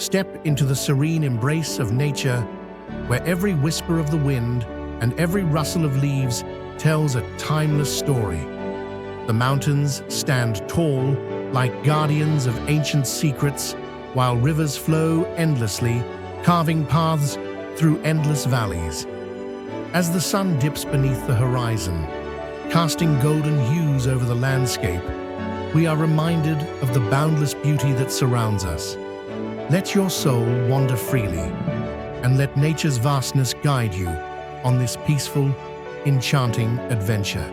Step into the serene embrace of nature, where every whisper of the wind and every rustle of leaves tells a timeless story. The mountains stand tall, like guardians of ancient secrets, while rivers flow endlessly, carving paths through endless valleys. As the sun dips beneath the horizon, casting golden hues over the landscape, we are reminded of the boundless beauty that surrounds us. Let your soul wander freely, and let nature's vastness guide you on this peaceful, enchanting adventure.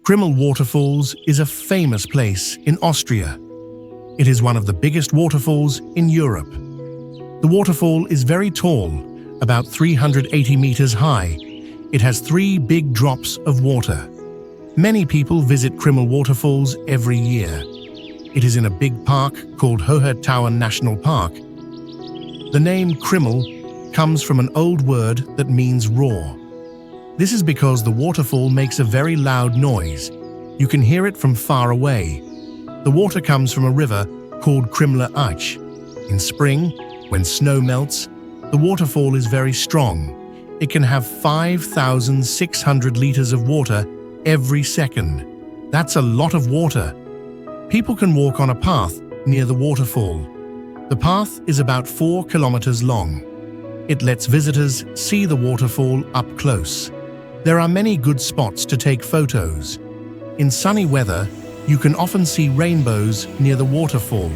Crmel Waterfalls is a famous place in Austria. It is one of the biggest waterfalls in Europe. The waterfall is very tall, about 380 meters high. It has 3 big drops of water. Many people visit Crmel Waterfalls every year. It is in a big park called Hohe National Park. The name Crmel comes from an old word that means roar. This is because the waterfall makes a very loud noise. You can hear it from far away. The water comes from a river called Crmel Waterfalls. In spring, when snow melts, the waterfall is very strong. It can have 5,600 liters of water every second. That's a lot of water. People can walk on a path near the waterfall. The path is about 4 kilometers long. It lets visitors see the waterfall up close. There are many good spots to take photos. In sunny weather, you can often see rainbows near the waterfall.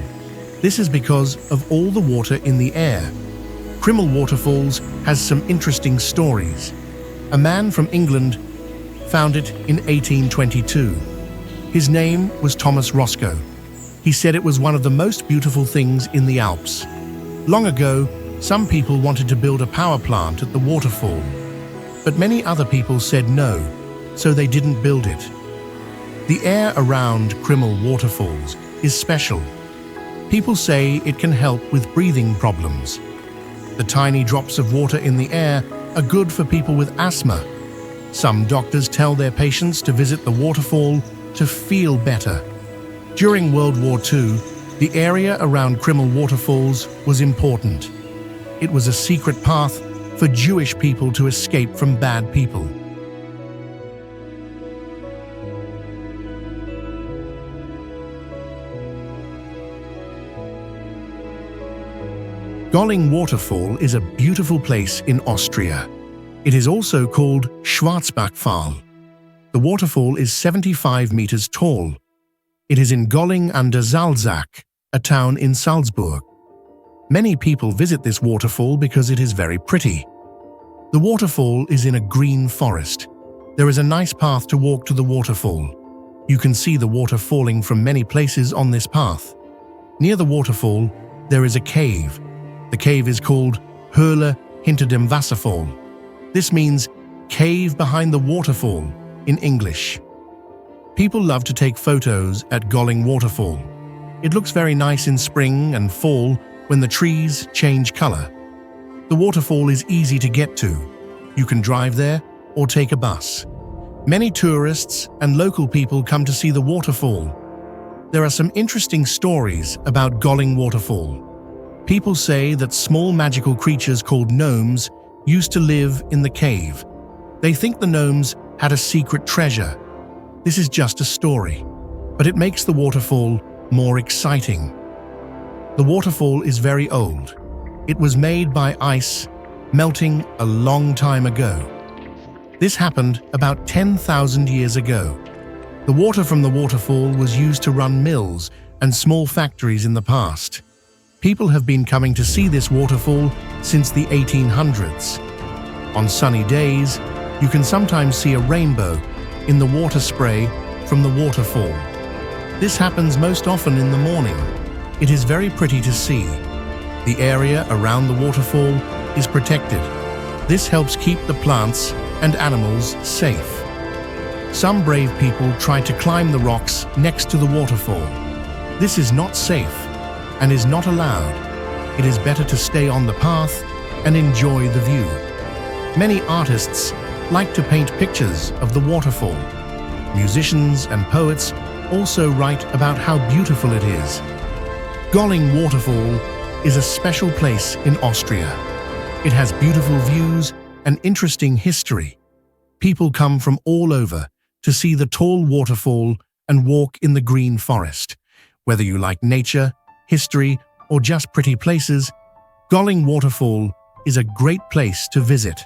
This is because of all the water in the air. Crmel Waterfalls has some interesting stories. A man from England found it in 1822. His name was Thomas Roscoe. He said it was one of the most beautiful things in the Alps. Long ago, some people wanted to build a power plant at the waterfall. But many other people said no, so they didn't build it. The air around Crmel Waterfalls is special. People say it can help with breathing problems. The tiny drops of water in the air are good for people with asthma. Some doctors tell their patients to visit the waterfall to feel better. During World War II, the area around Crmel Waterfalls was important. It was a secret path for Jewish people to escape from bad people. Ging Waterfall is a beautiful place in Austria. It is also called Schwarzbachfall. The waterfall is 75 meters tall. It is in Going an der Salzach, a town in Salzburg. Many people visit this waterfall because it is very pretty. The waterfall is in a green forest. There is a nice path to walk to the waterfall. You can see the water falling from many places on this path. Near the waterfall, there is a cave. The cave is called Höhle hinter dem Wasserfall. This means cave behind the waterfall in English. People love to take photos at Going Waterfall. It looks very nice in spring and fall when the trees change color. The waterfall is easy to get to. You can drive there or take a bus. Many tourists and local people come to see the waterfall. There are some interesting stories about Going Waterfall. People say that small magical creatures called gnomes used to live in the cave. They think the gnomes had a secret treasure. This is just a story, but it makes the waterfall more exciting. The waterfall is very old. It was made by ice melting a long time ago. This happened about 10,000 years ago. The water from the waterfall was used to run mills and small factories in the past. People have been coming to see this waterfall since the 1800s. On sunny days, you can sometimes see a rainbow in the water spray from the waterfall. This happens most often in the morning. It is very pretty to see. The area around the waterfall is protected. This helps keep the plants and animals safe. Some brave people try to climb the rocks next to the waterfall. This is not safe and is not allowed. It is better to stay on the path and enjoy the view. Many artists like to paint pictures of the waterfall. Musicians and poets also write about how beautiful it is. Going Waterfall is a special place in Austria. It has beautiful views and interesting history. People come from all over to see the tall waterfall and walk in the green forest. Whether you like nature, history, or just pretty places, Going Waterfall is a great place to visit.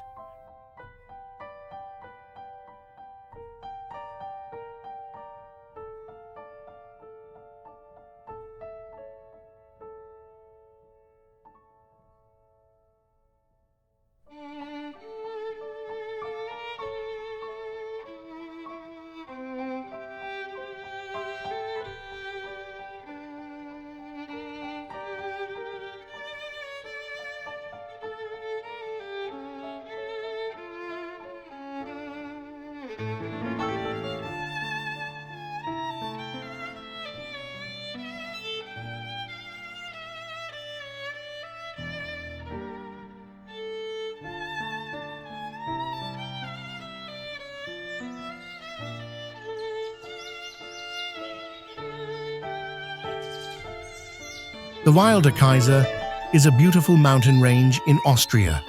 The Wild de Kaiser is a beautiful mountain range in Austria.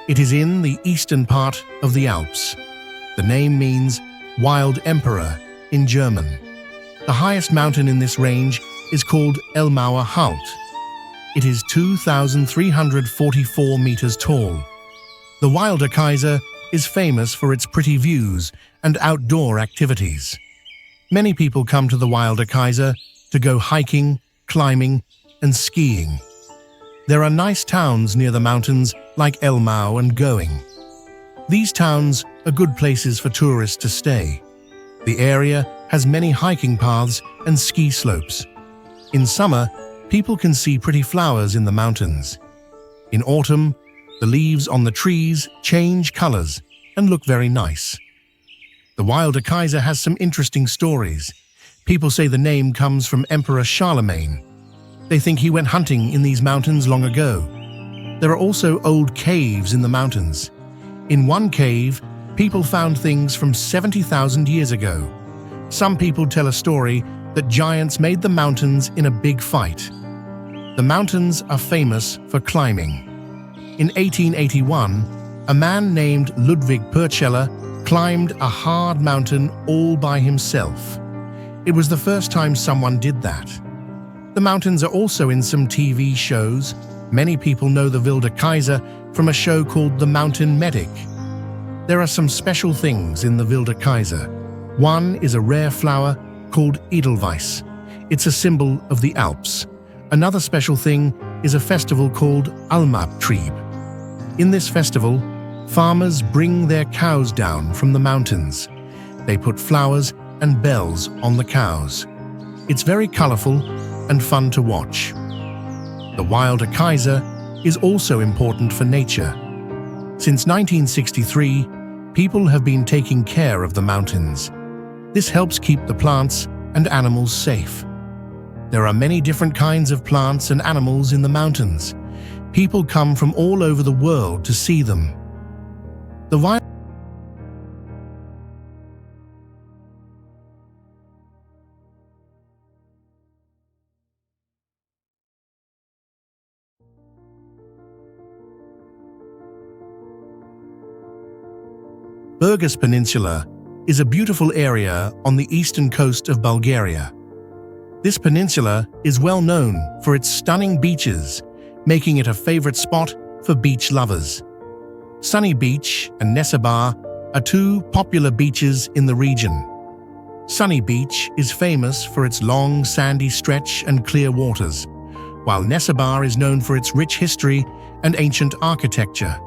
It is in the eastern part of the Alps. The name means Wild Emperor in German. The highest mountain in this range is called Elmauer Halt. It is 2,344 meters tall. The Wild de Kaiser is famous for its pretty views and outdoor activities. Many people come to the Wild de Kaiser to go hiking, climbing, and skiing. There are nice towns near the mountains like Elmau and Going. These towns are good places for tourists to stay. The area has many hiking paths and ski slopes. In summer, people can see pretty flowers in the mountains. In autumn, the leaves on the trees change colors and look very nice. The Wild de Kaiser has some interesting stories. People say the name comes from Emperor Charlemagne. They think he went hunting in these mountains long ago. There are also old caves in the mountains. In one cave, people found things from 70,000 years ago. Some people tell a story that giants made the mountains in a big fight. The mountains are famous for climbing. In 1881, a man named Ludwig Purceller climbed a hard mountain all by himself. It was the first time someone did that. The mountains are also in some TV shows, Many people know the Wild de Kaiser from a show called The Mountain Medic. There are some special things in the Wild de Kaiser. One is a rare flower called Edelweiss. It's a symbol of the Alps. Another special thing is a festival called Almabtrieb. In this festival, farmers bring their cows down from the mountains. They put flowers and bells on the cows. It's very colorful and fun to watch. The Wild de Kaiser is also important for nature. Since 1963, people have been taking care of the mountains. This helps keep the plants and animals safe. There are many different kinds of plants and animals in the mountains. People come from all over the world to see them. The Burgas Peninsula is a beautiful area on the eastern coast of Bulgaria. This peninsula is well known for its stunning beaches, making it a favorite spot for beach lovers. Sunny Beach and Nesebar are two popular beaches in the region. Sunny Beach is famous for its long sandy stretch and clear waters, while Nesebar is known for its rich history and ancient architecture.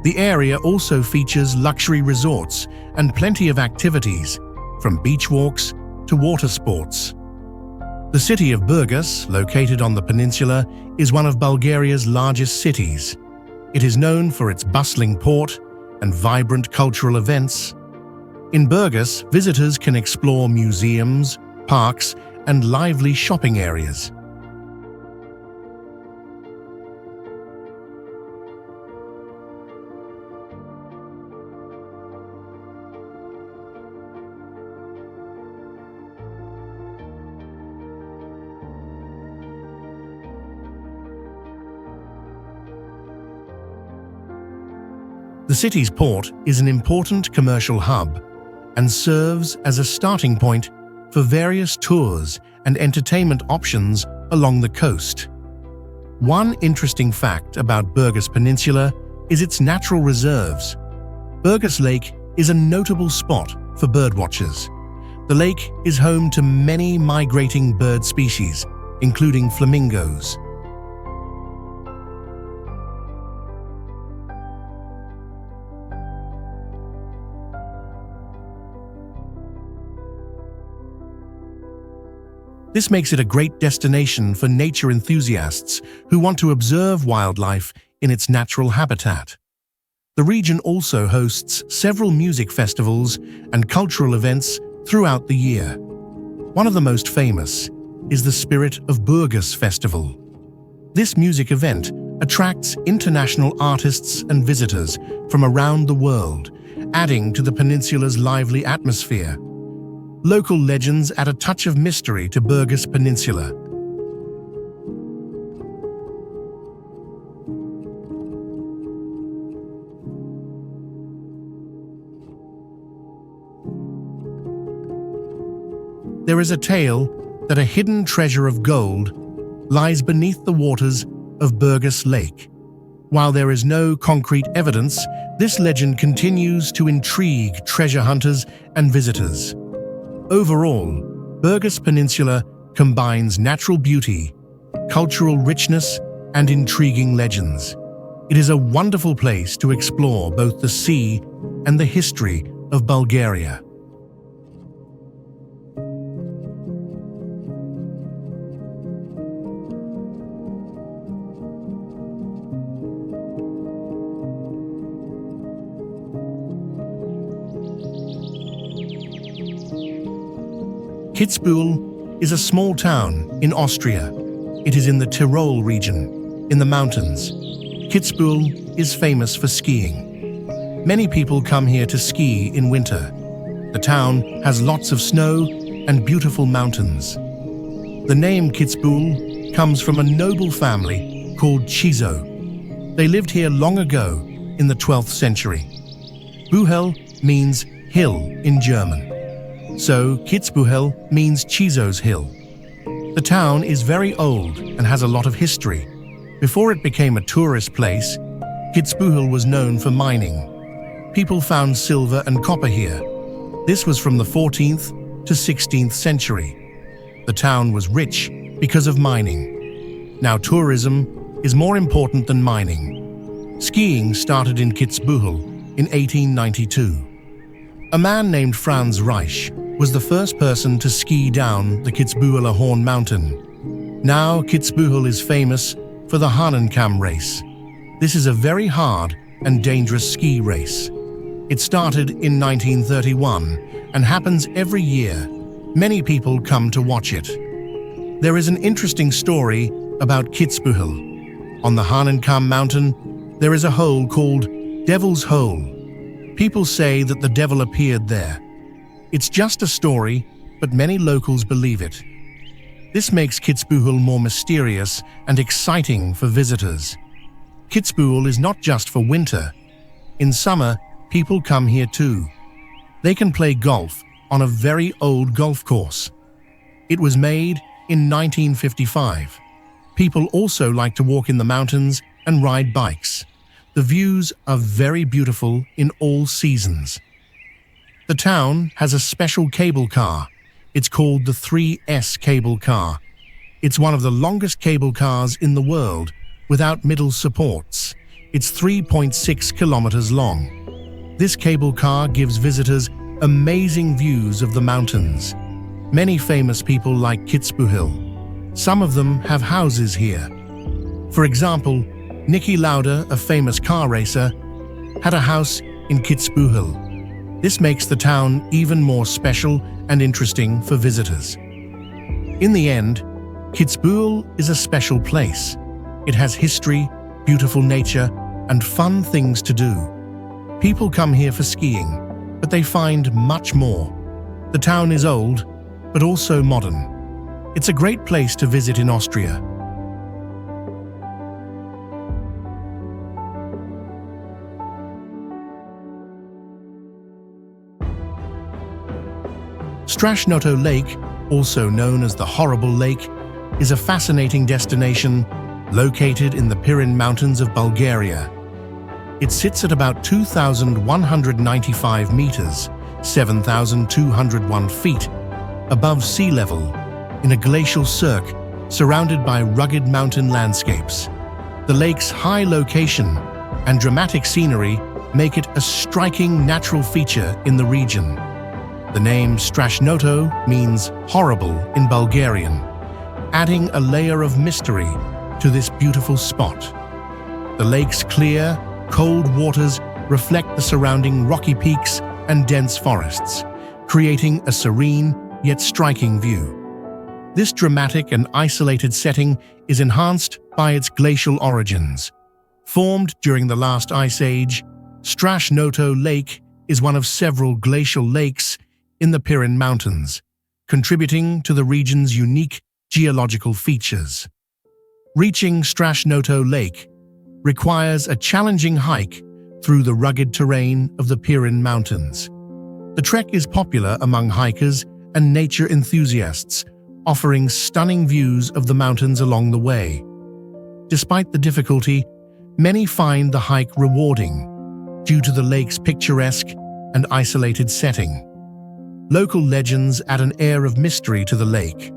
The area also features luxury resorts and plenty of activities, from beach walks to water sports. The city of Burgas, located on the peninsula, is one of Bulgaria's largest cities. It is known for its bustling port and vibrant cultural events. In Burgas, visitors can explore museums, parks, and lively shopping areas. The city's port is an important commercial hub and serves as a starting point for various tours and entertainment options along the coast. One interesting fact about Burgas Peninsula is its natural reserves. Burgas Lake is a notable spot for birdwatchers. The lake is home to many migrating bird species, including flamingos. This makes it a great destination for nature enthusiasts who want to observe wildlife in its natural habitat. The region also hosts several music festivals and cultural events throughout the year. One of the most famous is the Spirit of Burgas Festival. This music event attracts international artists and visitors from around the world, adding to the peninsula's lively atmosphere. Local legends add a touch of mystery to Burgas Peninsula. There is a tale that a hidden treasure of gold lies beneath the waters of Burgas Lake. While there is no concrete evidence, this legend continues to intrigue treasure hunters and visitors. Overall, Burgas Peninsula combines natural beauty, cultural richness, and intriguing legends. It is a wonderful place to explore both the sea and the history of Bulgaria. Kitbul is a small town in Austria. It is in the Tyrol region, in the mountains. Kitbul is famous for skiing. Many people come here to ski in winter. The town has lots of snow and beautiful mountains. The name Kitbul comes from a noble family called Chizo. They lived here long ago in the 12th century. Buhel means hill in German, so Kitzbühel means Chizo's hill. The town is very old and has a lot of history. Before it became a tourist place, Kitzbühel was known for mining. People found silver and copper here. This was from the 14th to 16th century. The town was rich because of mining. Now tourism is more important than mining. Skiing started in Kitzbühel in 1892. A man named Franz Reich was the first person to ski down the Kitzbüheler Horn Mountain. Now Kitzbühel is famous for the Hahnenkamm race. This is a very hard and dangerous ski race. It started in 1931 and happens every year. Many people come to watch it. There is an interesting story about Kitzbühel. On the Hahnenkamm mountain, there is a hole called Devil's Hole. People say that the devil appeared there. It's just a story, but many locals believe it. This makes Kitzbühel more mysterious and exciting for visitors. Kitzbühel is not just for winter. In summer, people come here too. They can play golf on a very old golf course. It was made in 1955. People also like to walk in the mountains and ride bikes. The views are very beautiful in all seasons. The town has a special cable car. It's called the 3S cable car. It's one of the longest cable cars in the world without middle supports. It's 3.6 kilometers long. This cable car gives visitors amazing views of the mountains. Many famous people like Kitzbühel. Some of them have houses here. For example, Niki Lauda, a famous car racer, had a house in Kitzbühel. This makes the town even more special and interesting for visitors. In the end, Kitzbühel is a special place. It has history, beautiful nature, and fun things to do. People come here for skiing, but they find much more. The town is old, but also modern. It's a great place to visit in Austria. Noto Lake, also known as the Horrible Lake, is a fascinating destination located in the Pirin Mountains of Bulgaria. It sits at about 2,195 meters, 7,201 feet, above sea level, in a glacial cirque surrounded by rugged mountain landscapes. The lake's high location and dramatic scenery make it a striking natural feature in the region. The name Noto means horrible in Bulgarian, adding a layer of mystery to this beautiful spot. The lake's clear, cold waters reflect the surrounding rocky peaks and dense forests, creating a serene yet striking view. This dramatic and isolated setting is enhanced by its glacial origins. Formed during the last ice age, Noto Lake is one of several glacial lakes in the Pirin Mountains, contributing to the region's unique geological features. Reaching Noto Lake requires a challenging hike through the rugged terrain of the Pirin Mountains. The trek is popular among hikers and nature enthusiasts, offering stunning views of the mountains along the way. Despite the difficulty, many find the hike rewarding due to the lake's picturesque and isolated setting. Local legends add an air of mystery to the lake.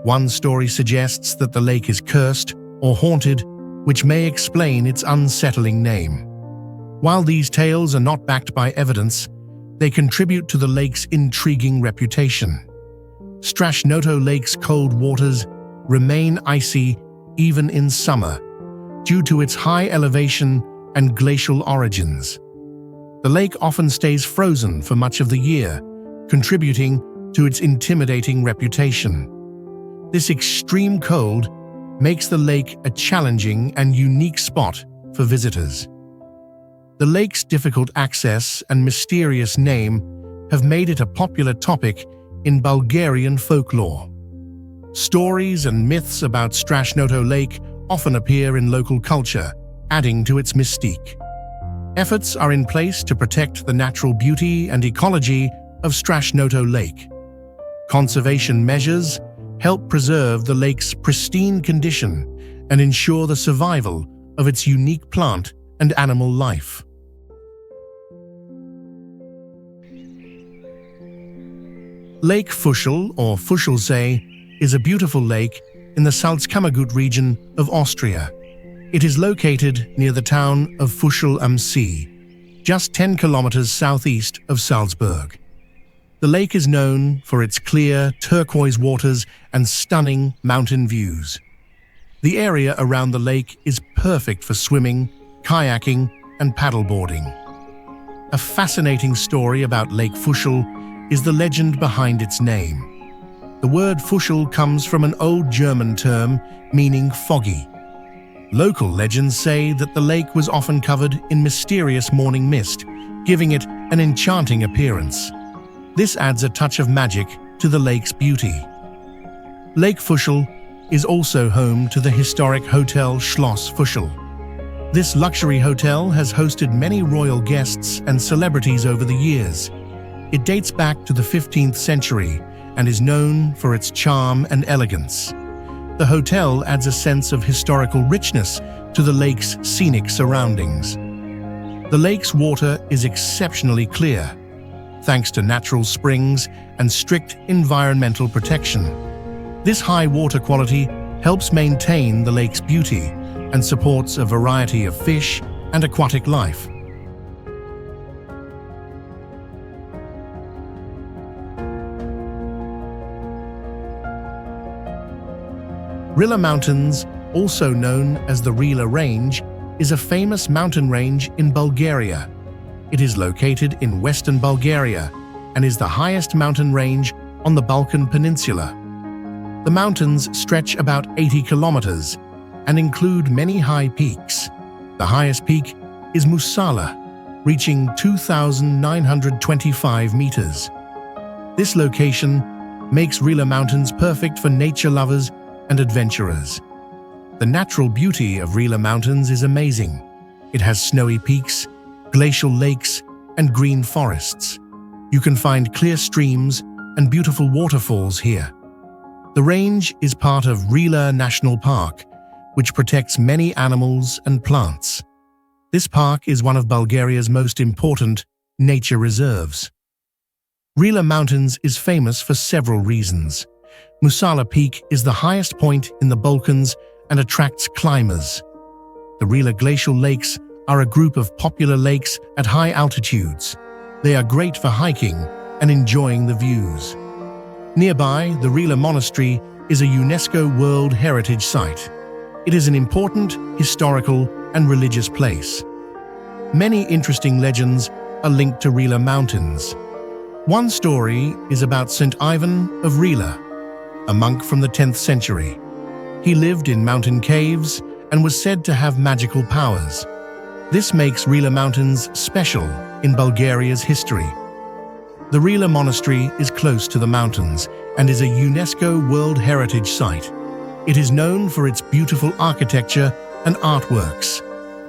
One story suggests that the lake is cursed or haunted, which may explain its unsettling name. While these tales are not backed by evidence, they contribute to the lake's intriguing reputation. Noto Lake's cold waters remain icy even in summer, due to its high elevation and glacial origins. The lake often stays frozen for much of the year, contributing to its intimidating reputation. This extreme cold makes the lake a challenging and unique spot for visitors. The lake's difficult access and mysterious name have made it a popular topic in Bulgarian folklore. Stories and myths about Noto Lake often appear in local culture, adding to its mystique. Efforts are in place to protect the natural beauty and ecology of Noto Lake. Conservation measures help preserve the lake's pristine condition and ensure the survival of its unique plant and animal life. Lake Fuschl, or Fuschlsee, is a beautiful lake in the Salzkammergut region of Austria. It is located near the town of Fuschl am See, just 10 kilometers southeast of Salzburg. The lake is known for its clear, turquoise waters and stunning mountain views. The area around the lake is perfect for swimming, kayaking, and paddleboarding. A fascinating story about Lake Fuschl is the legend behind its name. The word Fuschl comes from an old German term meaning foggy. Local legends say that the lake was often covered in mysterious morning mist, giving it an enchanting appearance. This adds a touch of magic to the lake's beauty. Lake Fuschl is also home to the historic Hotel Schloss Fuschl. This luxury hotel has hosted many royal guests and celebrities over the years. It dates back to the 15th century and is known for its charm and elegance. The hotel adds a sense of historical richness to the lake's scenic surroundings. The lake's water is exceptionally clear, thanks to natural springs and strict environmental protection. This high water quality helps maintain the lake's beauty and supports a variety of fish and aquatic life. Rila Mountains, also known as the Rila Range, is a famous mountain range in Bulgaria. It is located in western Bulgaria and is the highest mountain range on the Balkan Peninsula. The mountains stretch about 80 kilometers and include many high peaks. The highest peak is Musala, reaching 2,925 meters. This location makes Rila Mountains perfect for nature lovers and adventurers. The natural beauty of Rila Mountains is amazing. It has snowy peaks, glacial lakes, and green forests. You can find clear streams and beautiful waterfalls here. The range is part of Rila National Park, which protects many animals and plants. This park is one of Bulgaria's most important nature reserves. Rila Mountains is famous for several reasons. Musala Peak is the highest point in the Balkans and attracts climbers. The Rila Glacial Lakes are a group of popular lakes at high altitudes. They are great for hiking and enjoying the views. Nearby, the Rila Monastery is a UNESCO World Heritage Site. It is an important historical and religious place. Many interesting legends are linked to Rila Mountains. One story is about St. Ivan of Rila, a monk from the 10th century. He lived in mountain caves and was said to have magical powers. This makes Rila Mountains special in Bulgaria's history. The Rila Monastery is close to the mountains and is a UNESCO World Heritage Site. It is known for its beautiful architecture and artworks.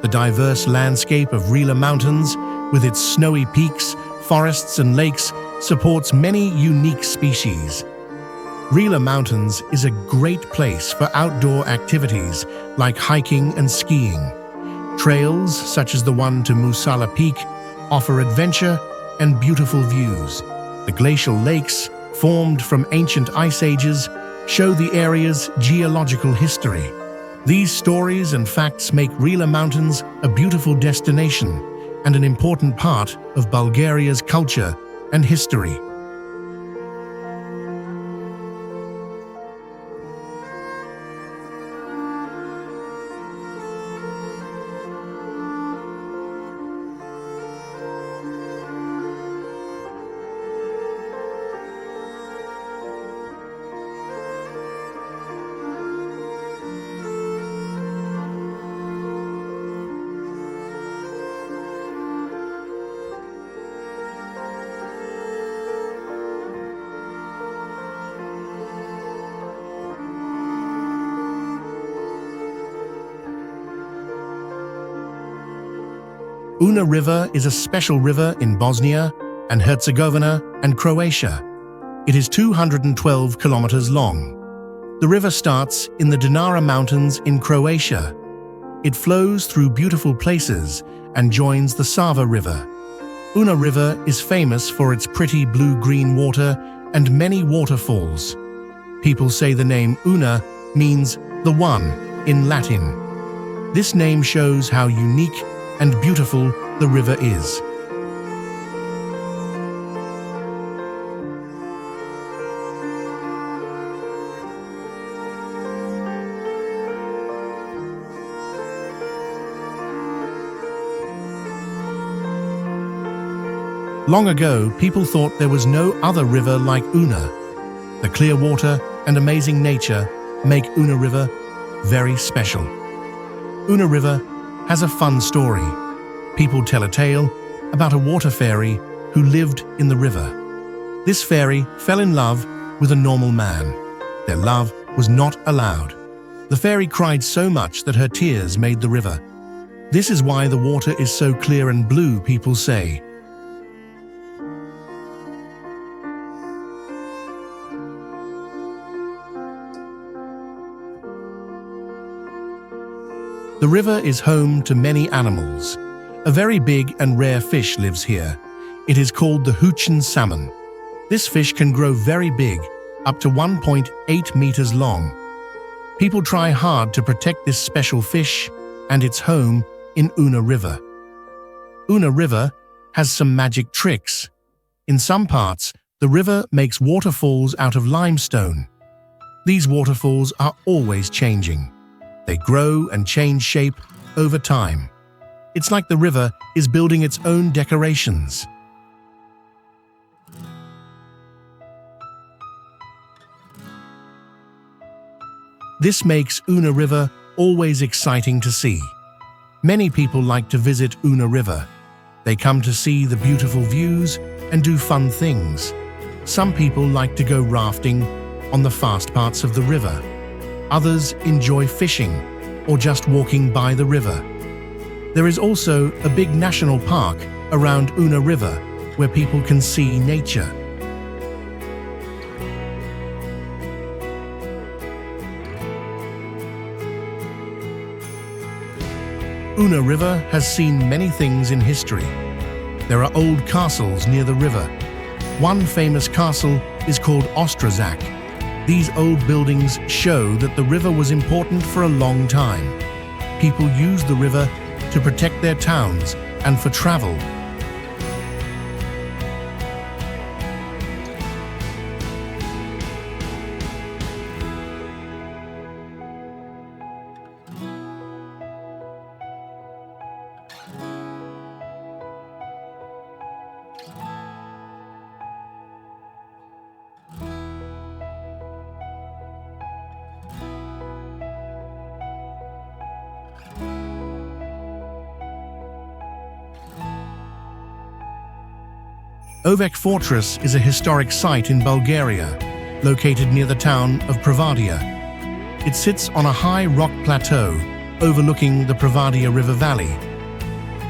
The diverse landscape of Rila Mountains, with its snowy peaks, forests, and lakes, supports many unique species. Rila Mountains is a great place for outdoor activities like hiking and skiing. Trails, such as the one to Musala Peak, offer adventure and beautiful views. The glacial lakes, formed from ancient ice ages, show the area's geological history. These stories and facts make Rila Mountains a beautiful destination and an important part of Bulgaria's culture and history. Unaa River is a special river in Bosnia and Herzegovina and Croatia. It is 212 kilometers long. The river starts in the Dinara Mountains in Croatia. It flows through beautiful places and joins the Sava River. Unaa River is famous for its pretty blue-green water and many waterfalls. People say the name Unaa means the one in Latin. This name shows how unique and beautiful the river is. Long ago, people thought there was no other river like Unaa. The clear water and amazing nature make Unaa River very special. Unaa River has a fun story. People tell a tale about a water fairy who lived in the river. This fairy fell in love with a normal man. Their love was not allowed. The fairy cried so much that her tears made the river. This is why the water is so clear and blue, people say. The river is home to many animals. A very big and rare fish lives here. It is called the Hootchen salmon. This fish can grow very big, up to 1.8 meters long. People try hard to protect this special fish and its home in Unaa River. Unaa River has some magic tricks. In some parts, the river makes waterfalls out of limestone. These waterfalls are always changing. They grow and change shape over time. It's like the river is building its own decorations. This makes Unaa River always exciting to see. Many people like to visit Unaa River. They come to see the beautiful views and do fun things. Some people like to go rafting on the fast parts of the river. Others enjoy fishing or just walking by the river. There is also a big national park around Unaa River where people can see nature. Unaa River has seen many things in history. There are old castles near the river. One famous castle is called Ostrazak. These old buildings show that the river was important for a long time. People used the river to protect their towns and for travel. Oet Fortress is a historic site in Bulgaria, located near the town of Provadia. It sits on a high rock plateau overlooking the Provadia River Valley.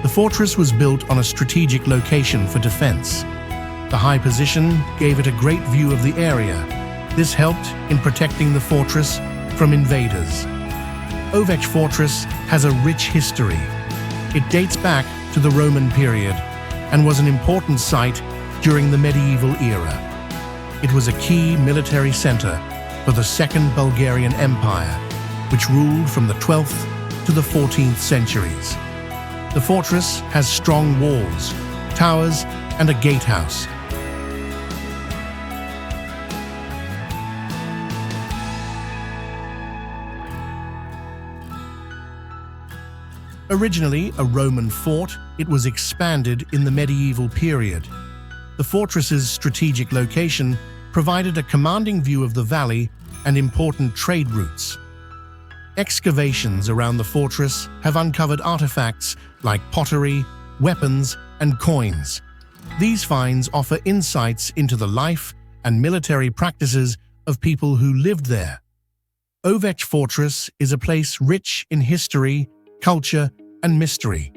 The fortress was built on a strategic location for defense. The high position gave it a great view of the area. This helped in protecting the fortress from invaders. Oet Fortress has a rich history. It dates back to the Roman period and was an important site during the medieval era. It was a key military center for the Second Bulgarian Empire, which ruled from the 12th to the 14th centuries. The fortress has strong walls, towers, and a gatehouse. Originally a Roman fort, it was expanded in the medieval period. The fortress's strategic location provided a commanding view of the valley and important trade routes. Excavations around the fortress have uncovered artifacts like pottery, weapons, and coins. These finds offer insights into the life and military practices of people who lived there. Oet Fortress is a place rich in history, culture, and mystery.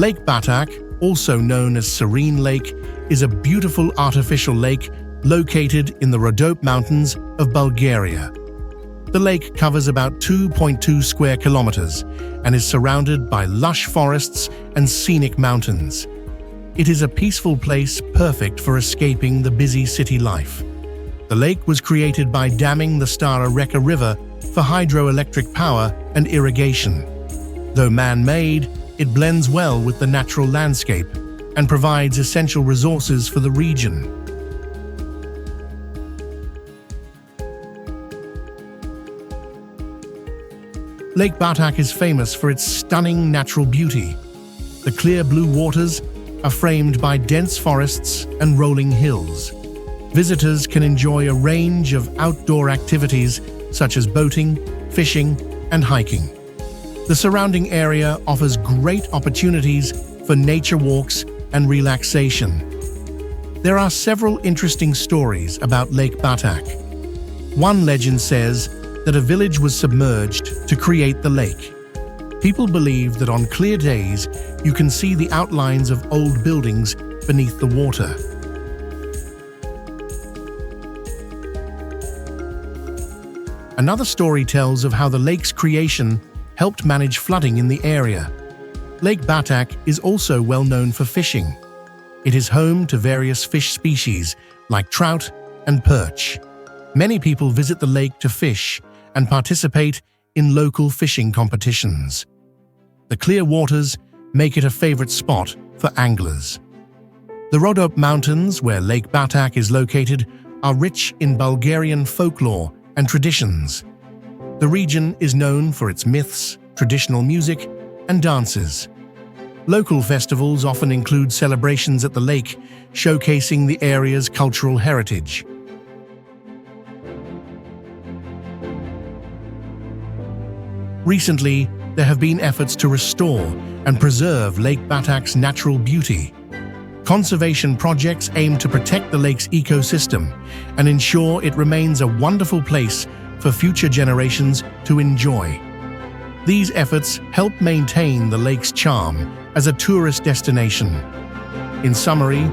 Lake Batak, also known as Serene Lake, is a beautiful artificial lake located in the Rhodope Mountains of Bulgaria. The lake covers about 2.2 square kilometers and is surrounded by lush forests and scenic mountains. It is a peaceful place perfect for escaping the busy city life. The lake was created by damming the Stara River for hydroelectric power and irrigation. Though man-made, it blends well with the natural landscape and provides essential resources for the region. Lake Batak is famous for its stunning natural beauty. The clear blue waters are framed by dense forests and rolling hills. Visitors can enjoy a range of outdoor activities such as boating, fishing, and hiking. The surrounding area offers great opportunities for nature walks and relaxation. There are several interesting stories about Lake Batak. One legend says that a village was submerged to create the lake. People believe that on clear days, you can see the outlines of old buildings beneath the water. Another story tells of how the lake's creation helped manage flooding in the area. Lake Batak is also well known for fishing. It is home to various fish species like trout and perch. Many people visit the lake to fish and participate in local fishing competitions. The clear waters make it a favorite spot for anglers. The Rhodope Mountains, where Lake Batak is located, are rich in Bulgarian folklore and traditions. The region is known for its myths, traditional music, and dances. Local festivals often include celebrations at the lake, showcasing the area's cultural heritage. Recently, there have been efforts to restore and preserve Lake Batak's natural beauty. Conservation projects aim to protect the lake's ecosystem and ensure it remains a wonderful place for future generations to enjoy. These efforts help maintain the lake's charm as a tourist destination. In summary,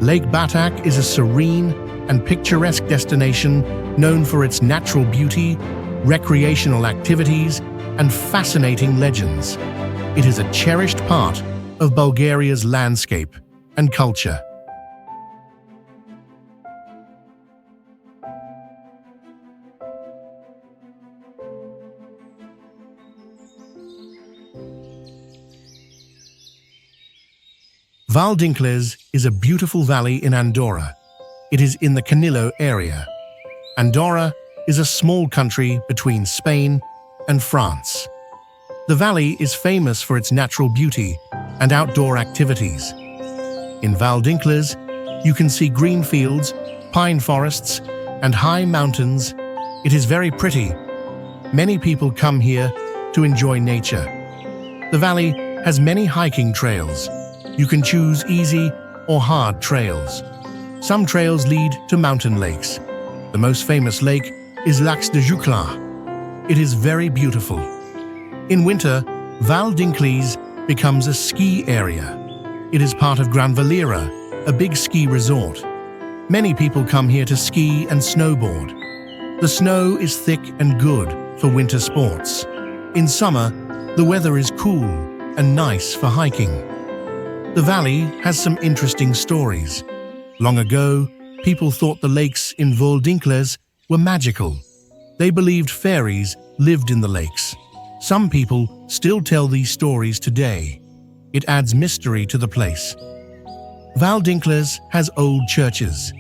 Lake Batak is a serene and picturesque destination known for its natural beauty, recreational activities, and fascinating legends. It is a cherished part of Bulgaria's landscape and culture. Val d'Incles is a beautiful valley in Andorra. It is in the Canillo area. Andorra is a small country between Spain and France. The valley is famous for its natural beauty and outdoor activities. In Val d'Incles, you can see green fields, pine forests, and high mountains. It is very pretty. Many people come here to enjoy nature. The valley has many hiking trails. You can choose easy or hard trails. Some trails lead to mountain lakes. The most famous lake is Lac de Juclar. It is very beautiful. In winter, Val d'Incles becomes a ski area. It is part of Gran Valira, a big ski resort. Many people come here to ski and snowboard. The snow is thick and good for winter sports. In summer, the weather is cool and nice for hiking. The valley has some interesting stories. Long ago, people thought the lakes in Val d'Incles were magical. They believed fairies lived in the lakes. Some people still tell these stories today. It adds mystery to the place. Val d'Incles has old churches.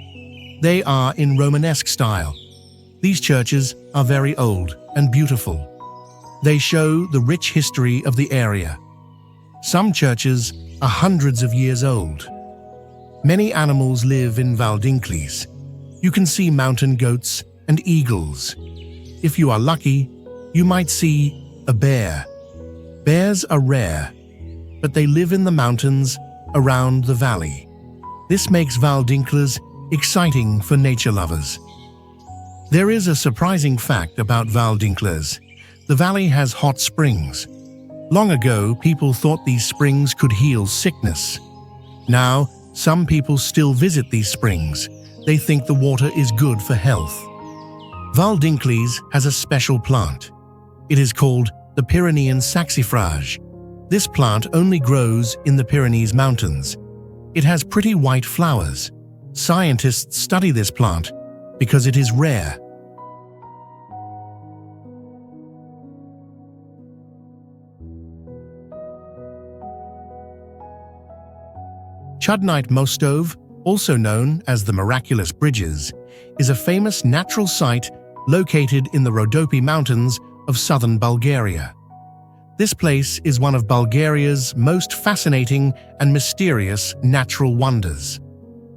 They are in Romanesque style. These churches are very old and beautiful. They show the rich history of the area. Some churches are hundreds of years old. Many animals live in Val d'Incles. You can see mountain goats and eagles. If you are lucky, you might see a bear. Bears are rare, but they live in the mountains around the valley. This makes Val d'Incles exciting for nature lovers. There is a surprising fact about Val d'Incles. The valley has hot springs. Long ago, people thought these springs could heal sickness. Now, some people still visit these springs. They think the water is good for health. Valdincles has a special plant. It is called the Pyrenean saxifrage. This plant only grows in the Pyrenees Mountains. It has pretty white flowers. Scientists study this plant because it is rare. Chudnite Mostov, also known as the Miraculous Bridges, is a famous natural site located in the Rhodope Mountains of southern Bulgaria. This place is one of Bulgaria's most fascinating and mysterious natural wonders.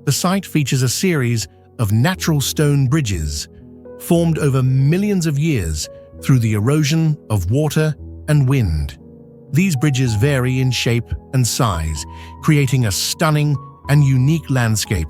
The site features a series of natural stone bridges formed over millions of years through the erosion of water and wind. These bridges vary in shape and size, creating a stunning and unique landscape.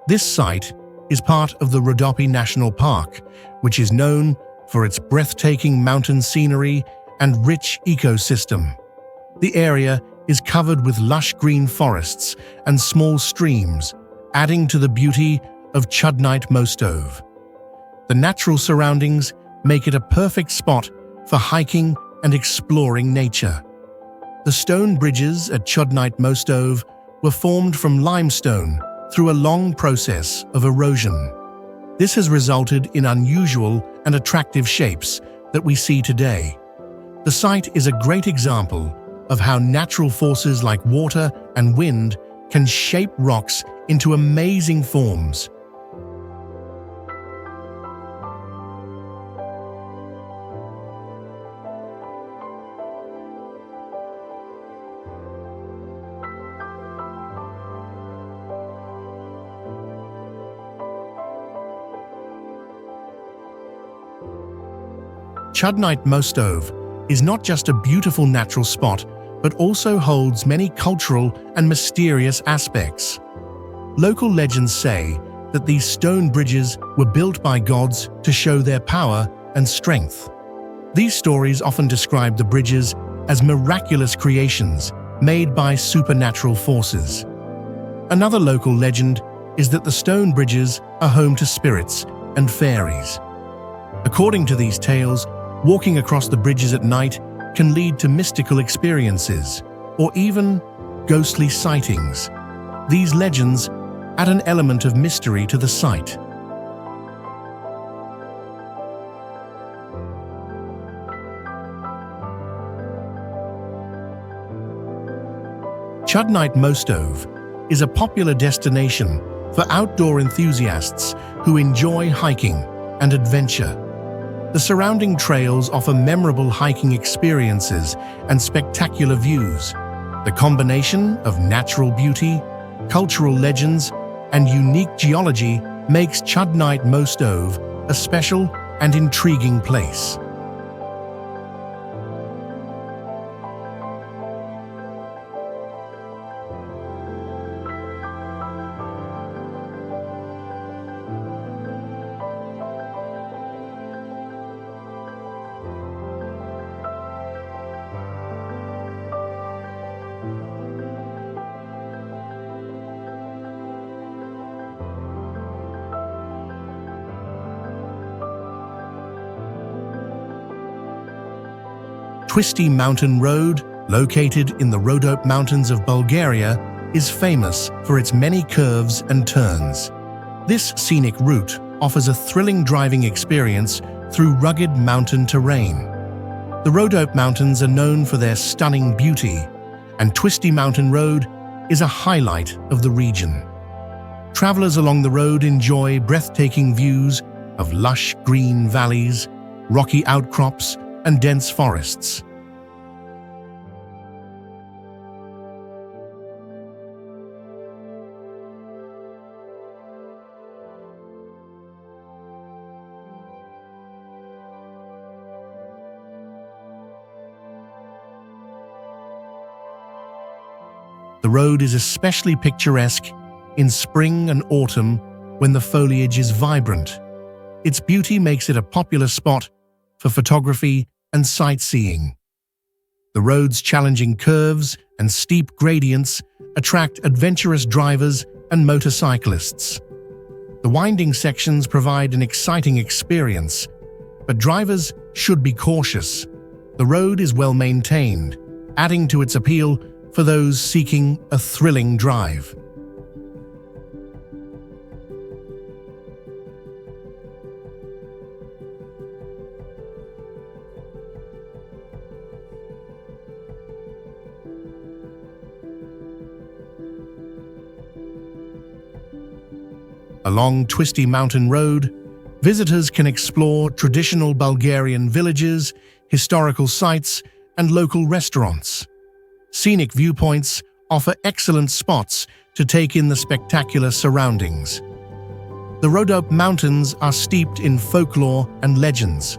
This site is part of the Rhodope National Park, which is known for its breathtaking mountain scenery and rich ecosystem. The area is covered with lush green forests and small streams, adding to the beauty of Chudnite Mostov. The natural surroundings make it a perfect spot for hiking and exploring nature. The stone bridges at Chudnite Mostov were formed from limestone through a long process of erosion. This has resulted in unusual and attractive shapes that we see today. The site is a great example of how natural forces like water and wind can shape rocks into amazing forms. Chudnite Mostov is not just a beautiful natural spot, but also holds many cultural and mysterious aspects. Local legends say that these stone bridges were built by gods to show their power and strength. These stories often describe the bridges as miraculous creations made by supernatural forces. Another local legend is that the stone bridges are home to spirits and fairies. According to these tales, walking across the bridges at night can lead to mystical experiences or even ghostly sightings. These legends add an element of mystery to the site. Chudnite Mostov is a popular destination for outdoor enthusiasts who enjoy hiking and adventure. The surrounding trails offer memorable hiking experiences and spectacular views. The combination of natural beauty, cultural legends, and unique geology makes Chudnite Mostov a special and intriguing place. Twisty Mountain Road, located in the Rhodope Mountains of Bulgaria, is famous for its many curves and turns. This scenic route offers a thrilling driving experience through rugged mountain terrain. The Rhodope Mountains are known for their stunning beauty, and Twisty Mountain Road is a highlight of the region. Travelers along the road enjoy breathtaking views of lush green valleys, rocky outcrops, and dense forests. The road is especially picturesque in spring and autumn when the foliage is vibrant. Its beauty makes it a popular spot for photography and sightseeing. The road's challenging curves and steep gradients attract adventurous drivers and motorcyclists. The winding sections provide an exciting experience, but drivers should be cautious. The road is well maintained, adding to its appeal for those seeking a thrilling drive. Along Twisty Mountain Road, visitors can explore traditional Bulgarian villages, historical sites, and local restaurants. Scenic viewpoints offer excellent spots to take in the spectacular surroundings. The Oet Mountains are steeped in folklore and legends.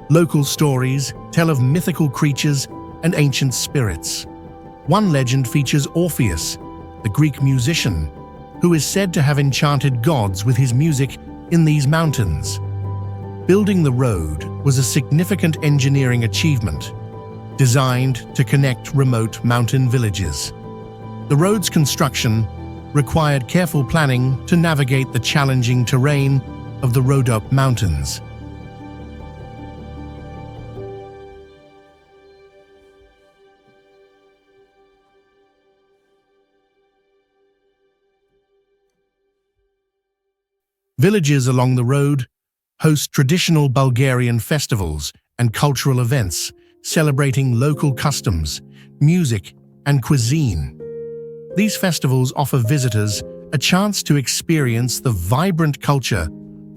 Local stories tell of mythical creatures and ancient spirits. One legend features Orpheus, the Greek musician, who is said to have enchanted gods with his music in these mountains. Building the road was a significant engineering achievement, designed to connect remote mountain villages. The road's construction required careful planning to navigate the challenging terrain of the Oet Mountains. Villages along the road host traditional Bulgarian festivals and cultural events celebrating local customs, music, and cuisine. These festivals offer visitors a chance to experience the vibrant culture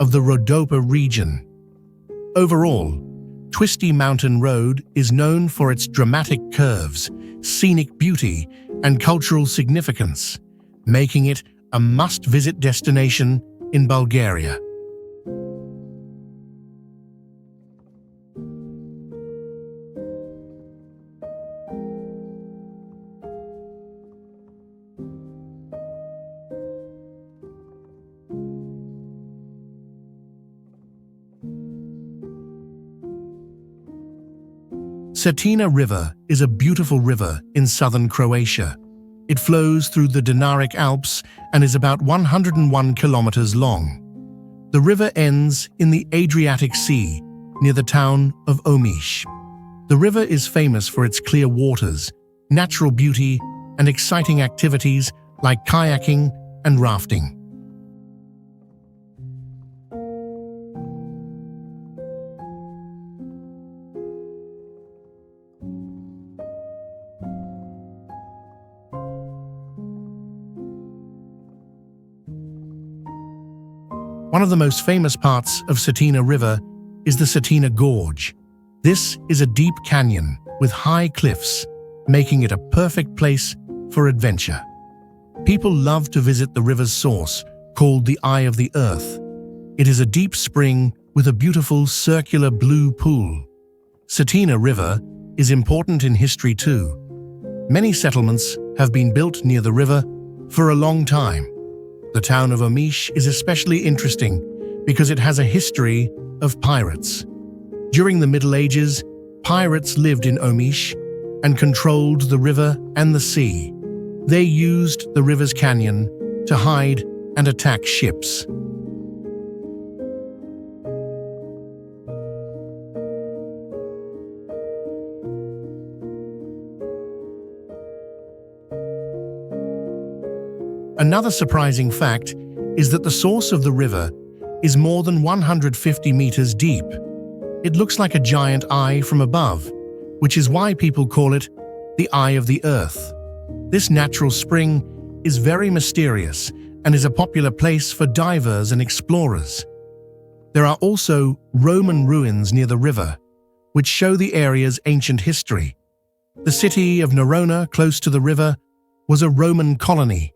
of the Rhodope region. Overall, Twisty Mountain Road is known for its dramatic curves, scenic beauty, and cultural significance, making it a must-visit destination in Bulgaria. Satina River is a beautiful river in southern Croatia. It flows through the Dinaric Alps and is about 101 kilometers long. The river ends in the Adriatic Sea near the town of Omiš. The river is famous for its clear waters, natural beauty, and exciting activities like kayaking and rafting. One of the most famous parts of Satina River is the Satina Gorge. This is a deep canyon with high cliffs, making it a perfect place for adventure. People love to visit the river's source, called the Eye of the Earth. It is a deep spring with a beautiful circular blue pool. Satina River is important in history too. Many settlements have been built near the river for a long time. The town of Omiš is especially interesting because it has a history of pirates. During the Middle Ages, pirates lived in Omiš and controlled the river and the sea. They used the river's canyon to hide and attack ships. Another surprising fact is that the source of the river is more than 150 meters deep. It looks like a giant eye from above, which is why people call it the Eye of the Earth. This natural spring is very mysterious and is a popular place for divers and explorers. There are also Roman ruins near the river, which show the area's ancient history. The city of Nerona, close to the river, was a Roman colony.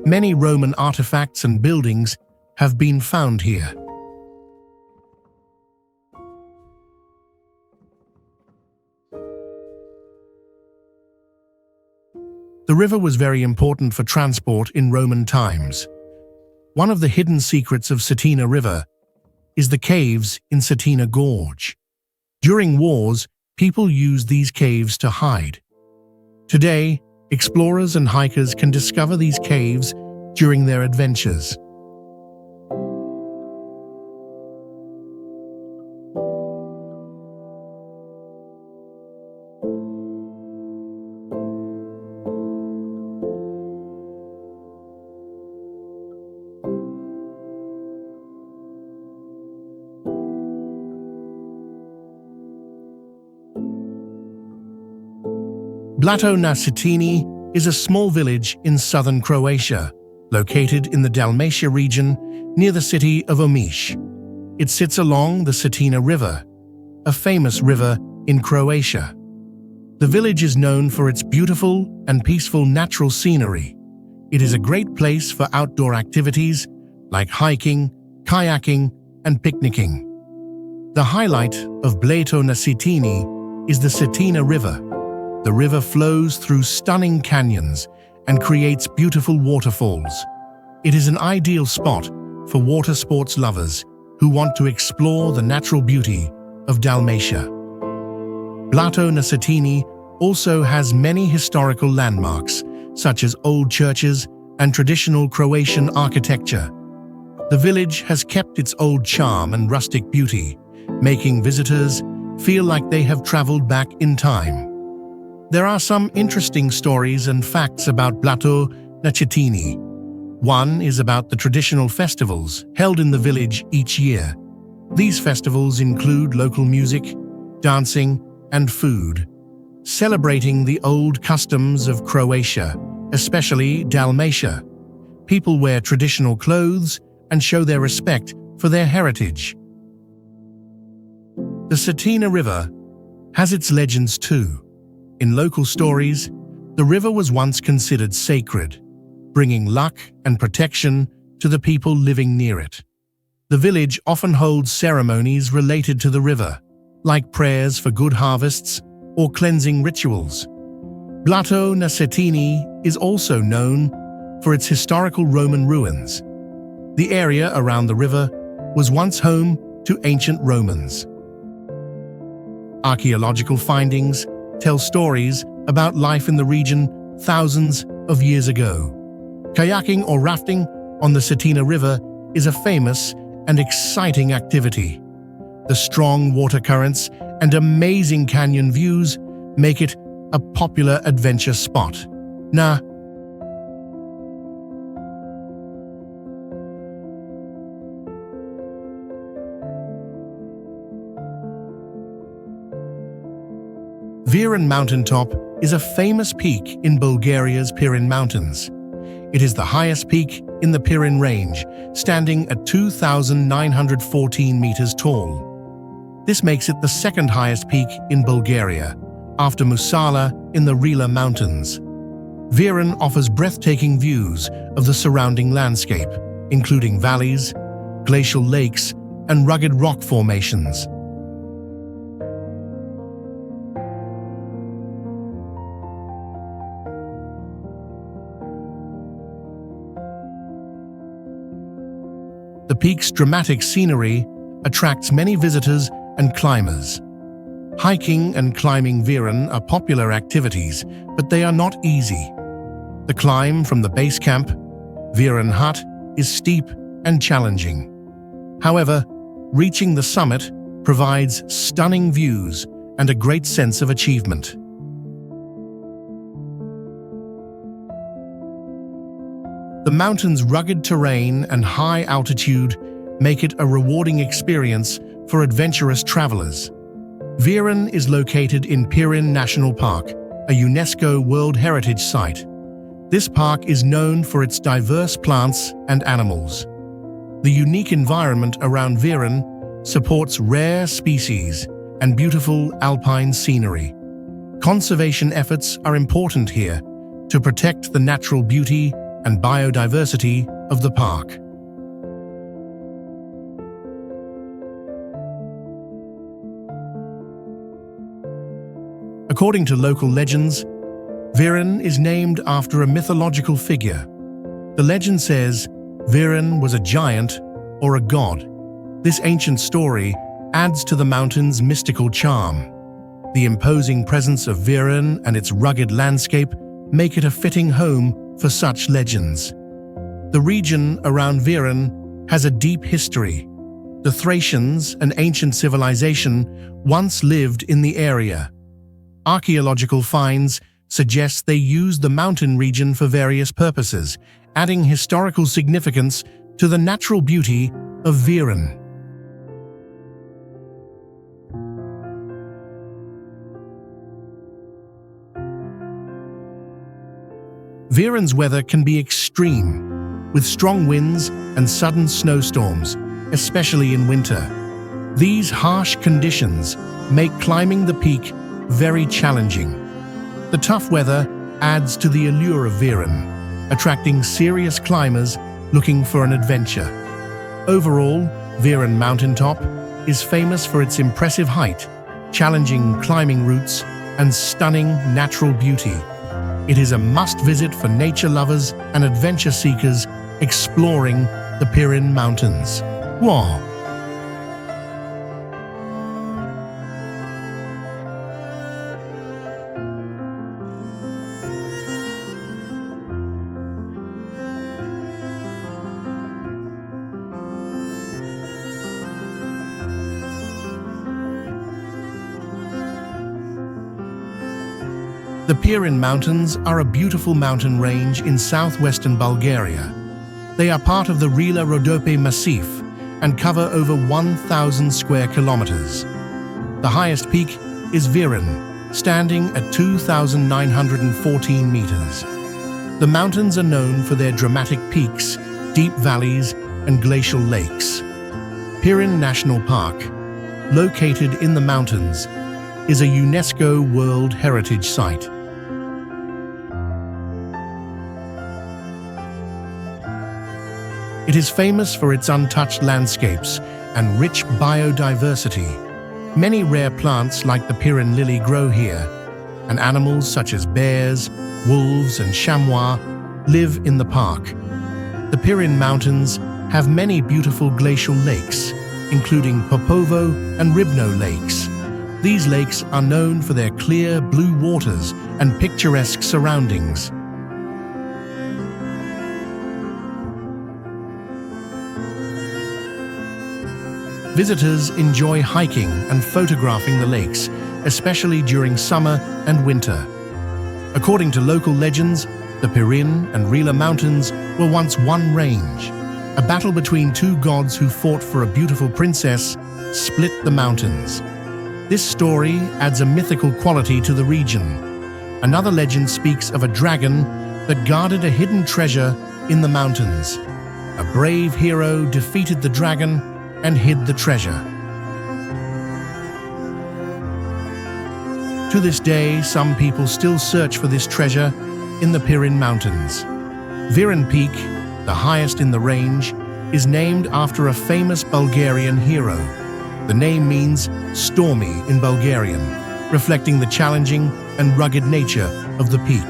Many Roman artifacts and buildings have been found here. The river was very important for transport in Roman times. One of the hidden secrets of Satina River is the caves in Satina Gorge. During wars, people used these caves to hide. Today, explorers and hikers can discover these caves during their adventures. Blato na Citini is a small village in southern Croatia, located in the Dalmatia region near the city of Omiš. It sits along the Satina River, a famous river in Croatia. The village is known for its beautiful and peaceful natural scenery. It is a great place for outdoor activities like hiking, kayaking, and picnicking. The highlight of Blato na Citini is the Satina River. The river flows through stunning canyons and creates beautiful waterfalls. It is an ideal spot for water sports lovers who want to explore the natural beauty of Dalmatia. Blato na Citini also has many historical landmarks, such as old churches and traditional Croatian architecture. The village has kept its old charm and rustic beauty, making visitors feel like they have traveled back in time. There are some interesting stories and facts about Blato na Citini. One is about the traditional festivals held in the village each year. These festivals include local music, dancing, and food, celebrating the old customs of Croatia, especially Dalmatia. People wear traditional clothes and show their respect for their heritage. The Satina River has its legends too. In local stories, the river was once considered sacred, bringing luck and protection to the people living near it. The village often holds ceremonies related to the river, like prayers for good harvests or cleansing rituals. Blato na Citini is also known for its historical Roman ruins. The area around the river was once home to ancient Romans. Archaeological findings tell stories about life in the region thousands of years ago. Kayaking or rafting on the Satina River is a famous and exciting activity. The strong water currents and amazing canyon views make it a popular adventure spot. Vin Mountaintop is a famous peak in Bulgaria's Pirin Mountains. It is the highest peak in the Pirin Range, standing at 2,914 meters tall. This makes it the second highest peak in Bulgaria, after Musala in the Rila Mountains. Vin offers breathtaking views of the surrounding landscape, including valleys, glacial lakes, and rugged rock formations. The peak's dramatic scenery attracts many visitors and climbers. Hiking and climbing Vin are popular activities, but they are not easy. The climb from the base camp, Vin Hut, is steep and challenging. However, reaching the summit provides stunning views and a great sense of achievement. The mountain's rugged terrain and high altitude make it a rewarding experience for adventurous travelers. Vin is located in Pirin National Park, a UNESCO World Heritage Site. This park is known for its diverse plants and animals. The unique environment around Vin supports rare species and beautiful alpine scenery. Conservation efforts are important here to protect the natural beauty and biodiversity of the park. According to local legends, Viren is named after a mythological figure. The legend says Viren was a giant or a god. This ancient story adds to the mountain's mystical charm. The imposing presence of Viren and its rugged landscape make it a fitting home for such legends. The region around Viren has a deep history. The Thracians, an ancient civilization, once lived in the area. Archaeological finds suggest they used the mountain region for various purposes, adding historical significance to the natural beauty of Viren. Viren's weather can be extreme, with strong winds and sudden snowstorms, especially in winter. These harsh conditions make climbing the peak very challenging. The tough weather adds to the allure of Viren, attracting serious climbers looking for an adventure. Overall, Vin Mountaintop is famous for its impressive height, challenging climbing routes, and stunning natural beauty. It is a must-visit for nature lovers and adventure seekers exploring the Pirin Mountains. Wow! The Pirin Mountains are a beautiful mountain range in southwestern Bulgaria. They are part of the Rila Rhodope Massif and cover over 1,000 square kilometers. The highest peak is Viren, standing at 2,914 meters. The mountains are known for their dramatic peaks, deep valleys, and glacial lakes. Pirin National Park, located in the mountains, is a UNESCO World Heritage Site. It is famous for its untouched landscapes and rich biodiversity. Many rare plants like the Pirin lily grow here, and animals such as bears, wolves, and chamois live in the park. The Pirin Mountains have many beautiful glacial lakes, including Popovo and Ribno lakes. These lakes are known for their clear blue waters and picturesque surroundings. Visitors enjoy hiking and photographing the lakes, especially during summer and winter. According to local legends, the Pirin and Rila Mountains were once one range. A battle between two gods who fought for a beautiful princess split the mountains. This story adds a mythical quality to the region. Another legend speaks of a dragon that guarded a hidden treasure in the mountains. A brave hero defeated the dragon and hid the treasure. To this day, some people still search for this treasure in the Pirin Mountains. Viren Peak, the highest in the range, is named after a famous Bulgarian hero. The name means stormy in Bulgarian, reflecting the challenging and rugged nature of the peak.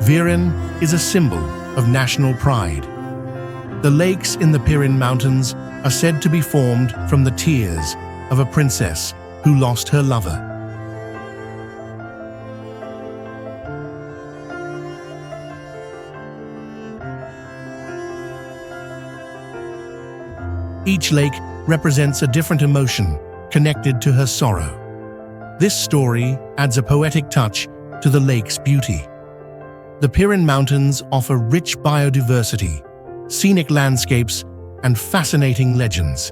Viren is a symbol of national pride. The lakes in the Pirin Mountains are said to be formed from the tears of a princess who lost her lover. Each lake represents a different emotion connected to her sorrow. This story adds a poetic touch to the lake's beauty. The Pirin Mountains offer rich biodiversity, scenic landscapes, and fascinating legends.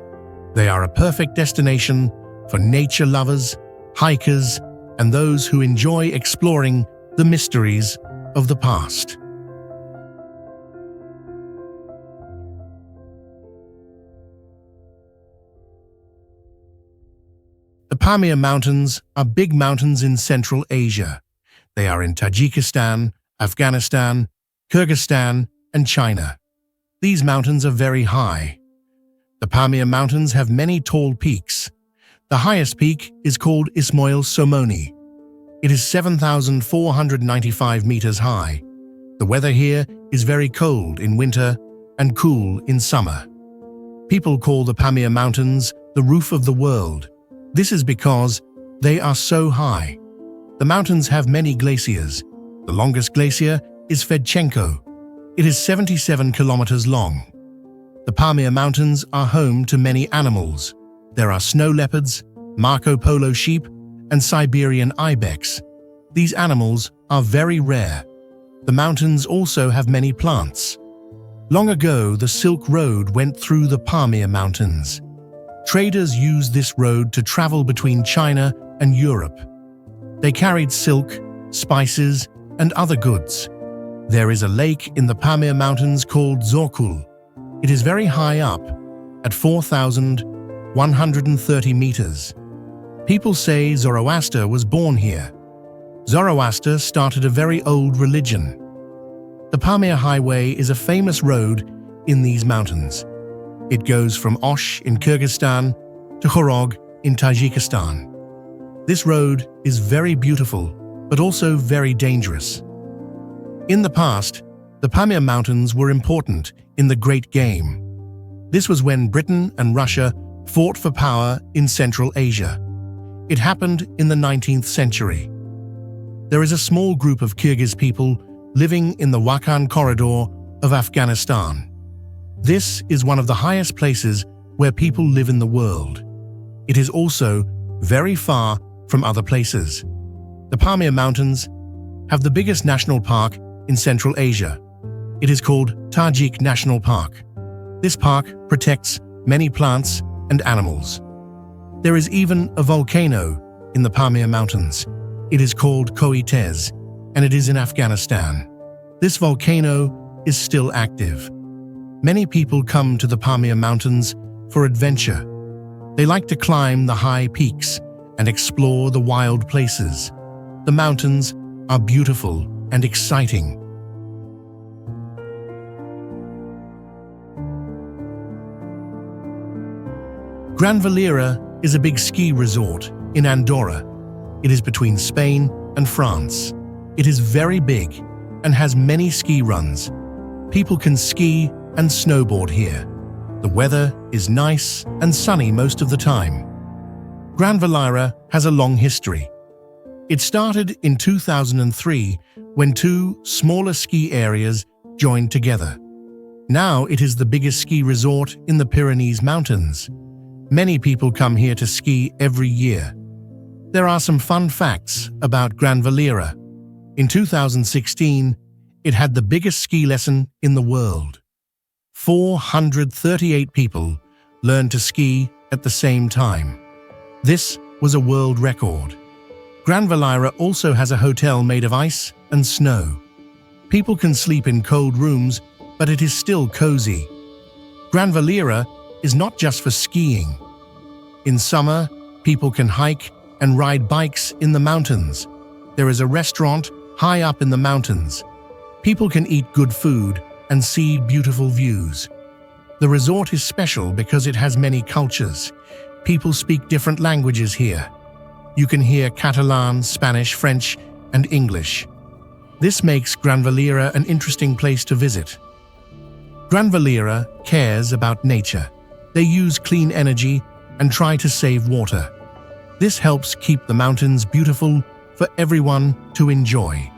They are a perfect destination for nature lovers, hikers, and those who enjoy exploring the mysteries of the past. The Pamir Mountains are big mountains in Central Asia. They are in Tajikistan, Afghanistan, Kyrgyzstan, and China. These mountains are very high. The Pamir Mountains have many tall peaks. The highest peak is called Ismoil Somoni. It is 7,495 meters high. The weather here is very cold in winter and cool in summer. People call the Pamir Mountains the roof of the world. This is because they are so high. The mountains have many glaciers. The longest glacier is Fedchenko. It is 77 kilometers long. The Pamir Mountains are home to many animals. There are snow leopards, Marco Polo sheep, and Siberian ibex. These animals are very rare. The mountains also have many plants. Long ago, the Silk Road went through the Pamir Mountains. Traders used this road to travel between China and Europe. They carried silk, spices, and other goods. There is a lake in the Pamir Mountains called Zorkul. It is very high up, at 4,130 meters. People say Zoroaster was born here. Zoroaster started a very old religion. The Pamir Highway is a famous road in these mountains. It goes from Osh in Kyrgyzstan to Khorog in Tajikistan. This road is very beautiful, but also very dangerous. In the past, the Pamir Mountains were important in the Great Game. This was when Britain and Russia fought for power in Central Asia. It happened in the 19th century. There is a small group of Kyrgyz people living in the Wakhan corridor of Afghanistan. This is one of the highest places where people live in the world. It is also very far from other places. The Pamir Mountains have the biggest national park in Central Asia. It is called Tajik National Park. This park protects many plants and animals. There is even a volcano in the Pamir Mountains. It is called Koetez, and it is in Afghanistan. This volcano is still active. Many people come to the Pamir Mountains for adventure. They like to climb the high peaks and explore the wild places. The mountains are beautiful and exciting. Gran Valira is a big ski resort in Andorra. It is between Spain and France. It is very big and has many ski runs. People can ski and snowboard here. The weather is nice and sunny most of the time. Gran Valira has a long history. It started in 2003 when two smaller ski areas joined together. Now it is the biggest ski resort in the Pyrenees Mountains. Many people come here to ski every year. There are some fun facts about Gran Valira. In 2016, it had the biggest ski lesson in the world. 438 people learned to ski at the same time. This was a world record. Gran Valira also has a hotel made of ice and snow. People can sleep in cold rooms, but it is still cozy. Gran Valira is not just for skiing. In summer, people can hike and ride bikes in the mountains. There is a restaurant high up in the mountains. People can eat good food and see beautiful views. The resort is special because it has many cultures. People speak different languages here. You can hear Catalan, Spanish, French, and English. This makes Gran Valira an interesting place to visit. Gran Valira cares about nature. They use clean energy and try to save water. This helps keep the mountains beautiful for everyone to enjoy.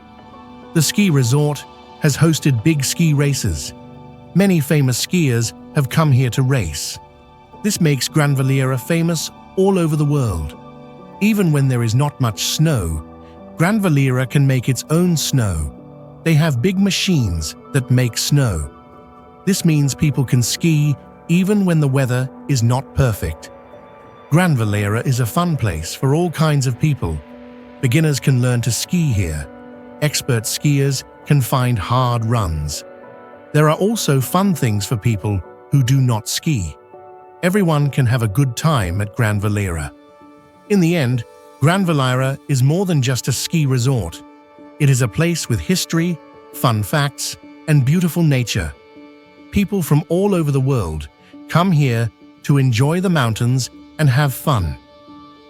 The ski resort has hosted big ski races. Many famous skiers have come here to race. This makes Gran Valira famous all over the world. Even when there is not much snow, Gran Valira can make its own snow. They have big machines that make snow. This means people can ski even when the weather is not perfect. Gran Valira is a fun place for all kinds of people. Beginners can learn to ski here. Expert skiers can find hard runs. There are also fun things for people who do not ski. Everyone can have a good time at Gran Valira. In the end, Gran Valira is more than just a ski resort. It is a place with history, fun facts, and beautiful nature. People from all over the world come here to enjoy the mountains and have fun.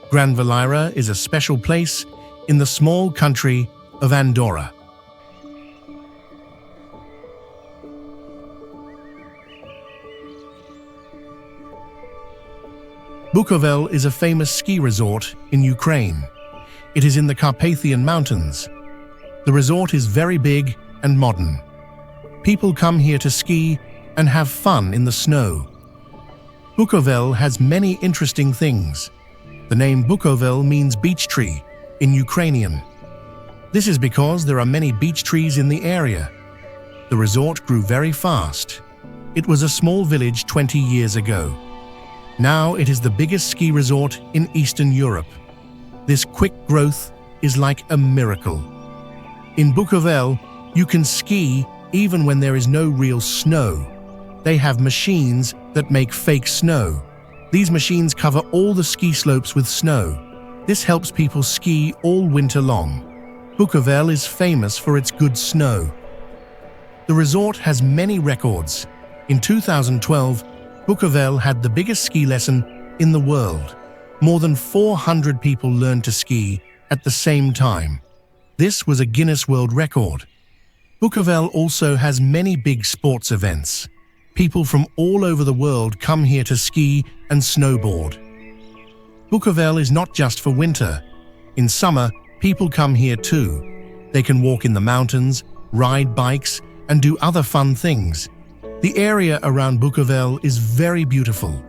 Gran Valira is a special place in the small country of Andorra. Bukovel is a famous ski resort in Ukraine. It is in the Carpathian Mountains. The resort is very big and modern. People come here to ski and have fun in the snow. Bukovel has many interesting things. The name Bukovel means beech tree in Ukrainian. This is because there are many beech trees in the area. The resort grew very fast. It was a small village 20 years ago. Now it is the biggest ski resort in Eastern Europe. This quick growth is like a miracle. In Bukovel, you can ski even when there is no real snow. They have machines that make fake snow. These machines cover all the ski slopes with snow. This helps people ski all winter long. Bukovel is famous for its good snow. The resort has many records. In 2012, Bukovel had the biggest ski lesson in the world. More than 400 people learned to ski at the same time. This was a Guinness World Record. Bukovel also has many big sports events. People from all over the world come here to ski and snowboard. Bukovel is not just for winter. In summer, people come here too. They can walk in the mountains, ride bikes, and do other fun things. The area around Bukovel is very beautiful.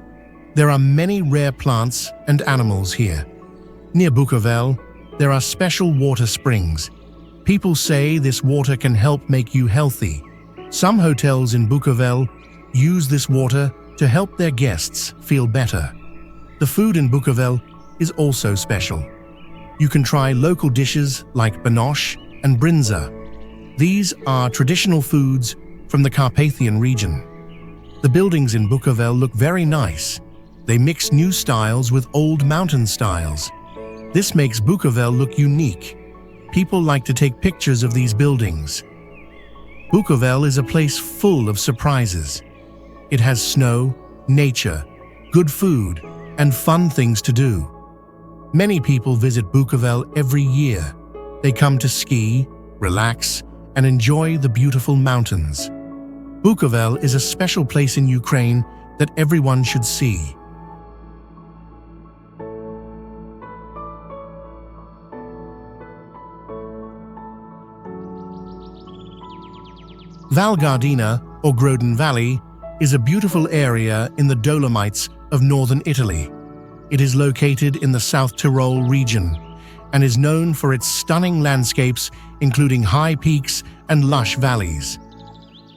There are many rare plants and animals here. Near Bukovel, there are special water springs. People say this water can help make you healthy. Some hotels in Bukovel use this water to help their guests feel better. The food in Bukovel is also special. You can try local dishes like banosh and brinza. These are traditional foods from the Carpathian region. The buildings in Bukovel look very nice. They mix new styles with old mountain styles. This makes Bukovel look unique. People like to take pictures of these buildings. Bukovel is a place full of surprises. It has snow, nature, good food, and fun things to do. Many people visit Bukovel every year. They come to ski, relax, and enjoy the beautiful mountains. Bukovel is a special place in Ukraine that everyone should see. Val Gardena, or Grodin Valley, is a beautiful area in the Dolomites of northern Italy. It is located in the South Tyrol region and is known for its stunning landscapes, including high peaks and lush valleys.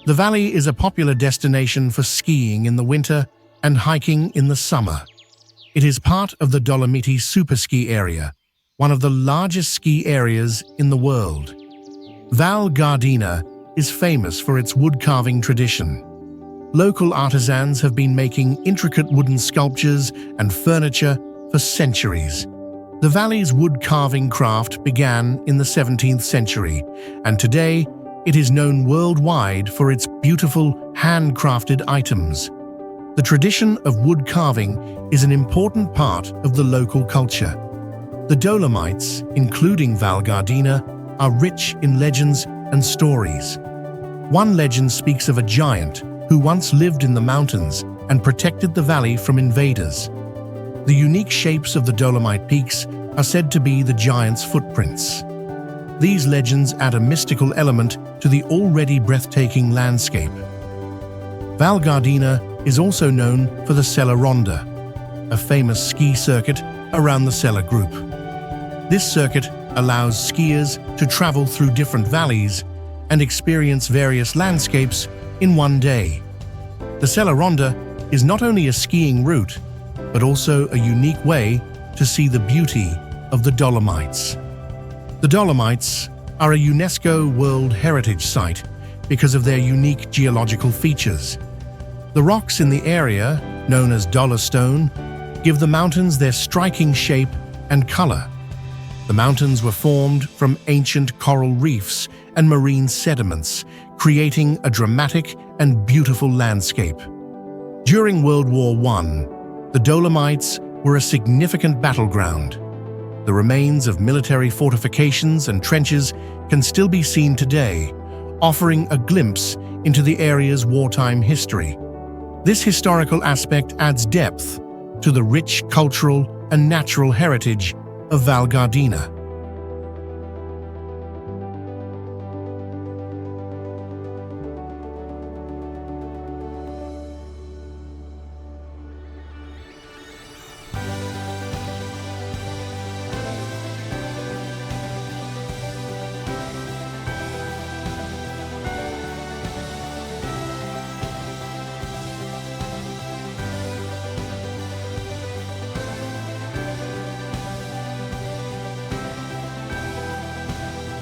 The valley is a popular destination for skiing in the winter and hiking in the summer. It is part of the Dolomiti Superski area, one of the largest ski areas in the world. Val Gardena is famous for its wood-carving tradition. Local artisans have been making intricate wooden sculptures and furniture for centuries. The valley's wood-carving craft began in the 17th century, and today it is known worldwide for its beautiful handcrafted items. The tradition of wood carving is an important part of the local culture. The Dolomites, including Val Gardena, are rich in legends and stories. One legend speaks of a giant who once lived in the mountains and protected the valley from invaders. The unique shapes of the Dolomite peaks are said to be the giant's footprints. These legends add a mystical element to the already breathtaking landscape. Val Gardena is also known for the Sella Ronda, a famous ski circuit around the Sella Group. This circuit allows skiers to travel through different valleys and experience various landscapes in one day. The Sella Ronda is not only a skiing route, but also a unique way to see the beauty of the Dolomites. The Dolomites are a UNESCO World Heritage Site because of their unique geological features. The rocks in the area, known as dolostone, give the mountains their striking shape and color. The mountains were formed from ancient coral reefs and marine sediments, creating a dramatic and beautiful landscape. During World War I, the Dolomites were a significant battleground. The remains of military fortifications and trenches can still be seen today, offering a glimpse into the area's wartime history. This historical aspect adds depth to the rich cultural and natural heritage of Val Gardena.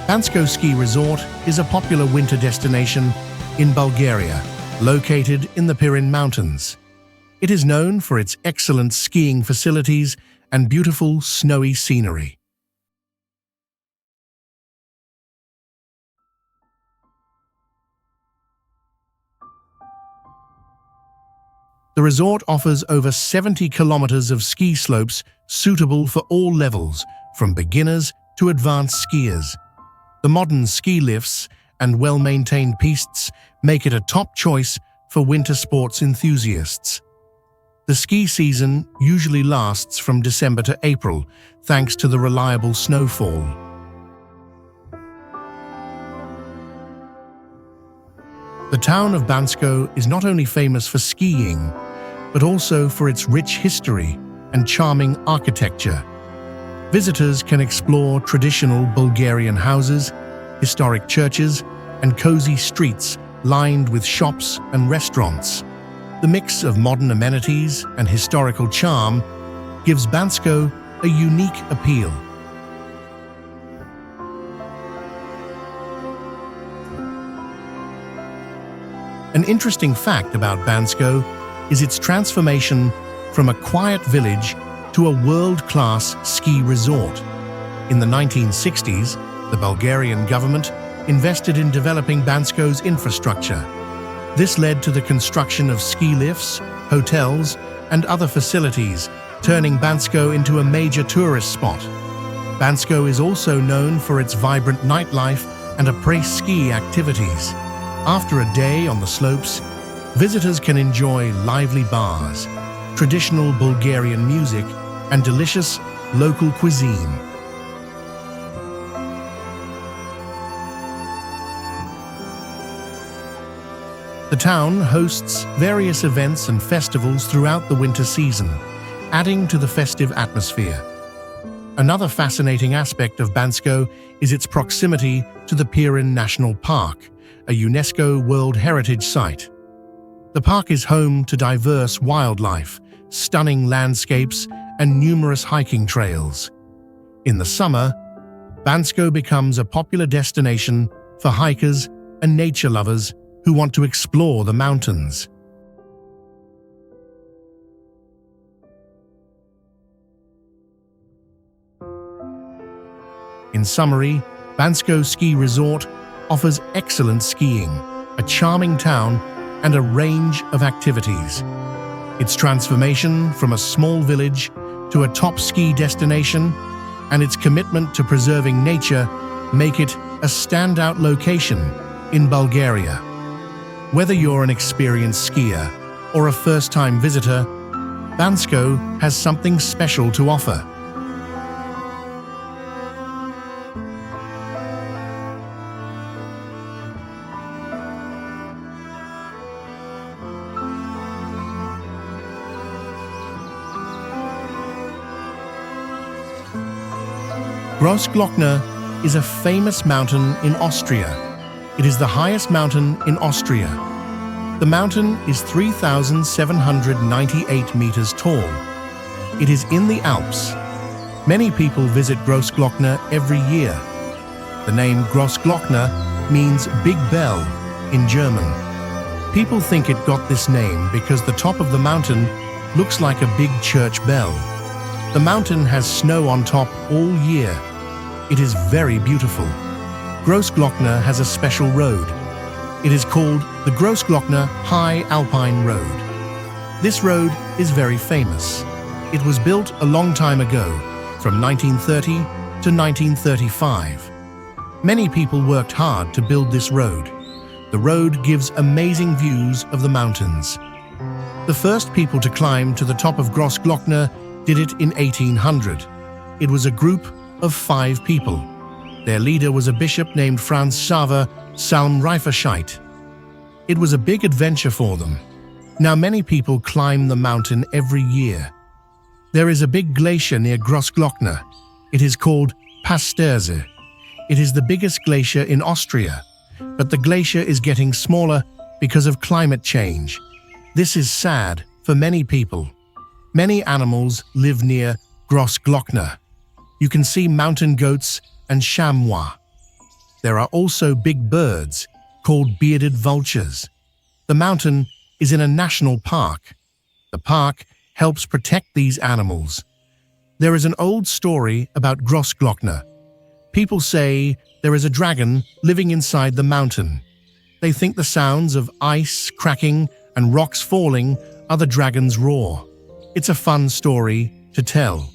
Bansko Ski Resort is a popular winter destination in Bulgaria, located in the Vin Mountains. It is known for its excellent skiing facilities and beautiful snowy scenery. The resort offers over 70 kilometers of ski slopes suitable for all levels, from beginners to advanced skiers. The modern ski lifts and well-maintained pistes make it a top choice for winter sports enthusiasts. The ski season usually lasts from December to April, thanks to the reliable snowfall. The town of Bansko is not only famous for skiing, but also for its rich history and charming architecture. Visitors can explore traditional Bulgarian houses, historic churches, and cozy streets lined with shops and restaurants. The mix of modern amenities and historical charm gives Bansko a unique appeal. An interesting fact about Bansko is its transformation from a quiet village to a world-class ski resort. In the 1960s, the Bulgarian government invested in developing Bansko's infrastructure. This led to the construction of ski lifts, hotels, and other facilities, turning Bansko into a major tourist spot. Bansko is also known for its vibrant nightlife and après-ski activities. After a day on the slopes, visitors can enjoy lively bars, traditional Bulgarian music, and delicious local cuisine. The town hosts various events and festivals throughout the winter season, adding to the festive atmosphere. Another fascinating aspect of Bansko is its proximity to the Pirin National Park, a UNESCO World Heritage Site. The park is home to diverse wildlife, stunning landscapes, and numerous hiking trails. In the summer, Bansko becomes a popular destination for hikers and nature lovers who want to explore the mountains. In summary, Bansko Ski Resort offers excellent skiing, a charming town, and a range of activities. Its transformation from a small village to a top ski destination and its commitment to preserving nature make it a standout location in Bulgaria. Whether you're an experienced skier or a first-time visitor, Bansko has something special to offer. Großglockner is a famous mountain in Austria. It is the highest mountain in Austria. The mountain is 3,798 meters tall. It is in the Alps. Many people visit Großglockner every year. The name Großglockner means Big Bell in German. People think it got this name because the top of the mountain looks like a big church bell. The mountain has snow on top all year. It is very beautiful. Großglockner has a special road. It is called the Großglockner High Alpine Road. This road is very famous. It was built a long time ago, from 1930 to 1935. Many people worked hard to build this road. The road gives amazing views of the mountains. The first people to climb to the top of Grossglockner did it in 1800. It was a group of 5 people. Their leader was a bishop named Franz Xaver Salmreiferscheidt. It was a big adventure for them. Now many people climb the mountain every year. There is a big glacier near Grossglockner. It is called Pasterze. It is the biggest glacier in Austria, but the glacier is getting smaller because of climate change. This is sad for many people. Many animals live near Grossglockner. You can see mountain goats and chamois. There are also big birds called bearded vultures. The mountain is in a national park. The park helps protect these animals. There is an old story about Grossglockner. People say there is a dragon living inside the mountain. They think the sounds of ice cracking and rocks falling are the dragon's roar. It's a fun story to tell.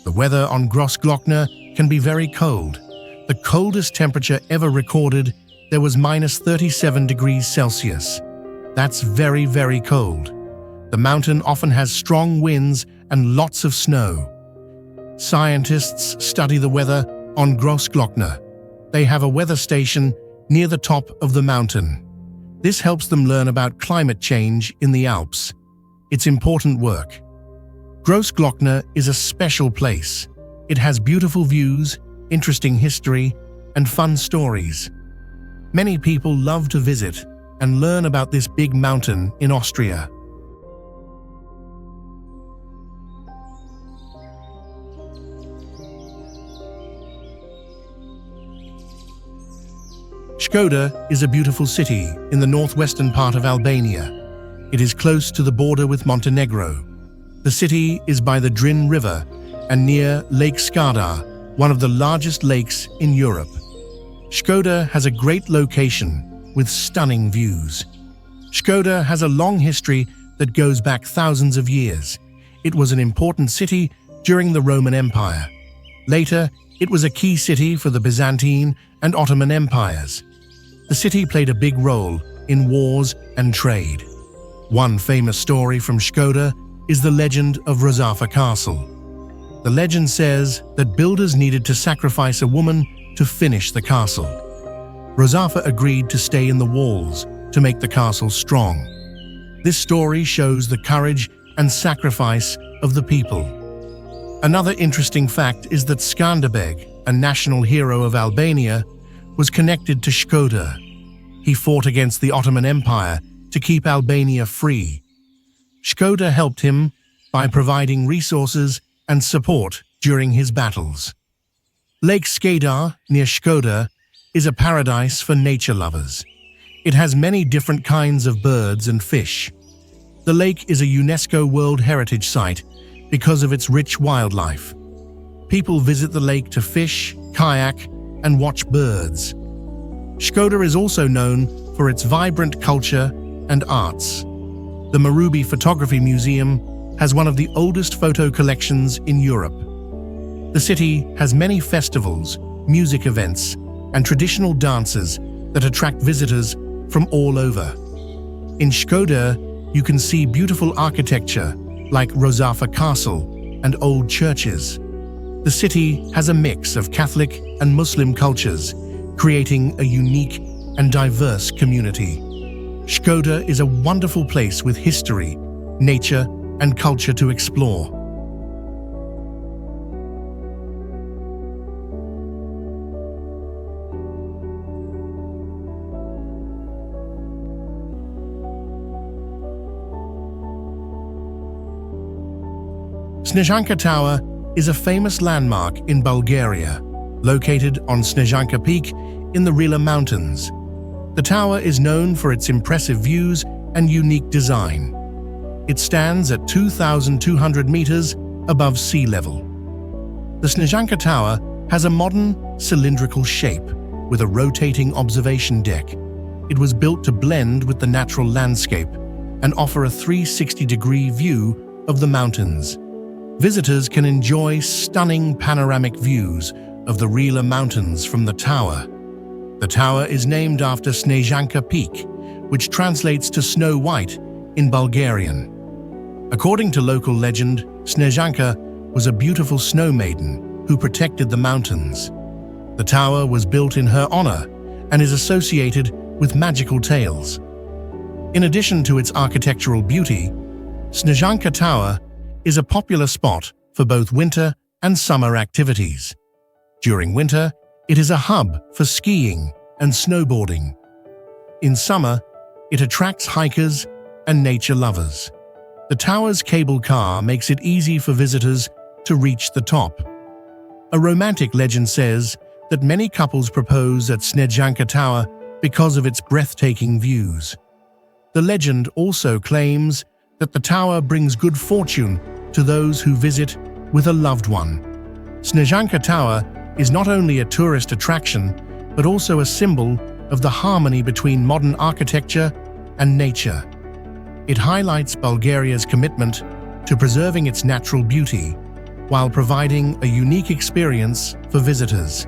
The weather on Grossglockner can be very cold. The coldest temperature ever recorded, there was -37 degrees Celsius. That's very, very cold. The mountain often has strong winds and lots of snow. Scientists study the weather on Grossglockner. They have a weather station near the top of the mountain. This helps them learn about climate change in the Alps. It's important work. Grossglockner is a special place. It has beautiful views, interesting history, and fun stories. Many people love to visit and learn about this big mountain in Austria. Škoda is a beautiful city in the northwestern part of Albania. It is close to the border with Montenegro. The city is by the Drin River and near Lake Skadar, one of the largest lakes in Europe. Škoda has a great location with stunning views. Škoda has a long history that goes back thousands of years. It was an important city during the Roman Empire. Later, it was a key city for the Byzantine and Ottoman empires. The city played a big role in wars and trade. One famous story from Škoda is the legend of Rozafa Castle. The legend says that builders needed to sacrifice a woman to finish the castle. Rozafa agreed to stay in the walls to make the castle strong. This story shows the courage and sacrifice of the people. Another interesting fact is that Skanderbeg, a national hero of Albania, was connected to Škoda. He fought against the Ottoman Empire to keep Albania free. Škoda helped him by providing resources and support during his battles. Lake Skadar, near Škoda, is a paradise for nature lovers. It has many different kinds of birds and fish. The lake is a UNESCO World Heritage Site because of its rich wildlife. People visit the lake to fish, kayak, and watch birds. Škoda is also known for its vibrant culture and arts. The Marubi Photography Museum has one of the oldest photo collections in Europe. The city has many festivals, music events, and traditional dances that attract visitors from all over. In Škoda, you can see beautiful architecture like Rozafa Castle and old churches. The city has a mix of Catholic and Muslim cultures, creating a unique and diverse community. Škoda is a wonderful place with history, nature, and culture to explore. Snezhanka Tower is a famous landmark in Bulgaria, located on Snezhanka Peak in the Rila Mountains. The tower is known for its impressive views and unique design. It stands at 2,200 meters above sea level. The Snezhanka Tower has a modern, cylindrical shape with a rotating observation deck. It was built to blend with the natural landscape and offer a 360-degree view of the mountains. Visitors can enjoy stunning panoramic views of the Rila Mountains from the tower. The tower is named after Snezhanka Peak, which translates to Snow White in Bulgarian. According to local legend, Snezhanka was a beautiful snow maiden who protected the mountains. The tower was built in her honor and is associated with magical tales. In addition to its architectural beauty, Snezhanka Tower is a popular spot for both winter and summer activities. During winter, it is a hub for skiing and snowboarding. In summer, it attracts hikers and nature lovers. The tower's cable car makes it easy for visitors to reach the top. A romantic legend says that many couples propose at Snezhanka Tower because of its breathtaking views. The legend also claims that the tower brings good fortune to those who visit with a loved one. Snezhanka Tower is not only a tourist attraction, but also a symbol of the harmony between modern architecture and nature. It highlights Bulgaria's commitment to preserving its natural beauty while providing a unique experience for visitors.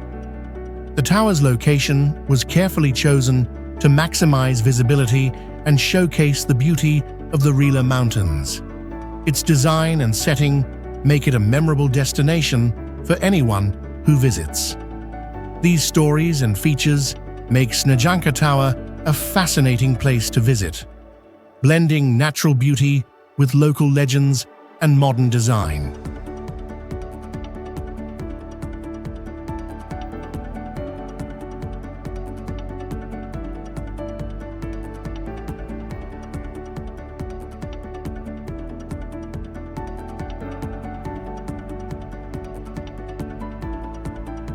The tower's location was carefully chosen to maximize visibility and showcase the beauty of the Rila Mountains. Its design and setting make it a memorable destination for anyone who visits. These stories and features make Snezhanka Tower a fascinating place to visit, blending natural beauty with local legends and modern design.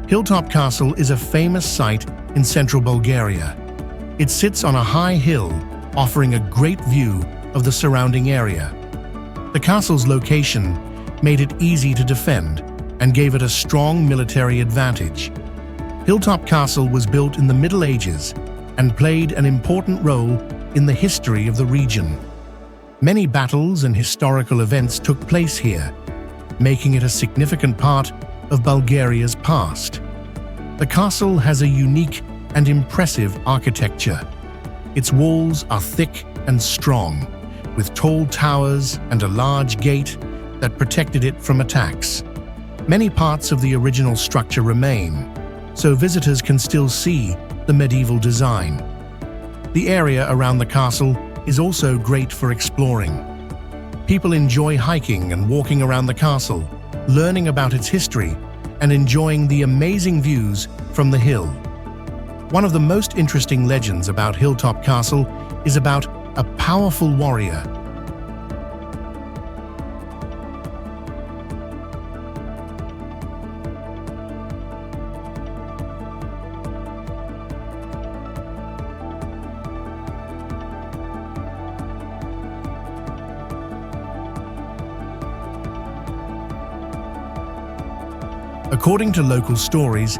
Hilltop Castle is a famous site in central Bulgaria. It sits on a high hill, offering a great view of the surrounding area. The castle's location made it easy to defend and gave it a strong military advantage. Hilltop Castle was built in the Middle Ages and played an important role in the history of the region. Many battles and historical events took place here, making it a significant part of Bulgaria's past. The castle has a unique and impressive architecture. Its walls are thick and strong, with tall towers and a large gate that protected it from attacks. Many parts of the original structure remain, so visitors can still see the medieval design. The area around the castle is also great for exploring. People enjoy hiking and walking around the castle, learning about its history and enjoying the amazing views from the hill. One of the most interesting legends about Hilltop Castle is about a powerful warrior. According to local stories,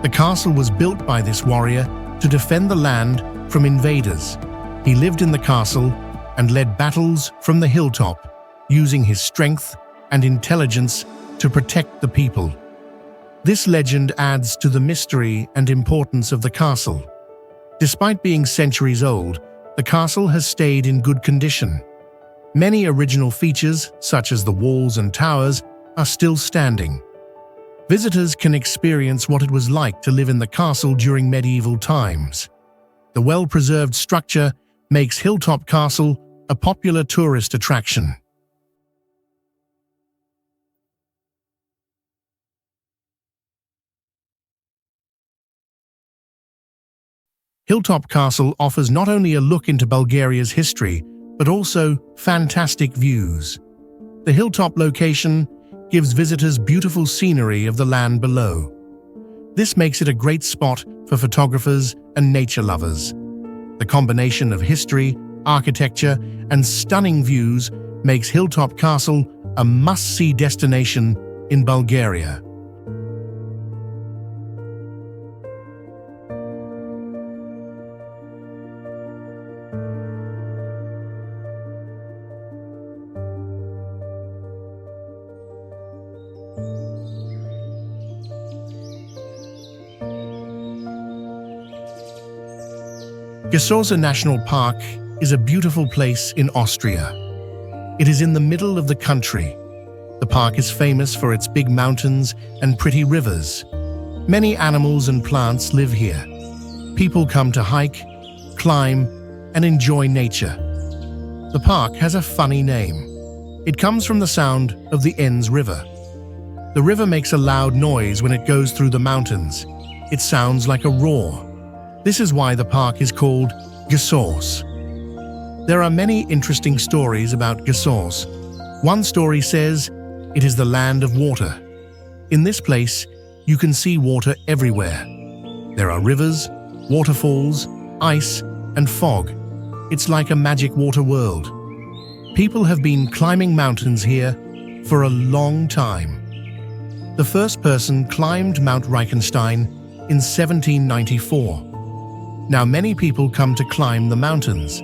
the castle was built by this warrior to defend the land from invaders. He lived in the castle and led battles from the hilltop, using his strength and intelligence to protect the people. This legend adds to the mystery and importance of the castle. Despite being centuries old, the castle has stayed in good condition. Many original features, such as the walls and towers, are still standing. Visitors can experience what it was like to live in the castle during medieval times. The well-preserved structure makes Hilltop Castle a popular tourist attraction. Hilltop Castle offers not only a look into Bulgaria's history, but also fantastic views. The hilltop location gives visitors beautiful scenery of the land below. This makes it a great spot for photographers and nature lovers. The combination of history, architecture, and stunning views makes Hilltop Castle a must-see destination in Bulgaria. Găsosa National Park is a beautiful place in Austria. It is in the middle of the country. The park is famous for its big mountains and pretty rivers. Many animals and plants live here. People come to hike, climb, and enjoy nature. The park has a funny name. It comes from the sound of the Enns River. The river makes a loud noise when it goes through the mountains. It sounds like a roar. This is why the park is called Găsos. There are many interesting stories about Găsos. One story says it is the land of water. In this place, you can see water everywhere. There are rivers, waterfalls, ice, and fog. It's like a magic water world. People have been climbing mountains here for a long time. The first person climbed Mount Reichenstein in 1794. Now many people come to climb the mountains.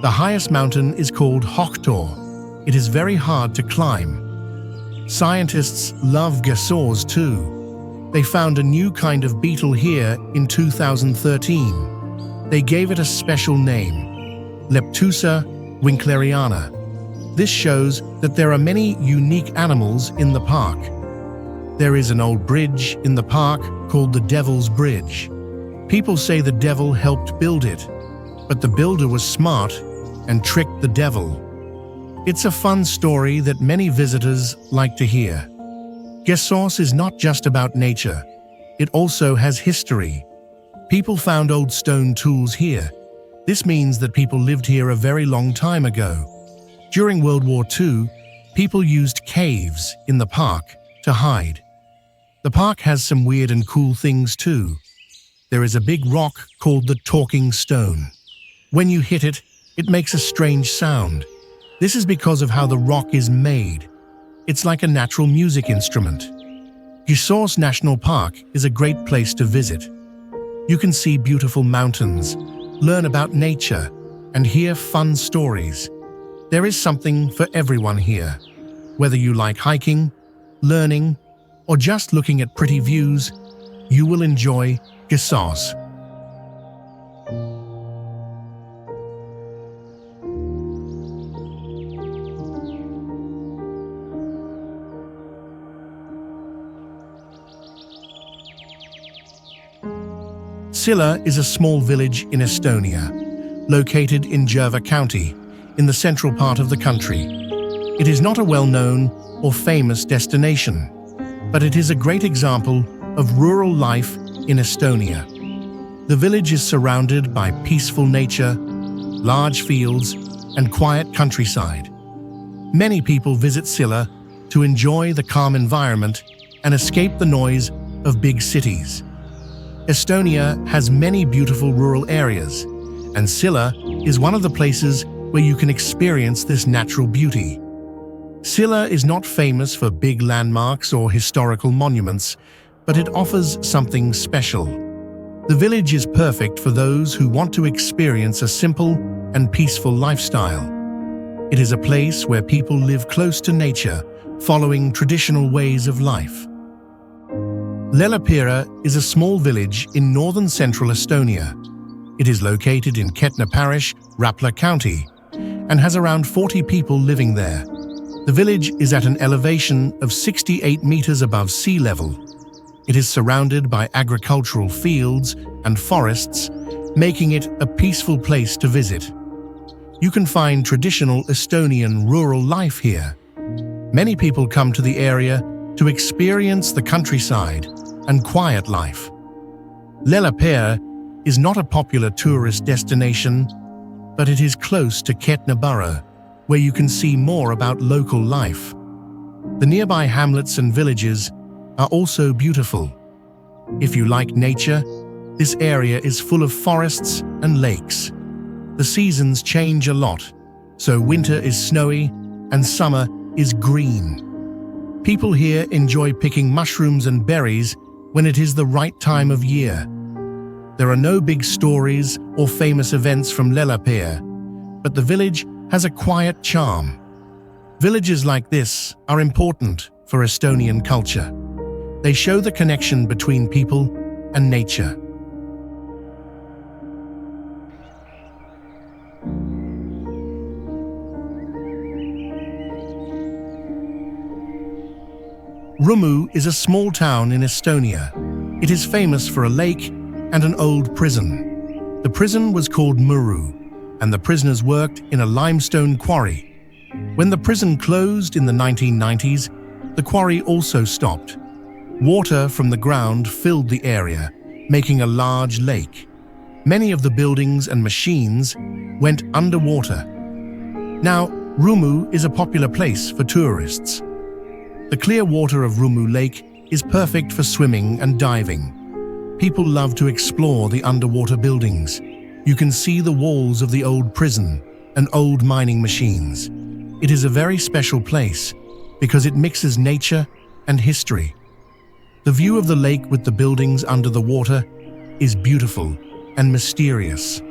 The highest mountain is called Hochtor. It is very hard to climb. Scientists love Găsos too. They found a new kind of beetle here in 2013. They gave it a special name, Leptusa winkleriana. This shows that there are many unique animals in the park. There is an old bridge in the park called the Devil's Bridge. People say the devil helped build it, but the builder was smart and tricked the devil. It's a fun story that many visitors like to hear. Găsos is not just about nature. It also has history. People found old stone tools here. This means that people lived here a very long time ago. During World War II, people used caves in the park to hide. The park has some weird and cool things too. There is a big rock called the Talking Stone. When you hit it, it makes a strange sound. This is because of how the rock is made. It's like a natural music instrument. Găsos National Park is a great place to visit. You can see beautiful mountains, learn about nature, and hear fun stories. There is something for everyone here. Whether you like hiking, learning, or just looking at pretty views, you will enjoy Găsos. Silla is a small village in Estonia, located in Jõgeva County, in the central part of the country. It is not a well-known or famous destination, but it is a great example of rural life in Estonia. The village is surrounded by peaceful nature, large fields, and quiet countryside. Many people visit Silla to enjoy the calm environment and escape the noise of big cities. Estonia has many beautiful rural areas, and Silla is one of the places where you can experience this natural beauty. Silla is not famous for big landmarks or historical monuments, but it offers something special. The village is perfect for those who want to experience a simple and peaceful lifestyle. It is a place where people live close to nature, following traditional ways of life. Lellapere is a small village in northern central Estonia. It is located in Kehtna Parish, Rapla County, and has around 40 people living there. The village is at an elevation of 68 meters above sea level. It is surrounded by agricultural fields and forests, making it a peaceful place to visit. You can find traditional Estonian rural life here. Many people come to the area to experience the countryside and quiet life. Lellapere is not a popular tourist destination, but it is close to Kehtna Borough, where you can see more about local life. The nearby hamlets and villages are also beautiful. If you like nature, this area is full of forests and lakes. The seasons change a lot, so winter is snowy and summer is green. People here enjoy picking mushrooms and berries when it is the right time of year. There are no big stories or famous events from Lellapere, but the village has a quiet charm. Villages like this are important for Estonian culture. They show the connection between people and nature. Rumu is a small town in Estonia. It is famous for a lake and an old prison. The prison was called Muru, and the prisoners worked in a limestone quarry. When the prison closed in the 1990s, the quarry also stopped. Water from the ground filled the area, making a large lake. Many of the buildings and machines went underwater. Now, Rumu is a popular place for tourists. The clear water of Rumu Lake is perfect for swimming and diving. People love to explore the underwater buildings. You can see the walls of the old prison and old mining machines. It is a very special place because it mixes nature and history. The view of the lake with the buildings under the water is beautiful and mysterious.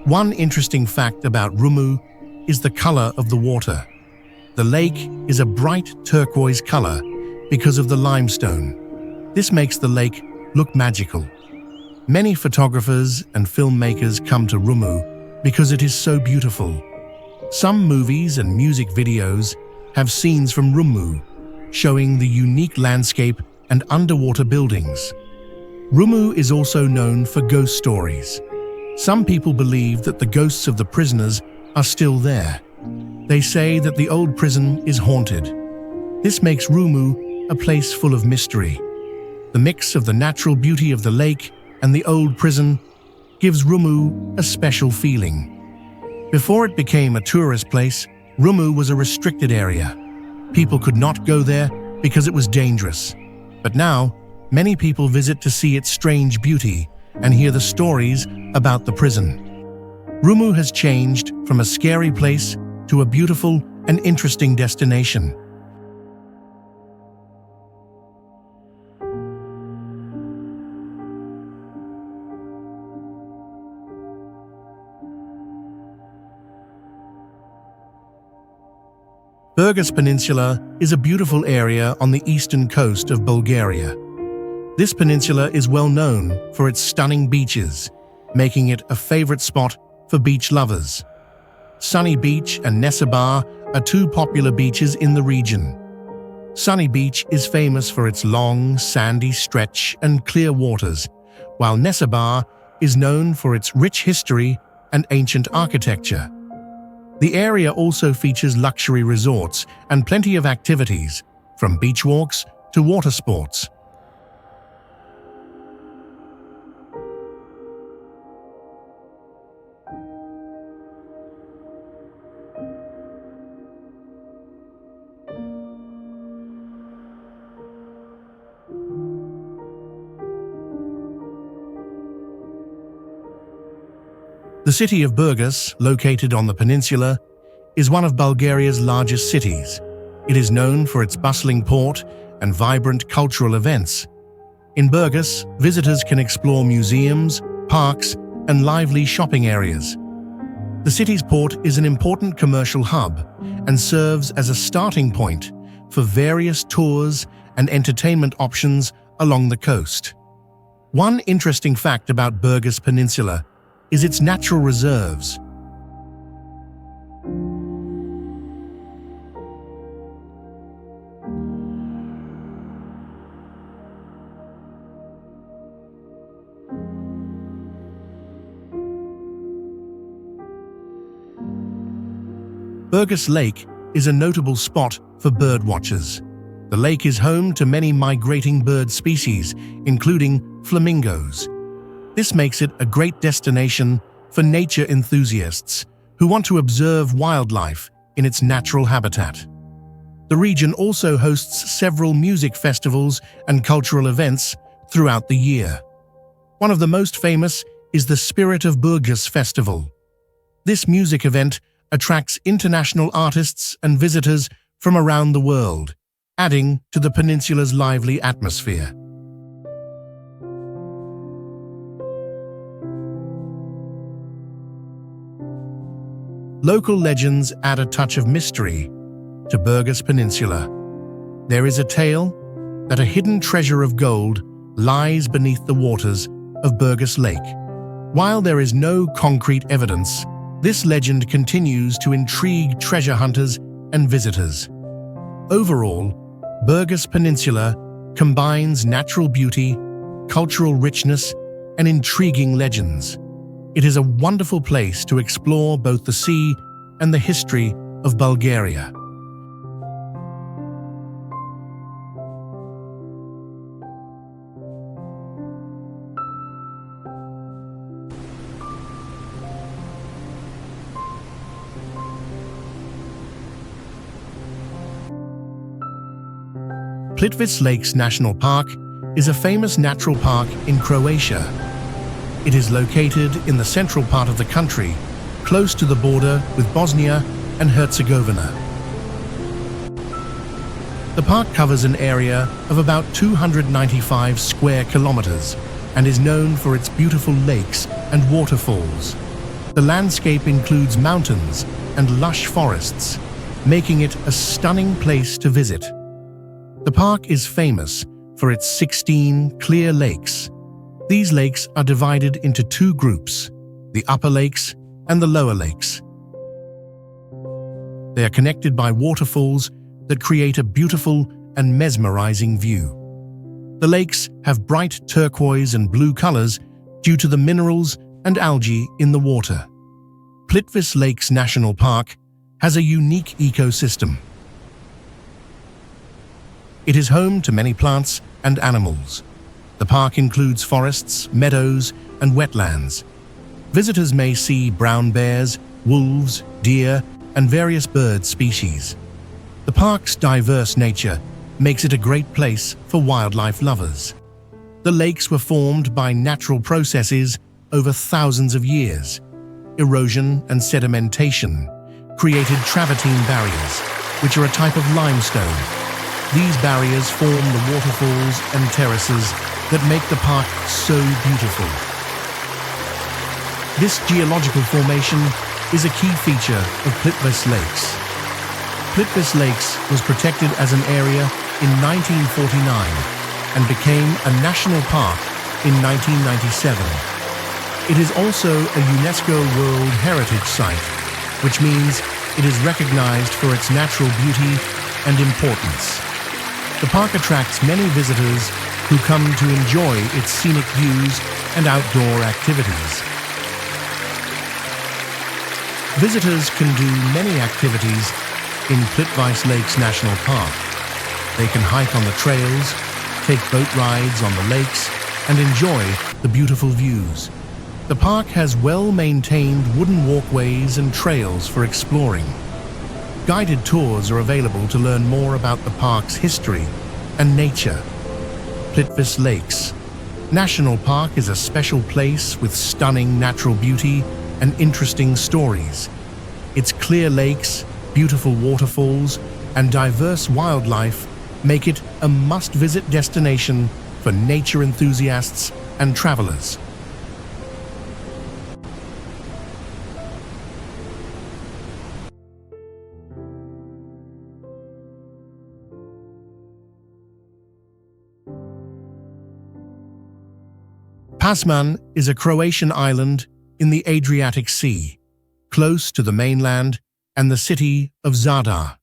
One interesting fact about Rumu is the color of the water. The lake is a bright turquoise color because of the limestone. This makes the lake look magical. Many photographers and filmmakers come to Rumu because it is so beautiful. Some movies and music videos have scenes from Rumu, showing the unique landscape and underwater buildings. Rumu is also known for ghost stories. Some people believe that the ghosts of the prisoners are still there. They say that the old prison is haunted. This makes Rumu a place full of mystery. The mix of the natural beauty of the lake and the old prison gives Rumu a special feeling. Before it became a tourist place, Rumu was a restricted area. People could not go there because it was dangerous. But now, many people visit to see its strange beauty and hear the stories about the prison. Rumu has changed from a scary place to a beautiful and interesting destination. Burgas Peninsula is a beautiful area on the eastern coast of Bulgaria. This peninsula is well known for its stunning beaches, making it a favorite spot for beach lovers. Sunny Beach and Nesebar are two popular beaches in the region. Sunny Beach is famous for its long, sandy stretch and clear waters, while Nesebar is known for its rich history and ancient architecture. The area also features luxury resorts and plenty of activities, from beach walks to water sports. The city of Burgas, located on the peninsula, is one of Bulgaria's largest cities. It is known for its bustling port and vibrant cultural events. In Burgas, visitors can explore museums, parks, and lively shopping areas. The city's port is an important commercial hub and serves as a starting point for various tours and entertainment options along the coast. One interesting fact about Burgas Peninsula is its natural reserves. Burgas Lake is a notable spot for birdwatchers. The lake is home to many migrating bird species, including flamingos. This makes it a great destination for nature enthusiasts who want to observe wildlife in its natural habitat. The region also hosts several music festivals and cultural events throughout the year. One of the most famous is the Spirit of Burgas Festival. This music event attracts international artists and visitors from around the world, adding to the peninsula's lively atmosphere. Local legends add a touch of mystery to Burgas Peninsula. There is a tale that a hidden treasure of gold lies beneath the waters of Burgas Lake. While there is no concrete evidence, this legend continues to intrigue treasure hunters and visitors. Overall, Burgas Peninsula combines natural beauty, cultural richness, and intriguing legends. It is a wonderful place to explore both the sea and the history of Bulgaria. Plitvice Lakes National Park is a famous natural park in Croatia. It is located in the central part of the country, close to the border with Bosnia and Herzegovina. The park covers an area of about 295 square kilometers and is known for its beautiful lakes and waterfalls. The landscape includes mountains and lush forests, making it a stunning place to visit. The park is famous for its 16 clear lakes. These lakes are divided into two groups, the upper lakes and the lower lakes. They are connected by waterfalls that create a beautiful and mesmerizing view. The lakes have bright turquoise and blue colors due to the minerals and algae in the water. Plitvice Lakes National Park has a unique ecosystem. It is home to many plants and animals. The park includes forests, meadows, and wetlands. Visitors may see brown bears, wolves, deer, and various bird species. The park's diverse nature makes it a great place for wildlife lovers. The lakes were formed by natural processes over thousands of years. Erosion and sedimentation created travertine barriers, which are a type of limestone. These barriers form the waterfalls and terraces that make the park so beautiful. This geological formation is a key feature of Plitvice Lakes. Plitvice Lakes was protected as an area in 1949 and became a national park in 1997. It is also a UNESCO World Heritage Site, which means it is recognized for its natural beauty and importance. The park attracts many visitors who come to enjoy its scenic views and outdoor activities. Visitors can do many activities in Plitvice Lakes National Park. They can hike on the trails, take boat rides on the lakes, and enjoy the beautiful views. The park has well-maintained wooden walkways and trails for exploring. Guided tours are available to learn more about the park's history and nature. Plitvice Lakes National Park is a special place with stunning natural beauty and interesting stories. Its clear lakes, beautiful waterfalls, and diverse wildlife make it a must-visit destination for nature enthusiasts and travelers. Pasman is a Croatian island in the Adriatic Sea, close to the mainland and the city of Zadar.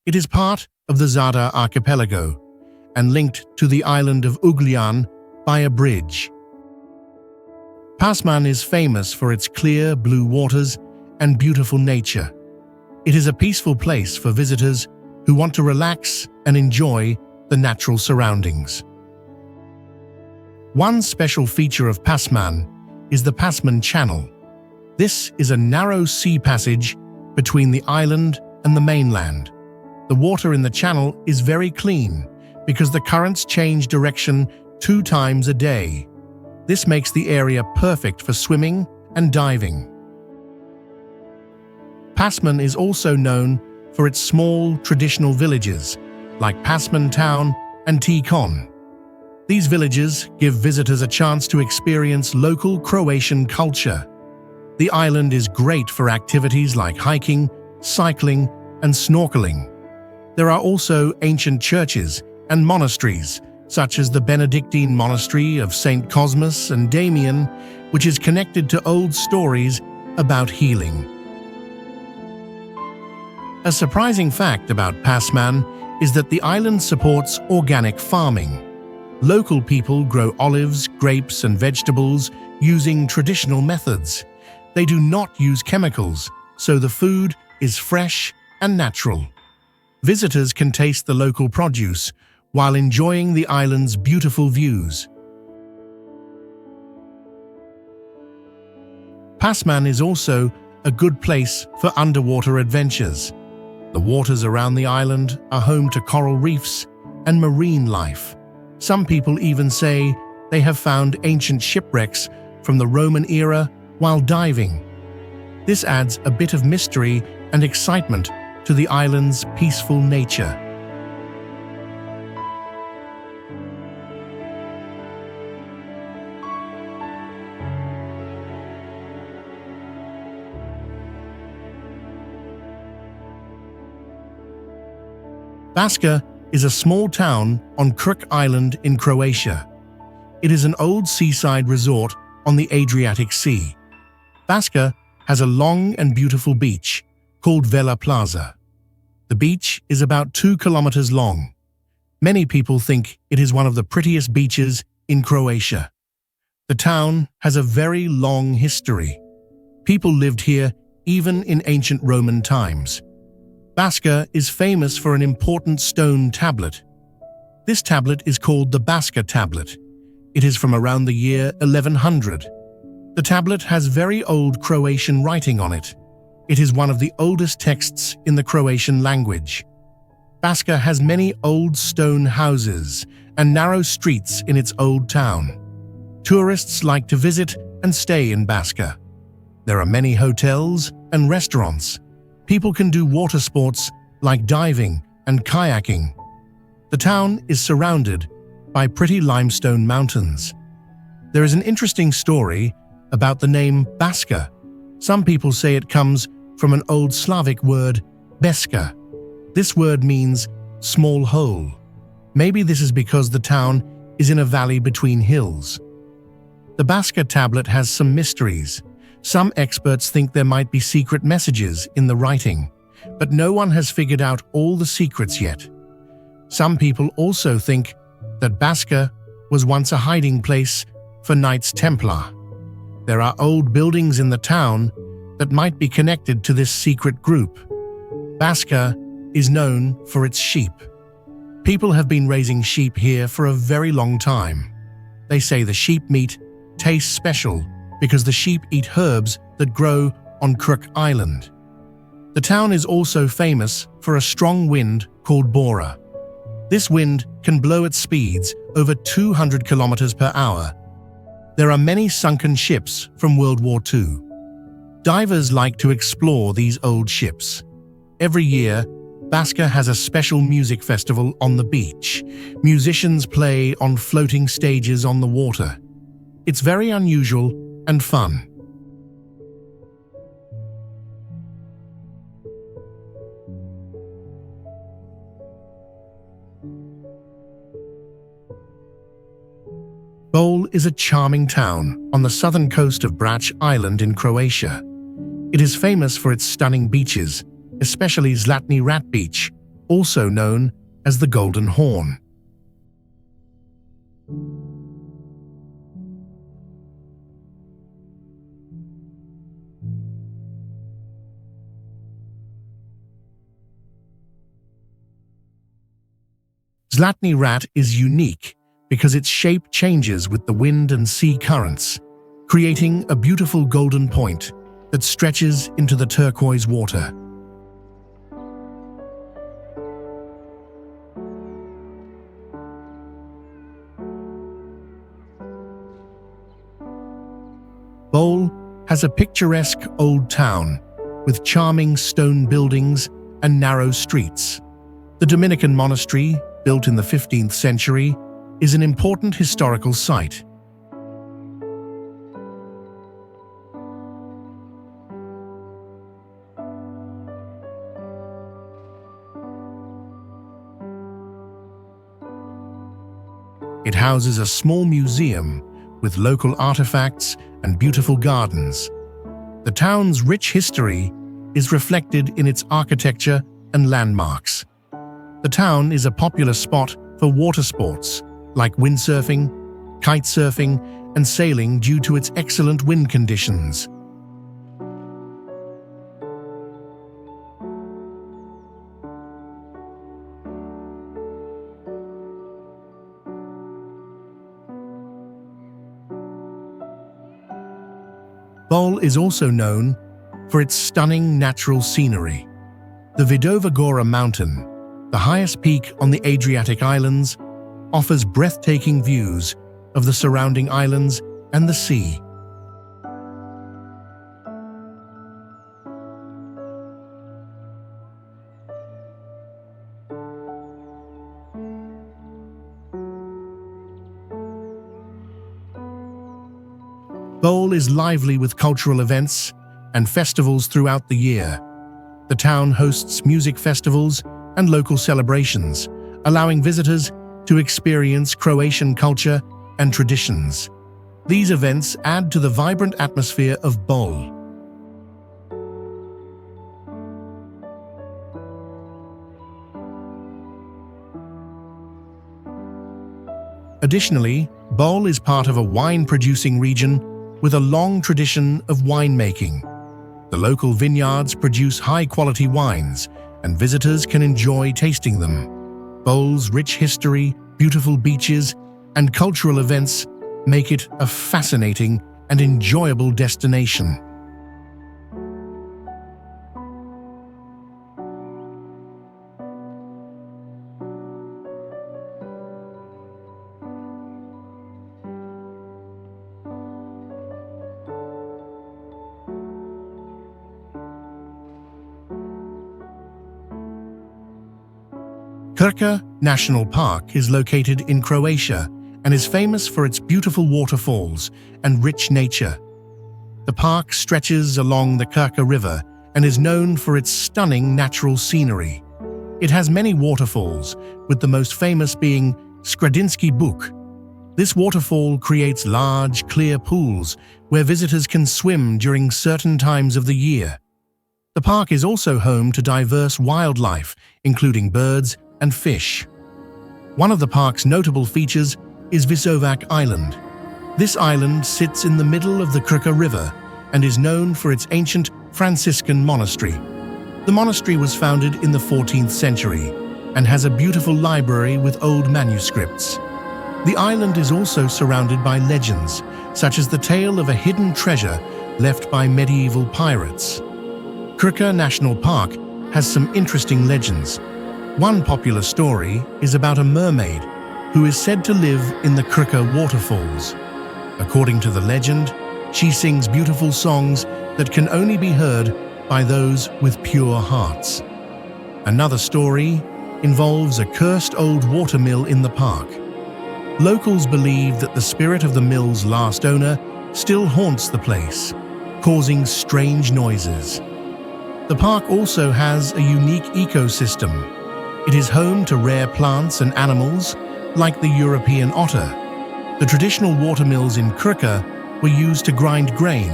It is part of the Zadar archipelago and linked to the island of Ugljan by a bridge. Pasman is famous for its clear blue waters and beautiful nature. It is a peaceful place for visitors who want to relax and enjoy the natural surroundings. One special feature of Pasman is the Pasman Channel. This is a narrow sea passage between the island and the mainland. The water in the channel is very clean because the currents change direction 2 times a day. This makes the area perfect for swimming and diving. Pasman is also known for its small traditional villages like Pasman Town and Tikon. These villages give visitors a chance to experience local Croatian culture. The island is great for activities like hiking, cycling, and snorkeling. There are also ancient churches and monasteries, such as the Benedictine Monastery of St. Cosmas and Damian, which is connected to old stories about healing. A surprising fact about Pasman is that the island supports organic farming. Local people grow olives, grapes, and vegetables using traditional methods. They do not use chemicals, so the food is fresh and natural. Visitors can taste the local produce while enjoying the island's beautiful views. Pasman is also a good place for underwater adventures. The waters around the island are home to coral reefs and marine life. Some people even say they have found ancient shipwrecks from the Roman era while diving. This adds a bit of mystery and excitement to the island's peaceful nature. Baška is a small town on Krk Island in Croatia. It is an old seaside resort on the Adriatic Sea. Baška has a long and beautiful beach called Vela Plaza. The beach is about 2 kilometers long. Many people think it is one of the prettiest beaches in Croatia. The town has a very long history. People lived here even in ancient Roman times. Baška is famous for an important stone tablet. This tablet is called the Baška tablet. It is from around the year 1100. The tablet has very old Croatian writing on it. It is one of the oldest texts in the Croatian language. Baška has many old stone houses and narrow streets in its old town. Tourists like to visit and stay in Baška. There are many hotels and restaurants. People can do water sports like diving and kayaking. The town is surrounded by pretty limestone mountains. There is an interesting story about the name Baška. Some people say it comes from an old Slavic word, beska. This word means small hole. Maybe this is because the town is in a valley between hills. The Baška tablet has some mysteries. Some experts think there might be secret messages in the writing, but no one has figured out all the secrets yet. Some people also think that Baška was once a hiding place for Knights Templar. There are old buildings in the town that might be connected to this secret group. Baška is known for its sheep. People have been raising sheep here for a very long time. They say the sheep meat tastes special because the sheep eat herbs that grow on Krk Island. The town is also famous for a strong wind called Bora. This wind can blow at speeds over 200 kilometers per hour. There are many sunken ships from World War II. Divers like to explore these old ships. Every year, Baška has a special music festival on the beach. Musicians play on floating stages on the water. It's very unusual and fun. Bol is a charming town on the southern coast of Brač Island in Croatia. It is famous for its stunning beaches, especially Zlatni Rat Beach, also known as the Golden Horn. Zlatni Rat is unique because its shape changes with the wind and sea currents, creating a beautiful golden point that stretches into the turquoise water. Bol has a picturesque old town with charming stone buildings and narrow streets. The Dominican monastery, built in the 15th century, is an important historical site. It houses a small museum with local artifacts and beautiful gardens. The town's rich history is reflected in its architecture and landmarks. The town is a popular spot for water sports like windsurfing, kite surfing, and sailing due to its excellent wind conditions. Bol is also known for its stunning natural scenery. The Vidova Gora mountain, the highest peak on the Adriatic Islands, offers breathtaking views of the surrounding islands and the sea. Bol is lively with cultural events and festivals throughout the year. The town hosts music festivals and local celebrations, allowing visitors to experience Croatian culture and traditions. These events add to the vibrant atmosphere of Bol. Additionally, Bol is part of a wine-producing region with a long tradition of winemaking. The local vineyards produce high-quality wines, and visitors can enjoy tasting them. Bol's rich history, beautiful beaches, and cultural events make it a fascinating and enjoyable destination. Krka National Park is located in Croatia and is famous for its beautiful waterfalls and rich nature. The park stretches along the Krka River and is known for its stunning natural scenery. It has many waterfalls, with the most famous being Skradinski Buk. This waterfall creates large, clear pools where visitors can swim during certain times of the year. The park is also home to diverse wildlife, including birds and fish. One of the park's notable features is Visovac Island. This island sits in the middle of the Krka River and is known for its ancient Franciscan monastery. The monastery was founded in the 14th century and has a beautiful library with old manuscripts. The island is also surrounded by legends, such as the tale of a hidden treasure left by medieval pirates. Krka National Park has some interesting legends. One popular story is about a mermaid who is said to live in the Krka Waterfalls. According to the legend, she sings beautiful songs that can only be heard by those with pure hearts. Another story involves a cursed old watermill in the park. Locals believe that the spirit of the mill's last owner still haunts the place, causing strange noises. The park also has a unique ecosystem. It is home to rare plants and animals, like the European otter. The traditional watermills in Krka were used to grind grain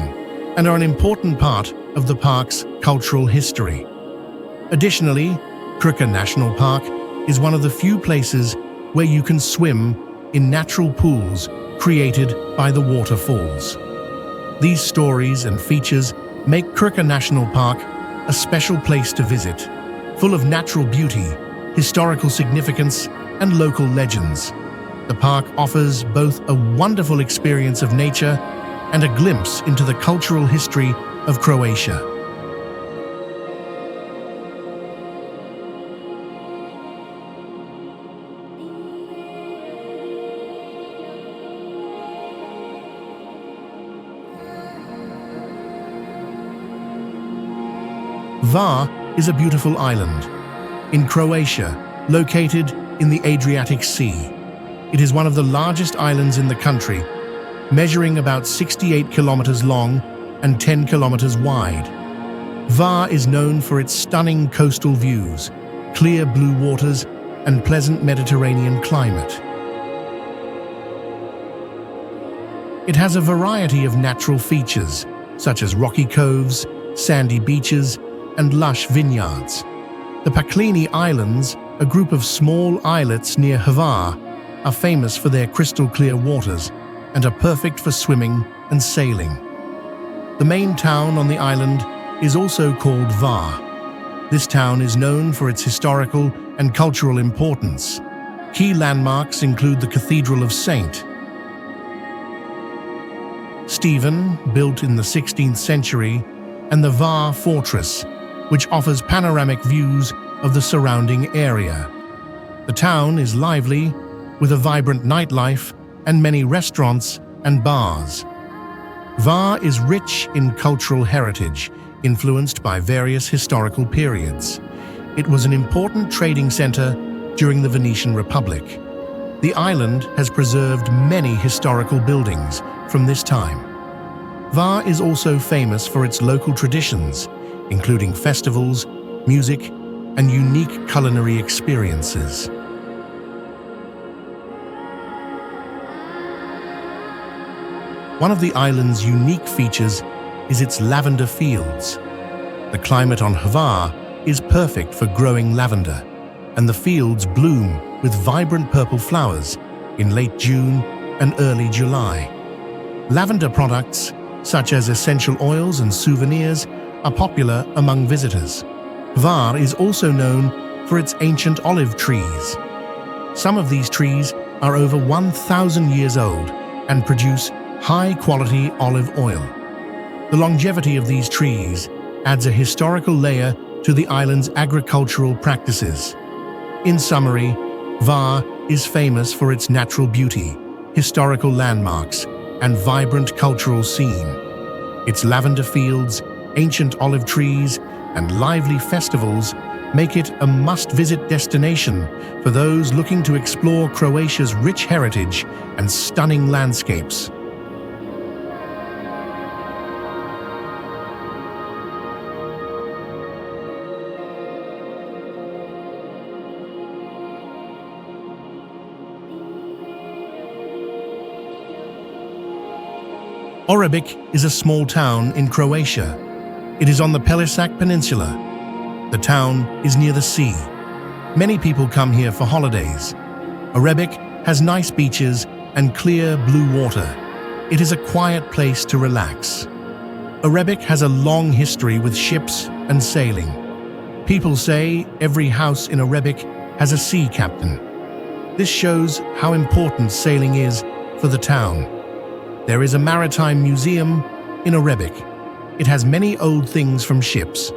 and are an important part of the park's cultural history. Additionally, Krka National Park is one of the few places where you can swim in natural pools created by the waterfalls. These stories and features make Krka National Park a special place to visit, full of natural beauty, historical significance, and local legends. The park offers both a wonderful experience of nature and a glimpse into the cultural history of Croatia. Var is a beautiful island in Croatia, located in the Adriatic Sea. It is one of the largest islands in the country, measuring about 68 kilometers long and 10 kilometers wide. Var is known for its stunning coastal views, clear blue waters, and pleasant Mediterranean climate. It has a variety of natural features, such as rocky coves, sandy beaches, and lush vineyards. The Paklini Islands a group of small islets near Hvar, are famous for their crystal-clear waters and are perfect for swimming and sailing. The main town on the island is also called Hvar. This town is known for its historical and cultural importance. Key landmarks include the Cathedral of St. Stephen, built in the 16th century, and the Oet Fortress, which offers panoramic views of the surrounding area. The town is lively, with a vibrant nightlife and many restaurants and bars. Hvar is rich in cultural heritage, influenced by various historical periods. It was an important trading center during the Venetian Republic. The island has preserved many historical buildings from this time. Hvar is also famous for its local traditions, including festivals, music, and unique culinary experiences. One of the island's unique features is its lavender fields. The climate on Hvar is perfect for growing lavender, and the fields bloom with vibrant purple flowers in late June and early July. Lavender products, such as essential oils and souvenirs, are popular among visitors. Hvar is also known for its ancient olive trees. Some of these trees are over 1,000 years old and produce high-quality olive oil. The longevity of these trees adds a historical layer to the island's agricultural practices. In summary, Hvar is famous for its natural beauty, historical landmarks, and vibrant cultural scene. Its lavender fields, ancient olive trees, and lively festivals make it a must-visit destination for those looking to explore Croatia's rich heritage and stunning landscapes. Orebic is a small town in Croatia. It is on the Pelisac Peninsula. The town is near the sea. Many people come here for holidays. Orebic has nice beaches and clear blue water. It is a quiet place to relax. Orebic has a long history with ships and sailing. People say every house in Orebic has a sea captain. This shows how important sailing is for the town. There is a maritime museum in Orebic. It has many old things from ships.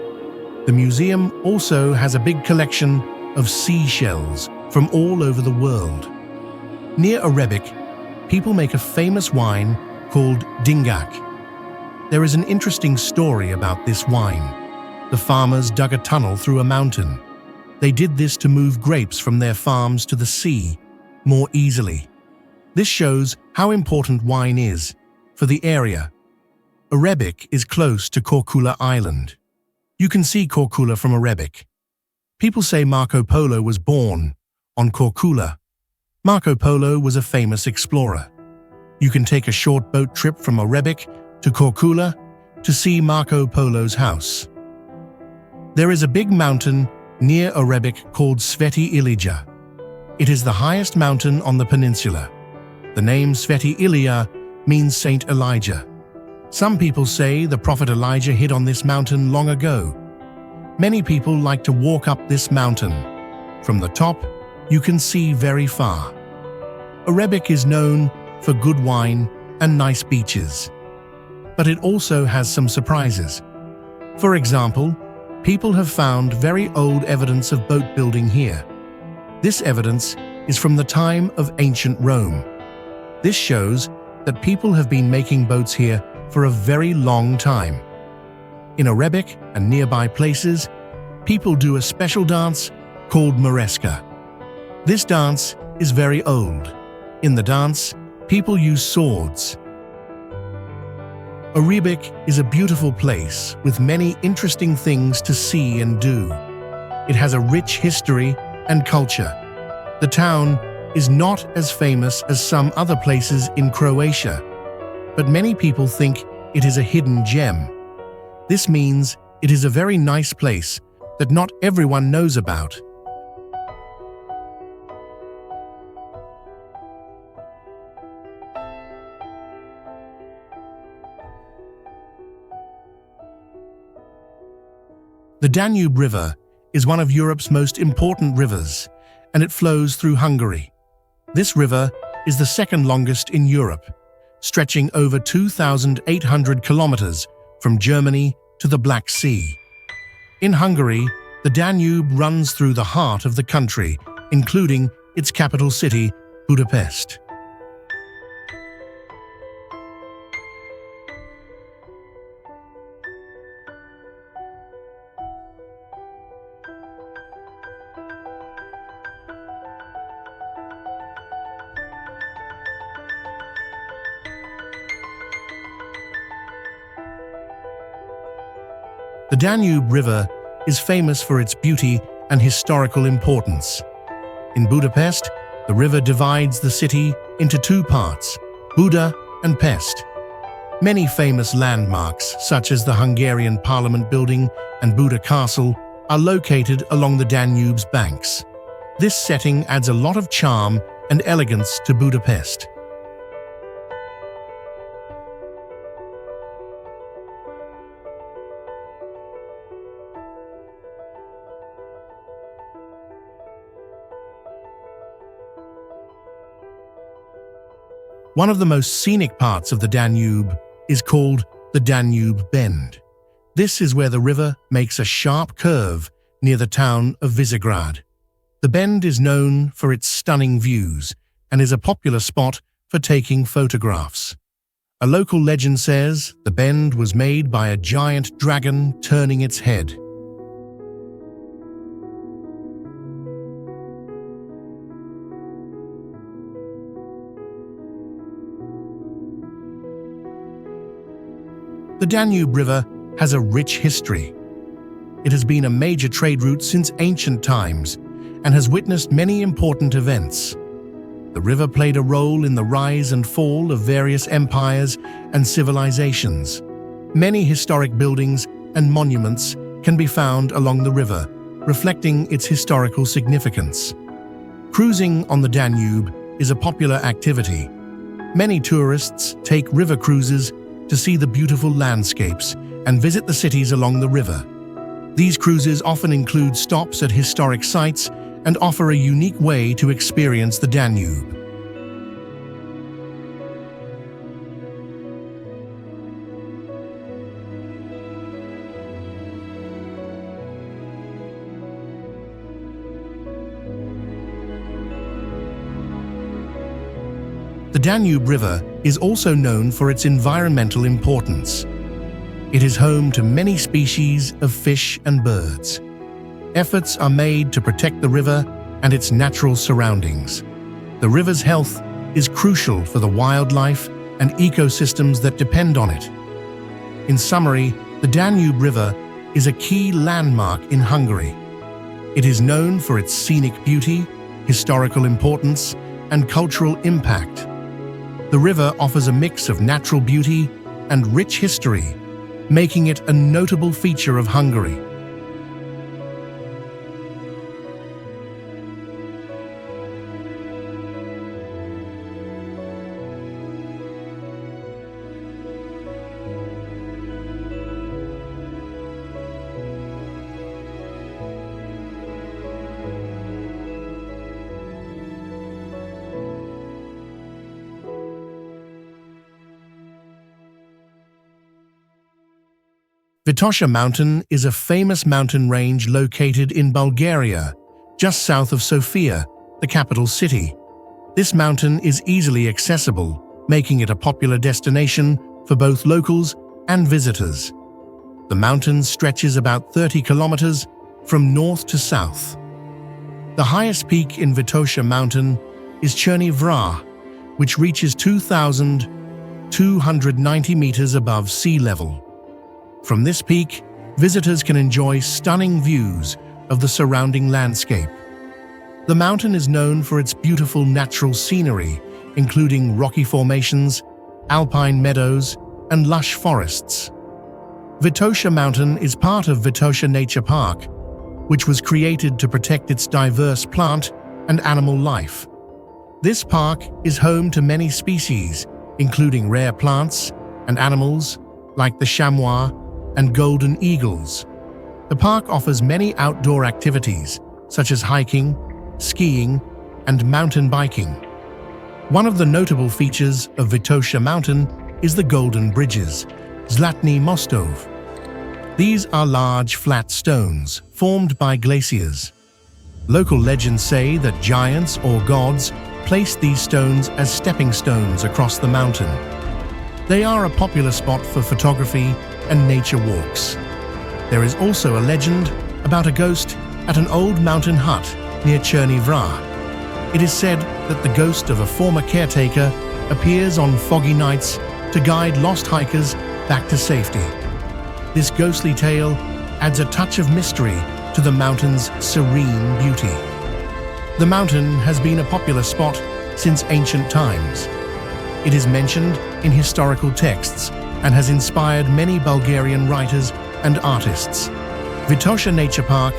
The museum also has a big collection of seashells from all over the world. Near Orebic, people make a famous wine called dingak. There is an interesting story about this wine. The farmers dug a tunnel through a mountain. They did this to move grapes from their farms to the sea more easily. This shows how important wine is for the area. Orebic is close to Korčula Island. You can see Korčula from Orebic. People say Marco Polo was born on Korčula. Marco Polo was a famous explorer. You can take a short boat trip from Orebic to Korčula to see Marco Polo's house. There is a big mountain near Orebic called Sveti Ilija. It is the highest mountain on the peninsula. The name Sveti Ilija means Saint Elijah. Some people say the prophet Elijah hid on this mountain long ago. Many people like to walk up this mountain. From the top, you can see very far. Orebic is known for good wine and nice beaches. But it also has some surprises. For example, people have found very old evidence of boat building here. This evidence is from the time of ancient Rome. This shows that people have been making boats here for a very long time. In Orebic and nearby places, people do a special dance called Moreska. This dance is very old. In the dance, people use swords. Orebic is a beautiful place with many interesting things to see and do. It has a rich history and culture. The town is not as famous as some other places in Croatia, but many people think it is a hidden gem. This means it is a very nice place that not everyone knows about. The Danube River is one of Europe's most important rivers, and it flows through Hungary. This river is the second longest in Europe, stretching over 2,800 kilometers from Germany to the Black Sea. In Hungary, the Danube runs through the heart of the country, including its capital city, Budapest. The Danube River is famous for its beauty and historical importance. In Budapest, the river divides the city into two parts, Buda and Pest. Many famous landmarks, such as the Hungarian Parliament Building and Buda Castle, are located along the Danube's banks. This setting adds a lot of charm and elegance to Budapest. One of the most scenic parts of the Danube is called the Danube Bend. This is where the river makes a sharp curve near the town of Visegrad. The bend is known for its stunning views and is a popular spot for taking photographs. A local legend says the bend was made by a giant dragon turning its head. The Danube River has a rich history. It has been a major trade route since ancient times and has witnessed many important events. The river played a role in the rise and fall of various empires and civilizations. Many historic buildings and monuments can be found along the river, reflecting its historical significance. Cruising on the Danube is a popular activity. Many tourists take river cruises to see the beautiful landscapes and visit the cities along the river. These cruises often include stops at historic sites and offer a unique way to experience the Danube. The Danube River is also known for its environmental importance. It is home to many species of fish and birds. Efforts are made to protect the river and its natural surroundings. The river's health is crucial for the wildlife and ecosystems that depend on it. In summary, the Danube River is a key landmark in Hungary. It is known for its scenic beauty, historical importance, and cultural impact. The river offers a mix of natural beauty and rich history, making it a notable feature of Hungary. Vitosha Mountain is a famous mountain range located in Bulgaria, just south of Sofia, the capital city. This mountain is easily accessible, making it a popular destination for both locals and visitors. The mountain stretches about 30 kilometers from north to south. The highest peak in Vitosha Mountain is Cherny Vrah, which reaches 2,290 meters above sea level. From this peak, visitors can enjoy stunning views of the surrounding landscape. The mountain is known for its beautiful natural scenery, including rocky formations, alpine meadows, and lush forests. Vitosha Mountain is part of Vitosha Nature Park, which was created to protect its diverse plant and animal life. This park is home to many species, including rare plants and animals like the chamois and golden eagles. The park offers many outdoor activities, such as hiking, skiing, and mountain biking. One of the notable features of Vitosha Mountain is the Golden Bridges, Zlatny Mostov. These are large, flat stones formed by glaciers. Local legends say that giants or gods placed these stones as stepping stones across the mountain. They are a popular spot for photography and nature walks. There is also a legend about a ghost at an old mountain hut near Cherny Vra. It is said that the ghost of a former caretaker appears on foggy nights to guide lost hikers back to safety. This ghostly tale adds a touch of mystery to the mountain's serene beauty. The mountain has been a popular spot since ancient times. It is mentioned in historical texts and has inspired many Bulgarian writers and artists. Vitosha Nature Park,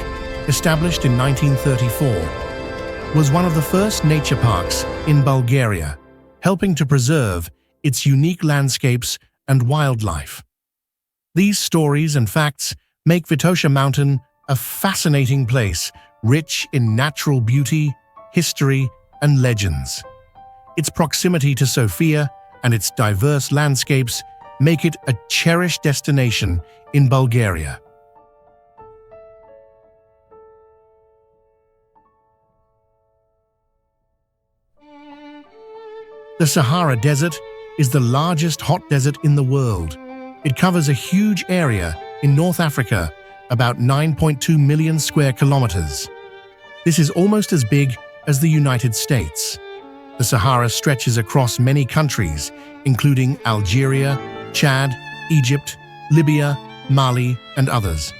established in 1934, was one of the first nature parks in Bulgaria, helping to preserve its unique landscapes and wildlife. These stories and facts make Vitosha Mountain a fascinating place, rich in natural beauty, history, and legends. Its proximity to Sofia and its diverse landscapes make it a cherished destination in Bulgaria. The Sahara Desert is the largest hot desert in the world. It covers a huge area in North Africa, about 9.2 million square kilometers. This is almost as big as the United States. The Sahara stretches across many countries, including Algeria, Chad, Egypt, Libya, Mali, and others.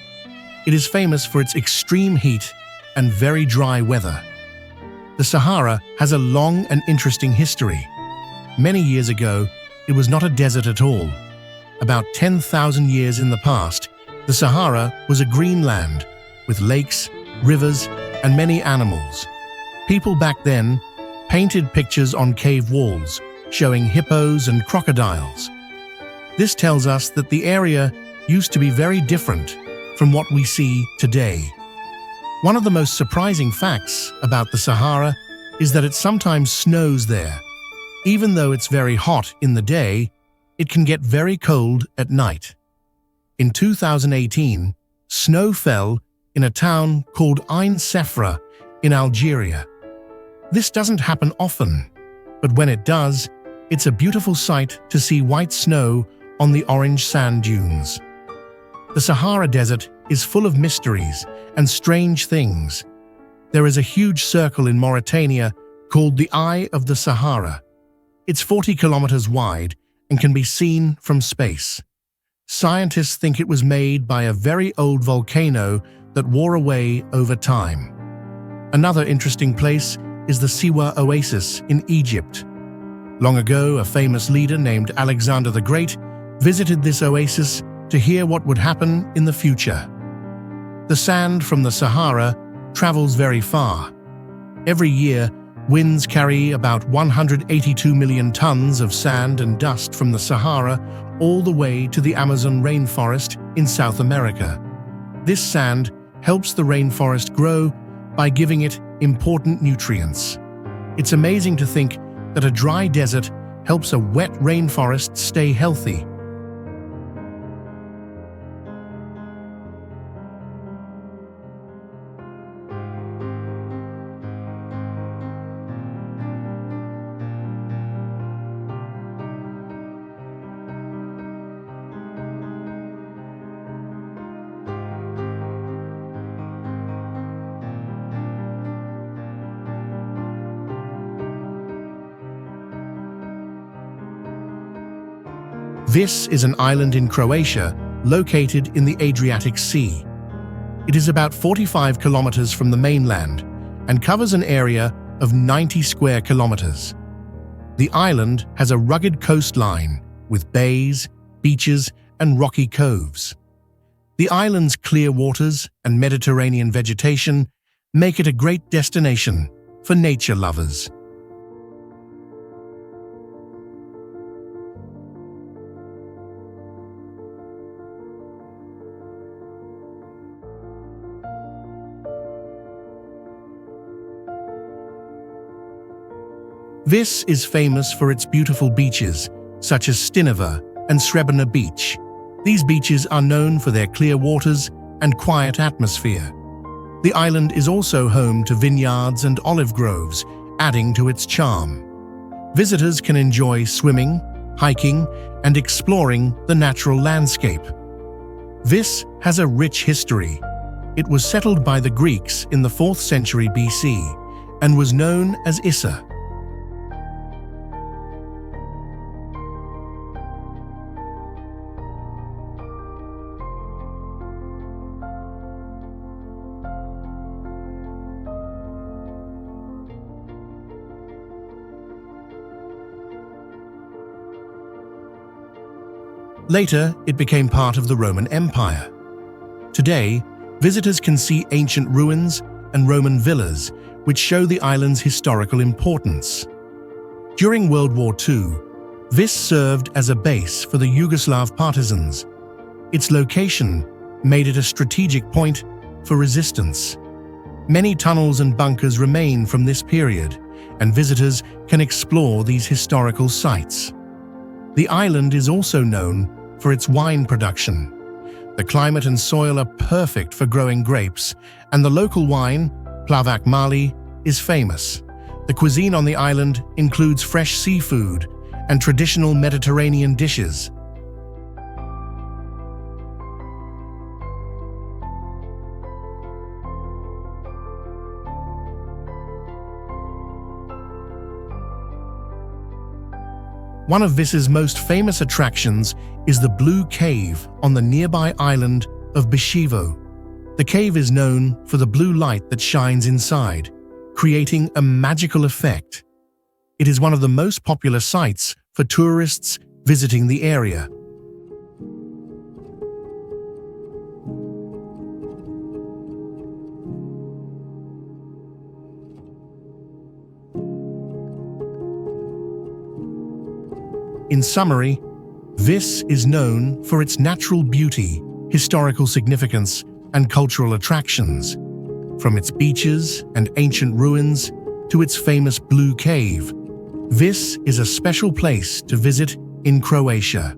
It is famous for its extreme heat and very dry weather. The Sahara has a long and interesting history. Many years ago, it was not a desert at all. About 10,000 years in the past, the Sahara was a green land with lakes, rivers, and many animals. People back then painted pictures on cave walls showing hippos and crocodiles. This tells us that the area used to be very different from what we see today. One of the most surprising facts about the Sahara is that it sometimes snows there. Even though it's very hot in the day, it can get very cold at night. In 2018, snow fell in a town called Ain Sefra in Algeria. This doesn't happen often, but when it does, it's a beautiful sight to see white snow on the orange sand dunes. The Sahara Desert is full of mysteries and strange things. There is a huge circle in Mauritania called the Eye of the Sahara. It's 40 kilometers wide and can be seen from space. Scientists think it was made by a very old volcano that wore away over time. Another interesting place is the Siwa Oasis in Egypt. Long ago, a famous leader named Alexander the Great visited this oasis to hear what would happen in the future. The sand from the Sahara travels very far. Every year, winds carry about 182 million tons of sand and dust from the Sahara all the way to the Amazon rainforest in South America. This sand helps the rainforest grow by giving it important nutrients. It's amazing to think that a dry desert helps a wet rainforest stay healthy. Vis is an island in Croatia located in the Adriatic Sea. It is about 45 kilometers from the mainland and covers an area of 90 square kilometers. The island has a rugged coastline with bays, beaches, and rocky coves. The island's clear waters and Mediterranean vegetation make it a great destination for nature lovers. Vis is famous for its beautiful beaches, such as Stinova and Srebrna Beach. These beaches are known for their clear waters and quiet atmosphere. The island is also home to vineyards and olive groves, adding to its charm. Visitors can enjoy swimming, hiking, and exploring the natural landscape. Vis has a rich history. It was settled by the Greeks in the 4th century BC and was known as Issa. Later, it became part of the Roman Empire. Today, visitors can see ancient ruins and Roman villas, which show the island's historical importance. During World War II, Vis served as a base for the Yugoslav partisans. Its location made it a strategic point for resistance. Many tunnels and bunkers remain from this period, and visitors can explore these historical sites. The island is also known for its wine production. The climate and soil are perfect for growing grapes, and the local wine, Plavak Mali, is famous. The cuisine on the island includes fresh seafood and traditional Mediterranean dishes. One of Vis's most famous attractions is the Blue Cave on the nearby island of Bishevo. The cave is known for the blue light that shines inside, creating a magical effect. It is one of the most popular sites for tourists visiting the area. In summary, Vis is known for its natural beauty, historical significance, and cultural attractions. From its beaches and ancient ruins to its famous Blue Cave, Vis is a special place to visit in Croatia.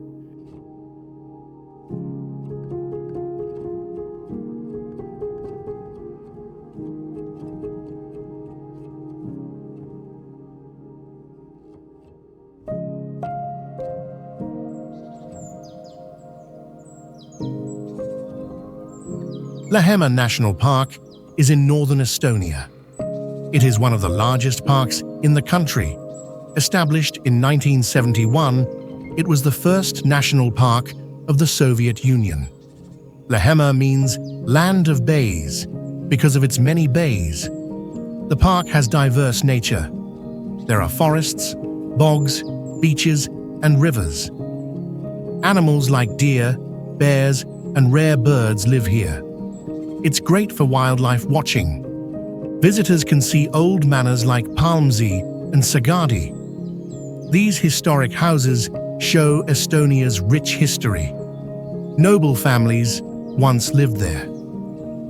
Lahema National Park is in northern Estonia. It is one of the largest parks in the country. Established in 1971, it was the first national park of the Soviet Union. Lahema means land of bays because of its many bays. The park has diverse nature. There are forests, bogs, beaches, and rivers. Animals like deer, bears, and rare birds live here. It's great for wildlife watching. Visitors can see old manors like Palmsee and Sagadi. These historic houses show Estonia's rich history. Noble families once lived there.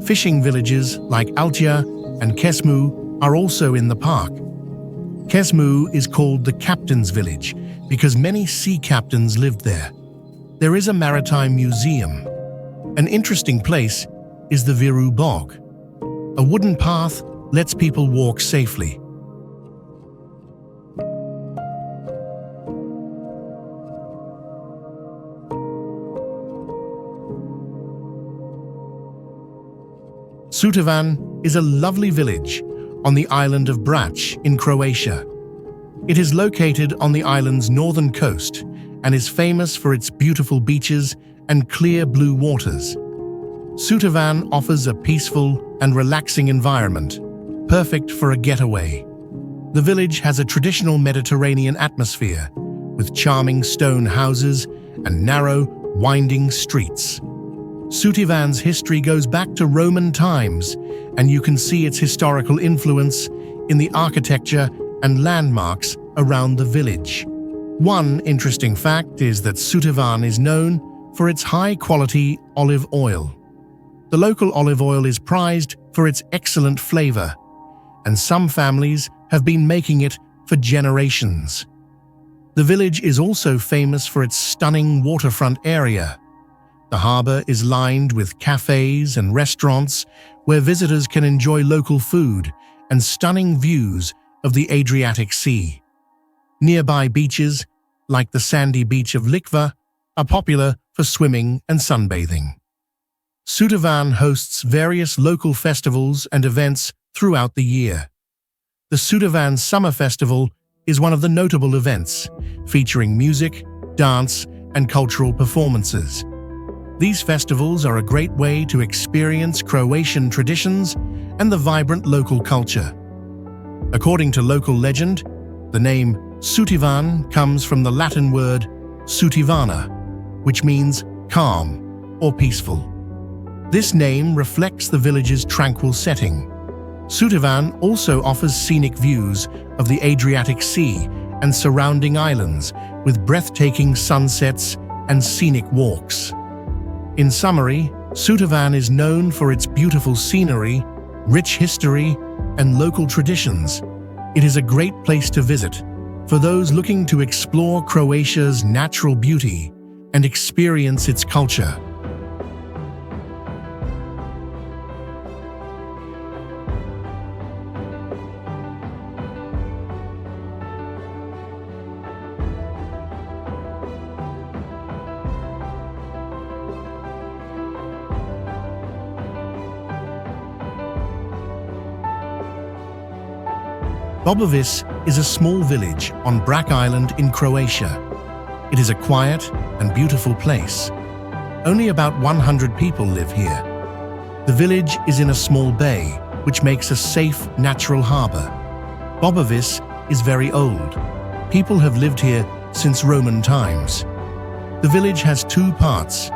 Fishing villages like Altia and Kesmu are also in the park. Kesmu is called the Captain's Village because many sea captains lived there. There is a maritime museum. An interesting place is the Viru Bog. A wooden path lets people walk safely. Sutovan is a lovely village on the island of Brač in Croatia. It is located on the island's northern coast and is famous for its beautiful beaches and clear blue waters. Sutovan offers a peaceful and relaxing environment, perfect for a getaway. The village has a traditional Mediterranean atmosphere, with charming stone houses and narrow, winding streets. Sutovan's history goes back to Roman times, and you can see its historical influence in the architecture and landmarks around the village. One interesting fact is that Sutovan is known for its high-quality olive oil. The local olive oil is prized for its excellent flavor, and some families have been making it for generations. The village is also famous for its stunning waterfront area. The harbor is lined with cafes and restaurants where visitors can enjoy local food and stunning views of the Adriatic Sea. Nearby beaches, like the sandy beach of Likva, are popular for swimming and sunbathing. Sutovan hosts various local festivals and events throughout the year. The Sutovan Summer Festival is one of the notable events, featuring music, dance, and cultural performances. These festivals are a great way to experience Croatian traditions and the vibrant local culture. According to local legend, the name Sutivan comes from the Latin word sutivana, which means calm or peaceful. This name reflects the village's tranquil setting. Sutivan also offers scenic views of the Adriatic Sea and surrounding islands with breathtaking sunsets and scenic walks. In summary, Sutivan is known for its beautiful scenery, rich history, and local traditions. It is a great place to visit for those looking to explore Croatia's natural beauty and experience its culture. Bobović is a small village on Brač Island in Croatia. It is a quiet and beautiful place. Only about 100 people live here. The village is in a small bay, which makes a safe, natural harbor. Bobović is very old. People have lived here since Roman times. The village has two parts,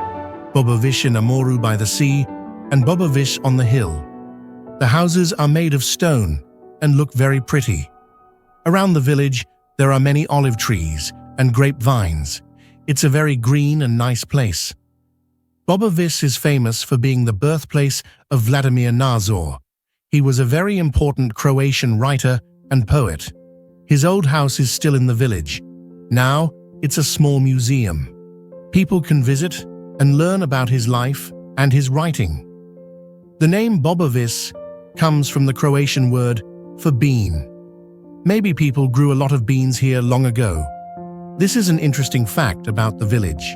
Bobović na Moru by the sea and Bobović on the hill. The houses are made of stone and look very pretty. Around the village, there are many olive trees and grapevines. It's a very green and nice place. Bobović is famous for being the birthplace of Vladimir Nazor. He was a very important Croatian writer and poet. His old house is still in the village. Now, it's a small museum. People can visit and learn about his life and his writing. The name Bobović comes from the Croatian word for bean. Maybe people grew a lot of beans here long ago. This is an interesting fact about the village.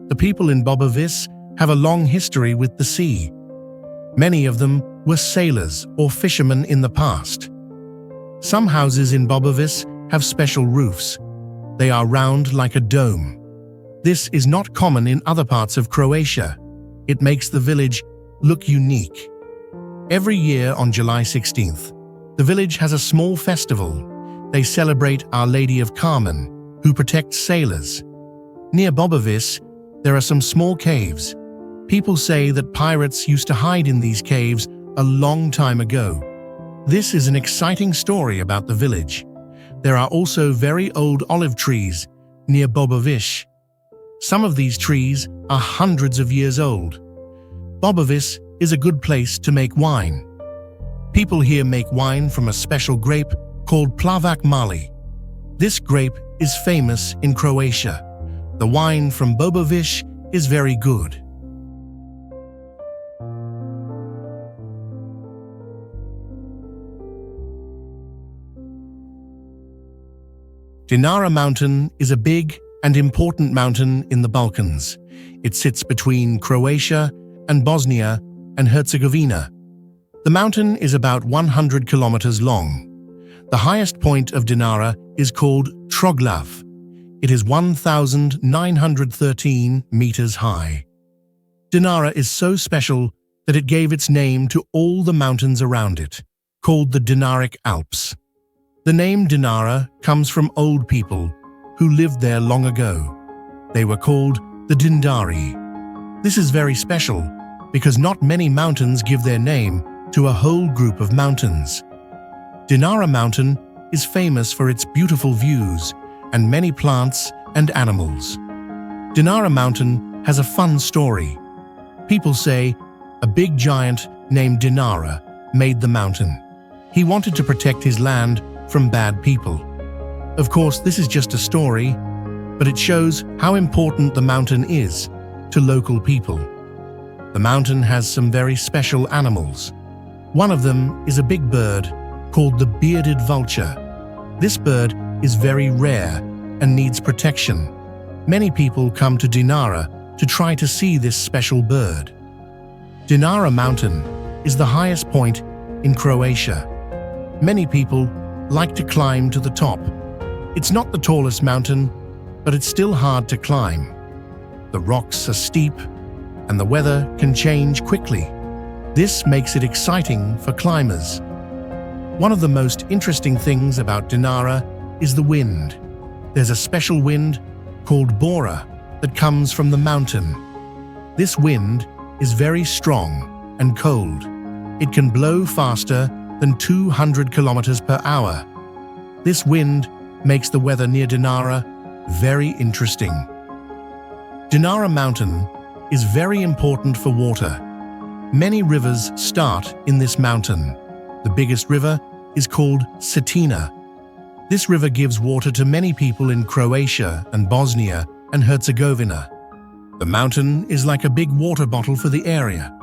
The people in Bobović have a long history with the sea. Many of them were sailors or fishermen in the past. Some houses in Bobović have special roofs. They are round like a dome. This is not common in other parts of Croatia. It makes the village look unique. Every year on July 16th, the village has a small festival. They celebrate Our Lady of Carmen, who protects sailors. Near Bobović, there are some small caves. People say that pirates used to hide in these caves a long time ago. This is an exciting story about the village. There are also very old olive trees near Bobović. Some of these trees are hundreds of years old. Bobović is a good place to make wine. People here make wine from a special grape called Plavak Mali. This grape is famous in Croatia. The wine from Bobović is very good. Dinara Mountain is a big and important mountain in the Balkans. It sits between Croatia and Bosnia and Herzegovina. The mountain is about 100 kilometers long. The highest point of Dinara is called Troglav. It is 1,913 meters high. Dinara is so special that it gave its name to all the mountains around it, called the Dinaric Alps. The name Dinara comes from old people who lived there long ago. They were called the Dindari. This is very special because not many mountains give their name to a whole group of mountains. Dinara Mountain is famous for its beautiful views and many plants and animals. Dinara Mountain has a fun story. People say a big giant named Dinara made the mountain. He wanted to protect his land from bad people. Of course, this is just a story, but it shows how important the mountain is to local people. The mountain has some very special animals. One of them is a big bird called the bearded vulture. This bird is very rare and needs protection. Many people come to Dinara to try to see this special bird. Dinara Mountain is the highest point in Croatia. Many people like to climb to the top. It's not the tallest mountain, but it's still hard to climb. The rocks are steep, and the weather can change quickly. This makes it exciting for climbers. One of the most interesting things about Dinara is the wind. There's a special wind called Bora that comes from the mountain. This wind is very strong and cold. It can blow faster than 200 kilometers per hour. This wind makes the weather near Dinara very interesting. Dinara Mountain is very important for water. Many rivers start in this mountain. The biggest river is called Satina. This river gives water to many people in Croatia and Bosnia and Herzegovina. The mountain is like a big water bottle for the area.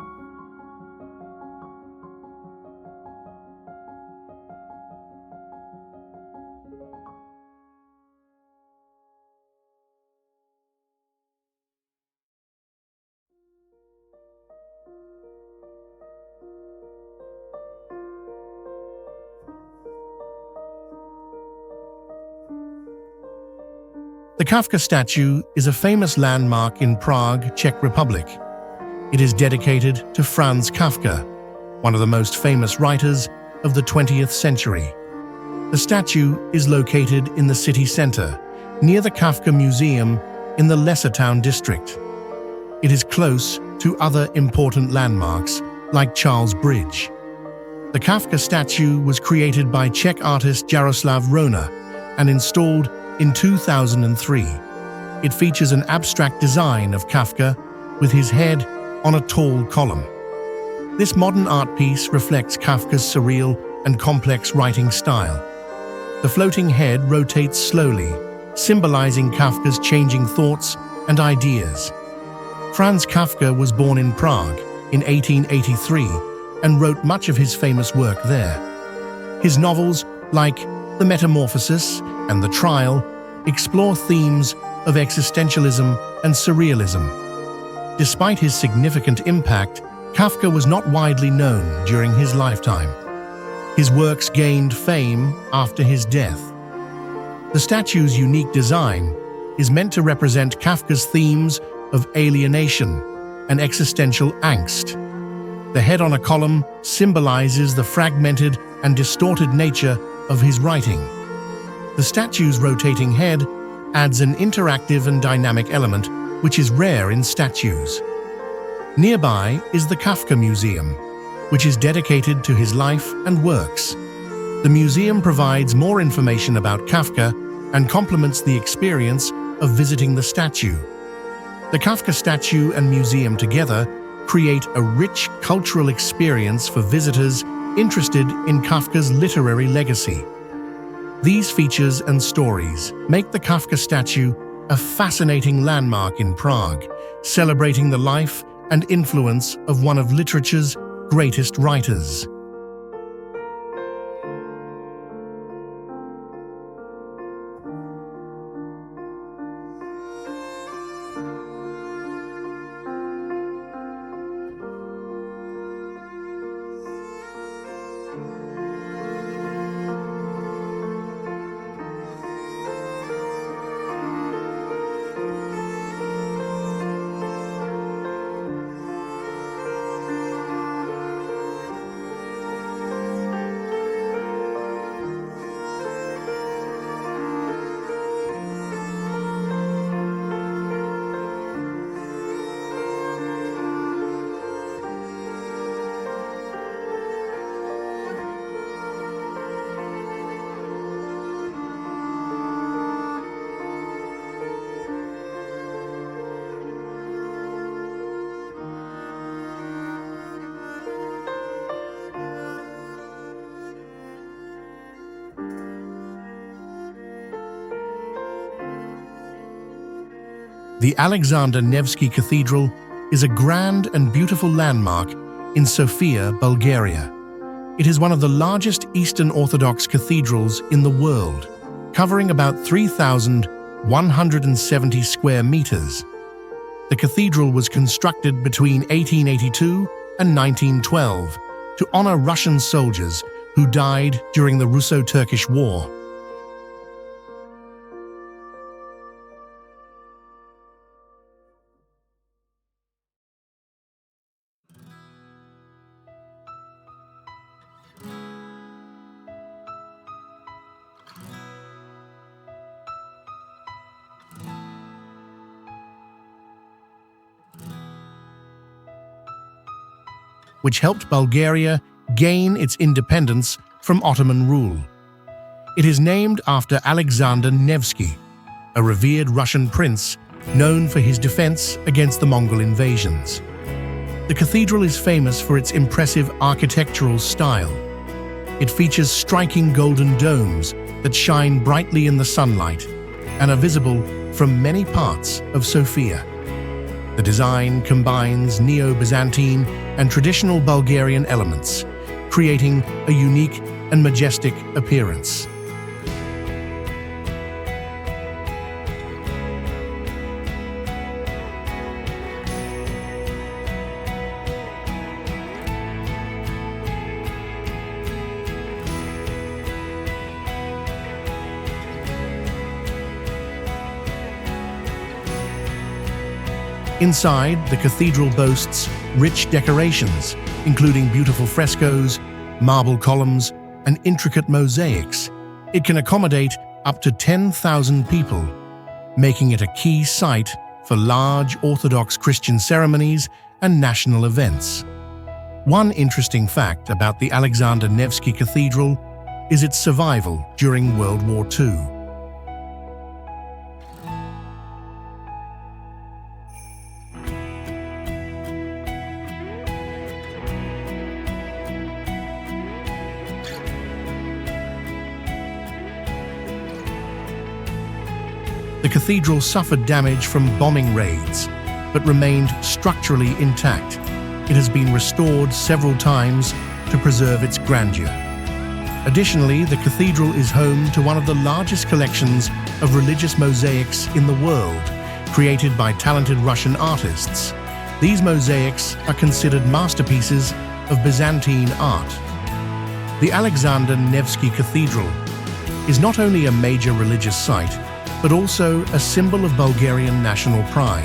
The Kafka statue is a famous landmark in Prague, Czech Republic. It is dedicated to Franz Kafka, one of the most famous writers of the 20th century. The statue is located in the city center, near the Kafka Museum in the Lessertown district. It is close to other important landmarks like Charles Bridge. The Kafka statue was created by Czech artist Jaroslav Rona and installed in 2003. It features an abstract design of Kafka with his head on a tall column. This modern art piece reflects Kafka's surreal and complex writing style. The floating head rotates slowly, symbolizing Kafka's changing thoughts and ideas. Franz Kafka was born in Prague in 1883 and wrote much of his famous work there. His novels, like The Metamorphosis and The Trial, explore themes of existentialism and surrealism. Despite his significant impact, Kafka was not widely known during his lifetime. His works gained fame after his death. The statue's unique design is meant to represent Kafka's themes of alienation and existential angst. The head on a column symbolizes the fragmented and distorted nature of his writing. The statue's rotating head adds an interactive and dynamic element which is rare in statues. Nearby is the Kafka Museum, which is dedicated to his life and works. The museum provides more information about Kafka and complements the experience of visiting the statue. The Kafka statue and museum together create a rich cultural experience for visitors interested in Kafka's literary legacy. These features and stories make the Kafka statue a fascinating landmark in Prague, celebrating the life and influence of one of literature's greatest writers. The Alexander Nevsky Cathedral is a grand and beautiful landmark in Sofia, Bulgaria. It is one of the largest Eastern Orthodox cathedrals in the world, covering about 3,170 square meters. The cathedral was constructed between 1882 and 1912 to honor Russian soldiers who died during the Russo-Turkish War. Which helped Bulgaria gain its independence from Ottoman rule. It is named after Alexander Nevsky, a revered Russian prince known for his defense against the Mongol invasions. The cathedral is famous for its impressive architectural style. It features striking golden domes that shine brightly in the sunlight and are visible from many parts of Sofia. The design combines Neo-Byzantine and traditional Bulgarian elements, creating a unique and majestic appearance. Inside, the cathedral boasts rich decorations, including beautiful frescoes, marble columns, and intricate mosaics. It can accommodate up to 10,000 people, making it a key site for large Orthodox Christian ceremonies and national events. One interesting fact about the Alexander Nevsky Cathedral is its survival during World War II. The cathedral suffered damage from bombing raids, but remained structurally intact. It has been restored several times to preserve its grandeur. Additionally, the cathedral is home to one of the largest collections of religious mosaics in the world, created by talented Russian artists. These mosaics are considered masterpieces of Byzantine art. The Alexander Nevsky Cathedral is not only a major religious site, but also a symbol of Bulgarian national pride.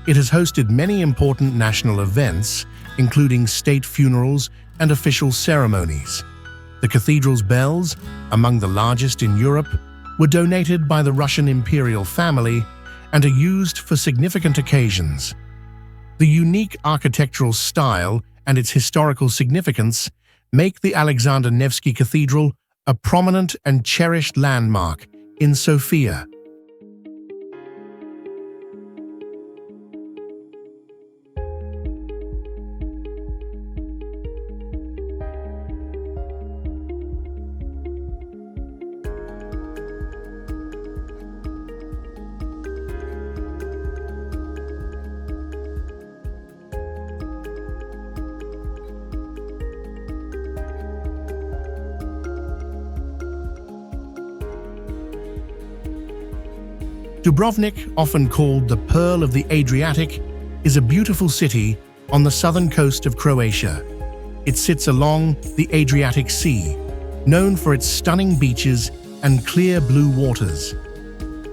It has hosted many important national events, including state funerals and official ceremonies. The cathedral's bells, among the largest in Europe, were donated by the Russian imperial family and are used for significant occasions. The unique architectural style and its historical significance make the Alexander Nevsky Cathedral a prominent and cherished landmark in Sofia. Dubrovnik, often called the Pearl of the Adriatic, is a beautiful city on the southern coast of Croatia. It sits along the Adriatic Sea, known for its stunning beaches and clear blue waters.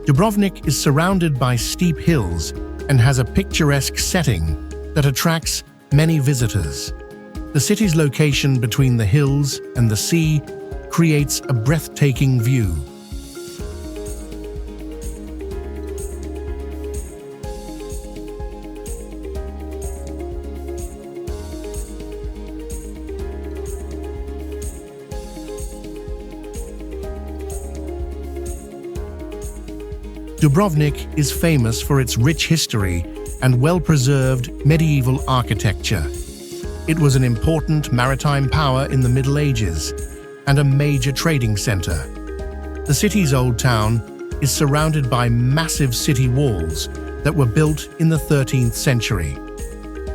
Dubrovnik is surrounded by steep hills and has a picturesque setting that attracts many visitors. The city's location between the hills and the sea creates a breathtaking view. Dubrovnik is famous for its rich history and well-preserved medieval architecture. It was an important maritime power in the Middle Ages and a major trading center. The city's old town is surrounded by massive city walls that were built in the 13th century.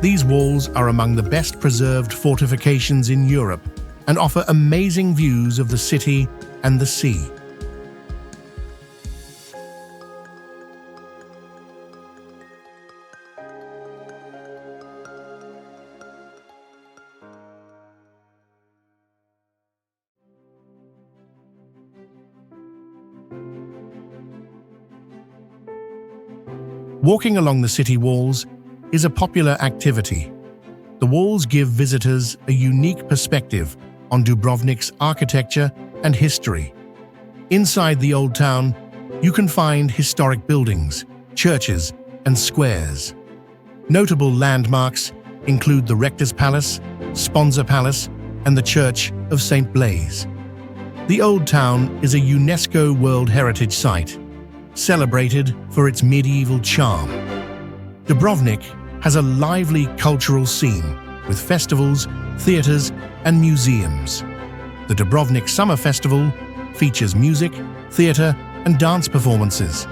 These walls are among the best preserved fortifications in Europe and offer amazing views of the city and the sea. Walking along the city walls is a popular activity. The walls give visitors a unique perspective on Dubrovnik's architecture and history. Inside the old town, you can find historic buildings, churches, and squares. Notable landmarks include the Rector's Palace, Sponza Palace, and the Church of St. Blaise. The old town is a UNESCO World Heritage Site, celebrated for its medieval charm. Dubrovnik has a lively cultural scene with festivals, theaters, and museums. The Dubrovnik Summer Festival features music, theater, and dance performances.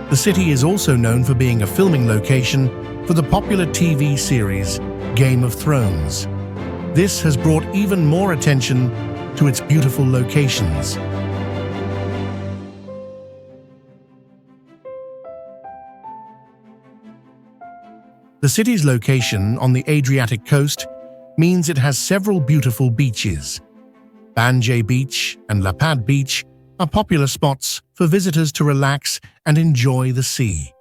The city is also known for being a filming location for the popular TV series Game of Thrones. This has brought even more attention to its beautiful locations. The city's location on the Adriatic coast means it has several beautiful beaches. Banje Beach and Lapad Beach are popular spots for visitors to relax and enjoy the sea.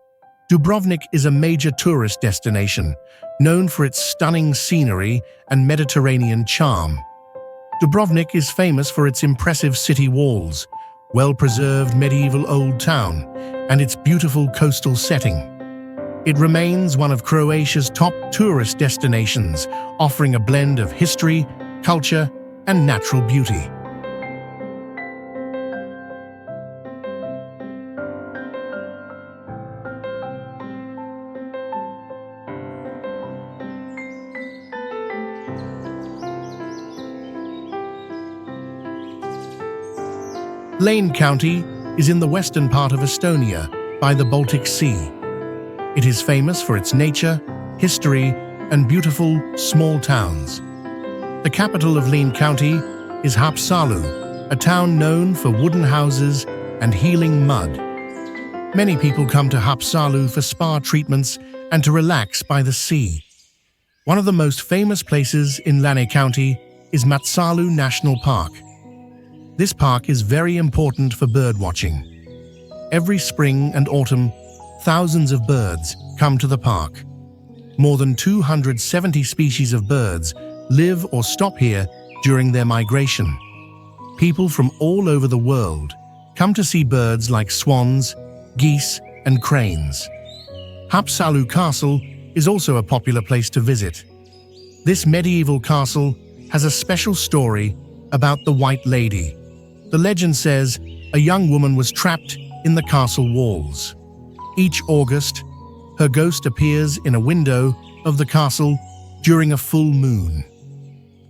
Dubrovnik is a major tourist destination, known for its stunning scenery and Mediterranean charm. Dubrovnik is famous for its impressive city walls, well-preserved medieval old town, and its beautiful coastal setting. It remains one of Croatia's top tourist destinations, offering a blend of history, culture, and natural beauty. Lane County is in the western part of Estonia by the Baltic Sea. It is famous for its nature, history, and beautiful small towns. The capital of Lane County is Haapsalu, a town known for wooden houses and healing mud. Many people come to Haapsalu for spa treatments and to relax by the sea. One of the most famous places in Lane County is Matsalu National Park. This park is very important for birdwatching. Every spring and autumn, thousands of birds come to the park. More than 270 species of birds live or stop here during their migration. People from all over the world come to see birds like swans, geese, and cranes. Haapsalu Castle is also a popular place to visit. This medieval castle has a special story about the White Lady. The legend says a young woman was trapped in the castle walls. Each August, her ghost appears in a window of the castle during a full moon.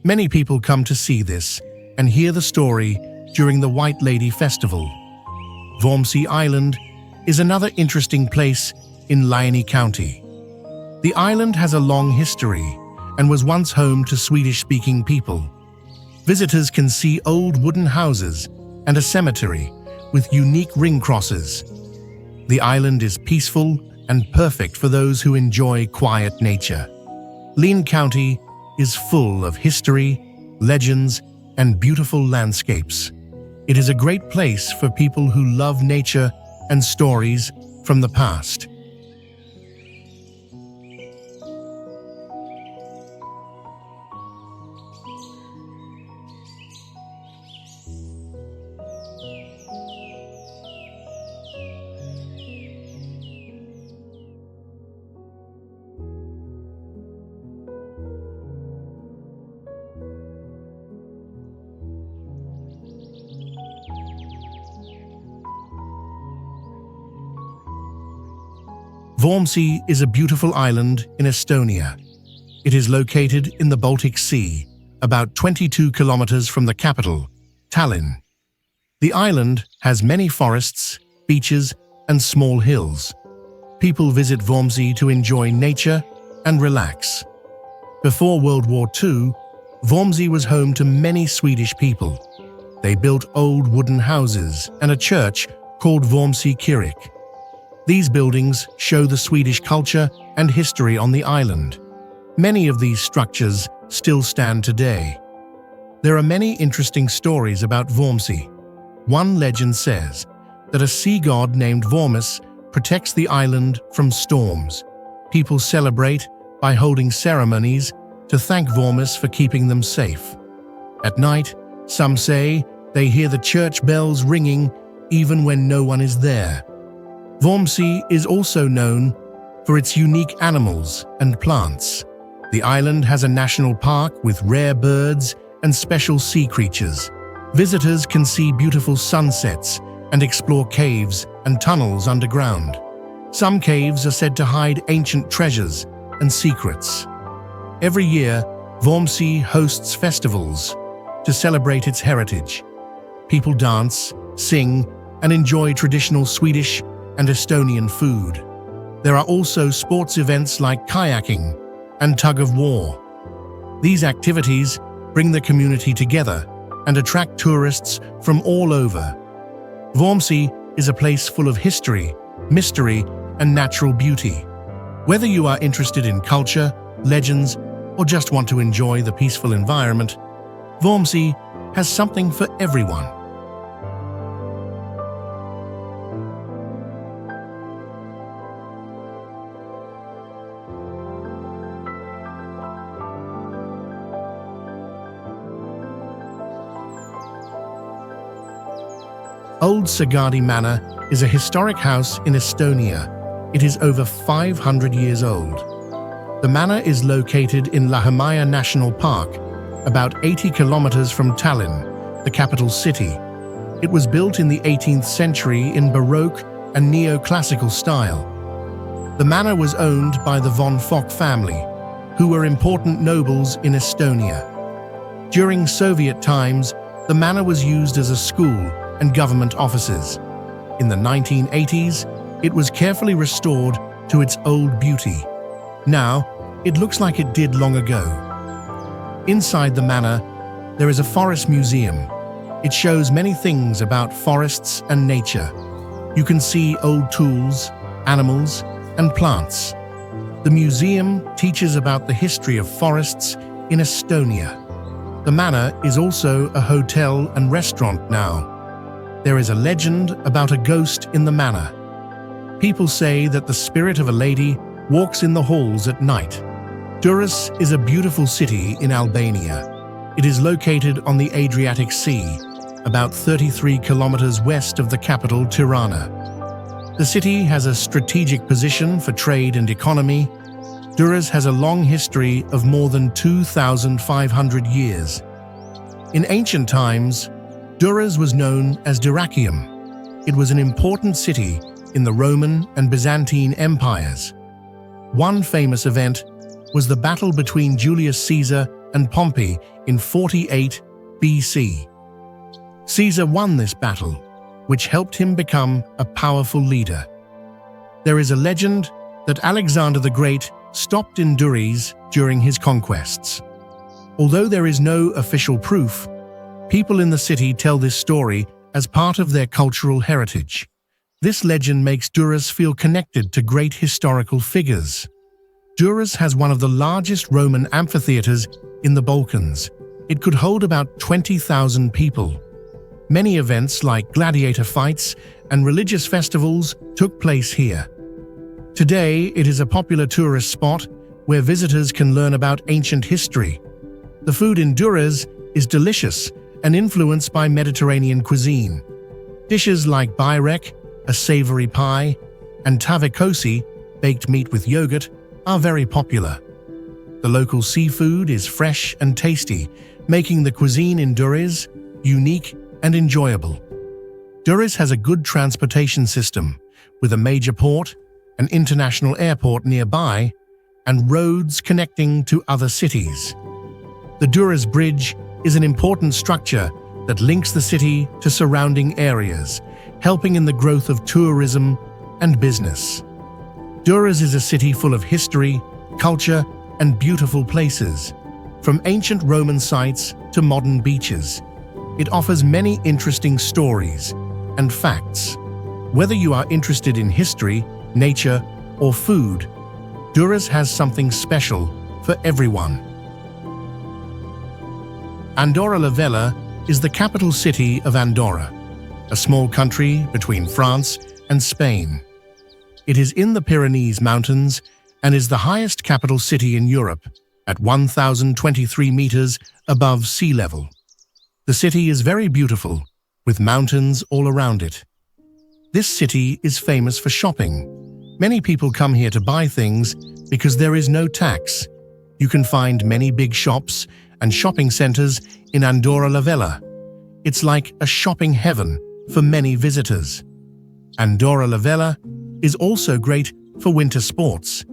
Many people come to see this and hear the story during the White Lady Festival. Vormsi Island is another interesting place in Lane County. The island has a long history and was once home to Swedish-speaking people. Visitors can see old wooden houses and a cemetery with unique ring crosses. The island is peaceful and perfect for those who enjoy quiet nature. Lane County is full of history, legends, and beautiful landscapes. It is a great place for people who love nature and stories from the past. Vormsi is a beautiful island in Estonia. It is located in the Baltic Sea, about 22 kilometers from the capital, Tallinn. The island has many forests, beaches, and small hills. People visit Vormsi to enjoy nature and relax. Before World War II, Vormsi was home to many Swedish people. They built old wooden houses and a church called Vormsi Kyrk. These buildings show the Swedish culture and history on the island. Many of these structures still stand today. There are many interesting stories about Vormsi. One legend says that a sea god named Vormus protects the island from storms. People celebrate by holding ceremonies to thank Vormus for keeping them safe. At night, some say they hear the church bells ringing even when no one is there. Vormsi is also known for its unique animals and plants. The island has a national park with rare birds and special sea creatures. Visitors can see beautiful sunsets and explore caves and tunnels underground. Some caves are said to hide ancient treasures and secrets. Every year, Vormsi hosts festivals to celebrate its heritage. People dance, sing, and enjoy traditional Swedish and Estonian food. There are also sports events like kayaking and tug-of-war. These activities bring the community together and attract tourists from all over. Vormsi is a place full of history, mystery, and natural beauty. Whether you are interested in culture, legends, or just want to enjoy the peaceful environment, Vormsi has something for everyone. Old Sagadi Manor is a historic house in Estonia. It is over 500 years old. The manor is located in Lahemaa National Park, about 80 kilometers from Tallinn, the capital city. It was built in the 18th century in Baroque and neoclassical style. The manor was owned by the von Fock family, who were important nobles in Estonia. During Soviet times, the manor was used as a school and government offices. In the 1980s, it was carefully restored to its old beauty. Now, it looks like it did long ago. Inside the manor, there is a forest museum. It shows many things about forests and nature. You can see old tools, animals, and plants. The museum teaches about the history of forests in Estonia. The manor is also a hotel and restaurant now. There is a legend about a ghost in the manor. People say that the spirit of a lady walks in the halls at night. Durrës is a beautiful city in Albania. It is located on the Adriatic Sea, about 33 kilometers west of the capital Tirana. The city has a strategic position for trade and economy. Durrës has a long history of more than 2,500 years. In ancient times, Durrës was known as Dyrrachium. It was an important city in the Roman and Byzantine empires. One famous event was the battle between Julius Caesar and Pompey in 48 BC. Caesar won this battle, which helped him become a powerful leader. There is a legend that Alexander the Great stopped in Durrës during his conquests. Although there is no official proof, people in the city tell this story as part of their cultural heritage. This legend makes Durrës feel connected to great historical figures. Durrës has one of the largest Roman amphitheaters in the Balkans. It could hold about 20,000 people. Many events like gladiator fights and religious festivals took place here. Today, it is a popular tourist spot where visitors can learn about ancient history. The food in Durrës is delicious and influenced by Mediterranean cuisine. Dishes like byrek, a savory pie, and tavikosi, baked meat with yogurt, are very popular. The local seafood is fresh and tasty, making the cuisine in Durrës unique and enjoyable. Durrës has a good transportation system, with a major port an international airport nearby, and roads connecting to other cities. The Duras Bridge is an important structure that links the city to surrounding areas, helping in the growth of tourism and business. Duras is a city full of history, culture, and beautiful places, from ancient Roman sites to modern beaches. It offers many interesting stories and facts. Whether you are interested in history, nature, or food, Duras has something special for everyone. Andorra la Vella is the capital city of Andorra, a small country between France and Spain. It is in the Pyrenees Mountains and is the highest capital city in Europe at 1,023 meters above sea level. The city is very beautiful, with mountains all around it. This city is famous for shopping. Many people come here to buy things because there is no tax. You can find many big shops and shopping centers in Andorra la Vella. It's like a shopping heaven for many visitors. Andorra la Vella is also great for winter sports.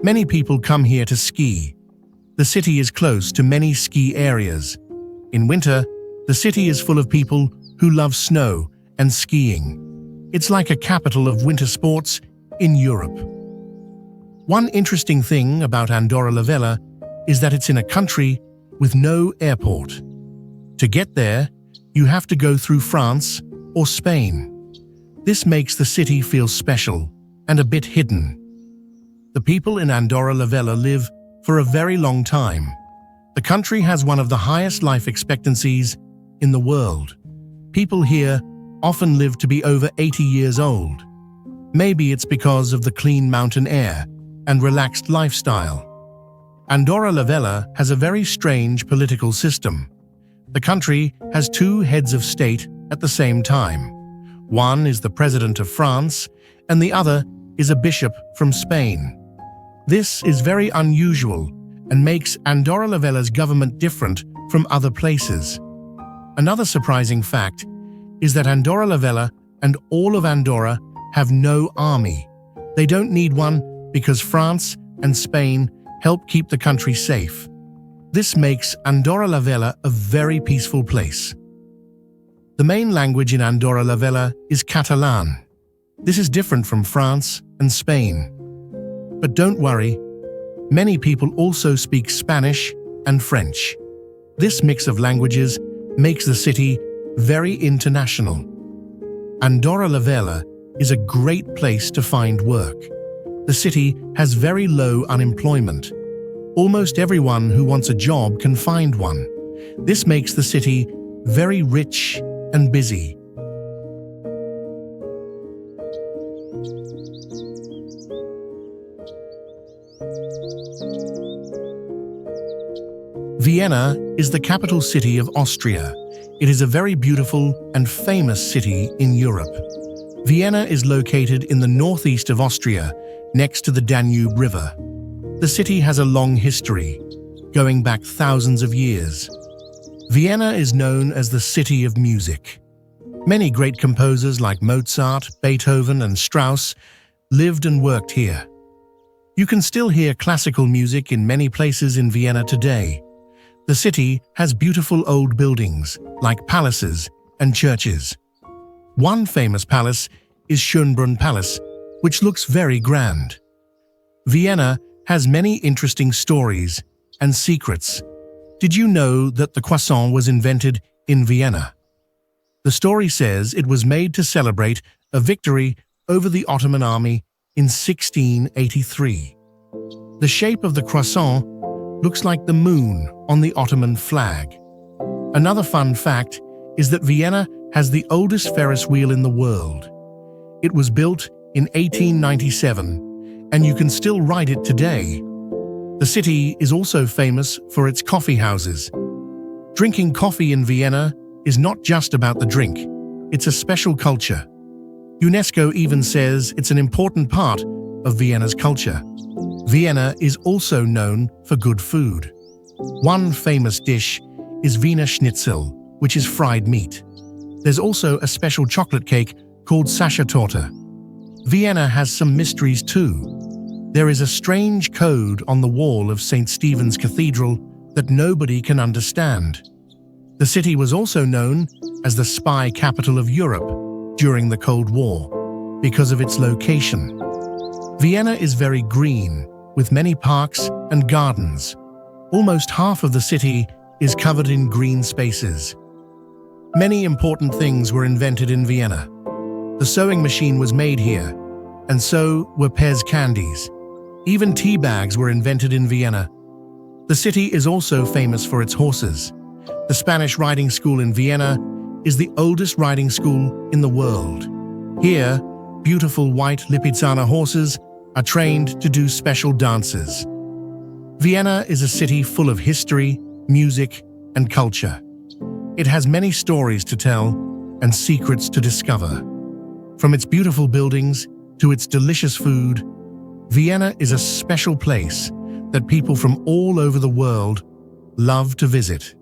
Many people come here to ski. The city is close to many ski areas. In winter, the city is full of people who love snow and skiing. It's like a capital of winter sports in Europe. One interesting thing about Andorra la Vella is that it's in a country with no airport. To get there, you have to go through France or Spain. This makes the city feel special and a bit hidden. The people in Andorra la Vella live for a very long time. The country has one of the highest life expectancies in the world. People here often live to be over 80 years old. Maybe it's because of the clean mountain air and relaxed lifestyle. Andorra la Vella has a very strange political system. The country has two heads of state at the same time. One is the President of France, and the other is a bishop from Spain. This is very unusual and makes Andorra la Vella's government different from other places. Another surprising fact is that Andorra la Vella and all of Andorra have no army. They don't need one because France and Spain help keep the country safe. This makes Andorra la Vella a very peaceful place. The main language in Andorra la Vella is Catalan. This is different from France and Spain. But don't worry, many people also speak Spanish and French. This mix of languages makes the city very international. Andorra la Vella is a great place to find work. The city has very low unemployment. Almost everyone who wants a job can find one. This makes the city very rich and busy. Vienna is the capital city of Austria. It is a very beautiful and famous city in Europe. Vienna is located in the northeast of Austria, next to the Danube River. The city has a long history, going back thousands of years. Vienna is known as the city of music. Many great composers like Mozart, Beethoven, and Strauss lived and worked here. You can still hear classical music in many places in Vienna today. The city has beautiful old buildings, like palaces and churches. One famous palace is Schönbrunn Palace, which looks very grand. Vienna has many interesting stories and secrets. Did you know that the croissant was invented in Vienna? The story says it was made to celebrate a victory over the Ottoman army in 1683. The shape of the croissant looks like the moon on the Ottoman flag. Another fun fact is that Vienna has the oldest Ferris wheel in the world. It was built in 1897, and you can still ride it today. The city is also famous for its coffee houses. Drinking coffee in Vienna is not just about the drink, it's a special culture. UNESCO even says it's an important part of Vienna's culture. Vienna is also known for good food. One famous dish is Wiener Schnitzel, which is fried meat. There's also a special chocolate cake called Sachertorte. Vienna has some mysteries too. There is a strange code on the wall of St. Stephen's Cathedral that nobody can understand. The city was also known as the spy capital of Europe during the Cold War because of its location. Vienna is very green, with many parks and gardens. Almost half of the city is covered in green spaces. Many important things were invented in Vienna. The sewing machine was made here, and so were Pez candies. Even tea bags were invented in Vienna. The city is also famous for its horses. The Spanish riding school in Vienna is the oldest riding school in the world. Here, beautiful white Lipizzaner horses are trained to do special dances. Vienna is a city full of history, music, and culture. It has many stories to tell and secrets to discover. From its beautiful buildings to its delicious food, Vienna is a special place that people from all over the world love to visit.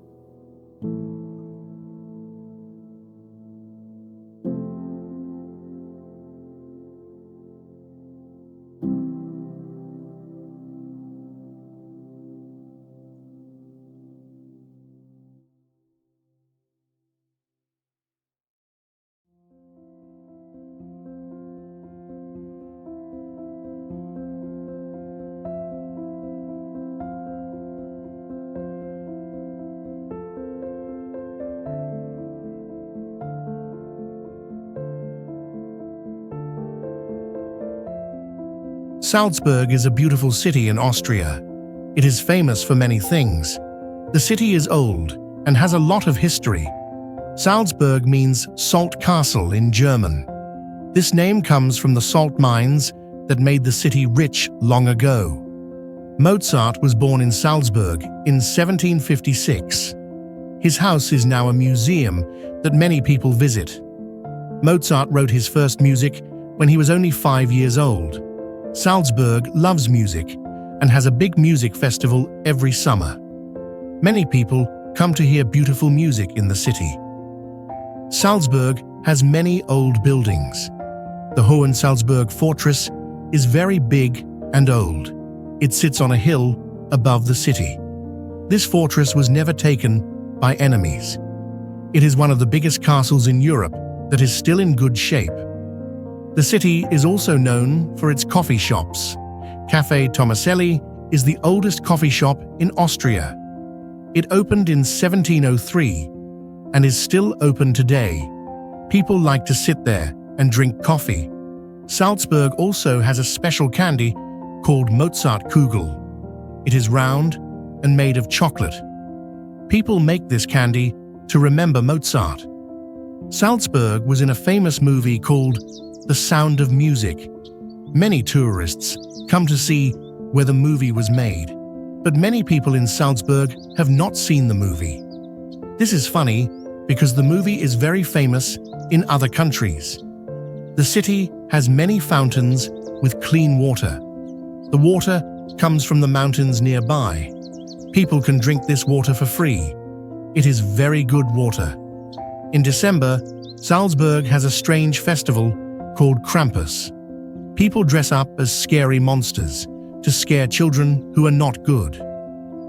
Salzburg is a beautiful city in Austria. It is famous for many things. The city is old and has a lot of history. Salzburg means salt castle in German. This name comes from the salt mines that made the city rich long ago. Mozart was born in Salzburg in 1756. His house is now a museum that many people visit. Mozart wrote his first music when he was only 5 years old. Salzburg loves music and has a big music festival every summer. Many people come to hear beautiful music in the city. Salzburg has many old buildings. The Oet Fortress is very big and old. It sits on a hill above the city. This fortress was never taken by enemies. It is one of the biggest castles in Europe that is still in good shape. The city is also known for its coffee shops. Café Tomaselli is the oldest coffee shop in Austria. It opened in 1703 and is still open today. People like to sit there and drink coffee. Salzburg also has a special candy called Mozartkugel. It is round and made of chocolate. People make this candy to remember Mozart. Salzburg was in a famous movie called The Sound of Music. Many tourists come to see where the movie was made, but many people in Salzburg have not seen the movie. This is funny because the movie is very famous in other countries. The city has many fountains with clean water. The water comes from the mountains nearby. People can drink this water for free. It is very good water. In December, Salzburg has a strange festival called Krampus. People dress up as scary monsters to scare children who are not good.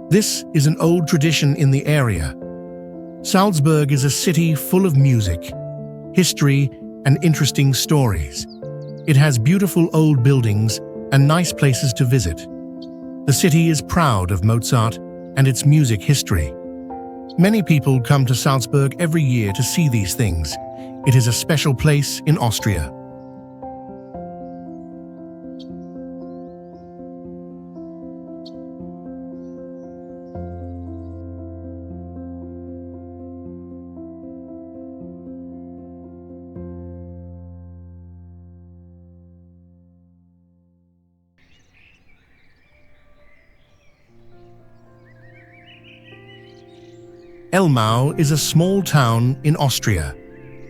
This is an old tradition in the area. Salzburg is a city full of music, history, and interesting stories. It has beautiful old buildings and nice places to visit. The city is proud of Mozart and its music history. Many people come to Salzburg every year to see these things. It is a special place in Austria. Elmau is a small town in Austria.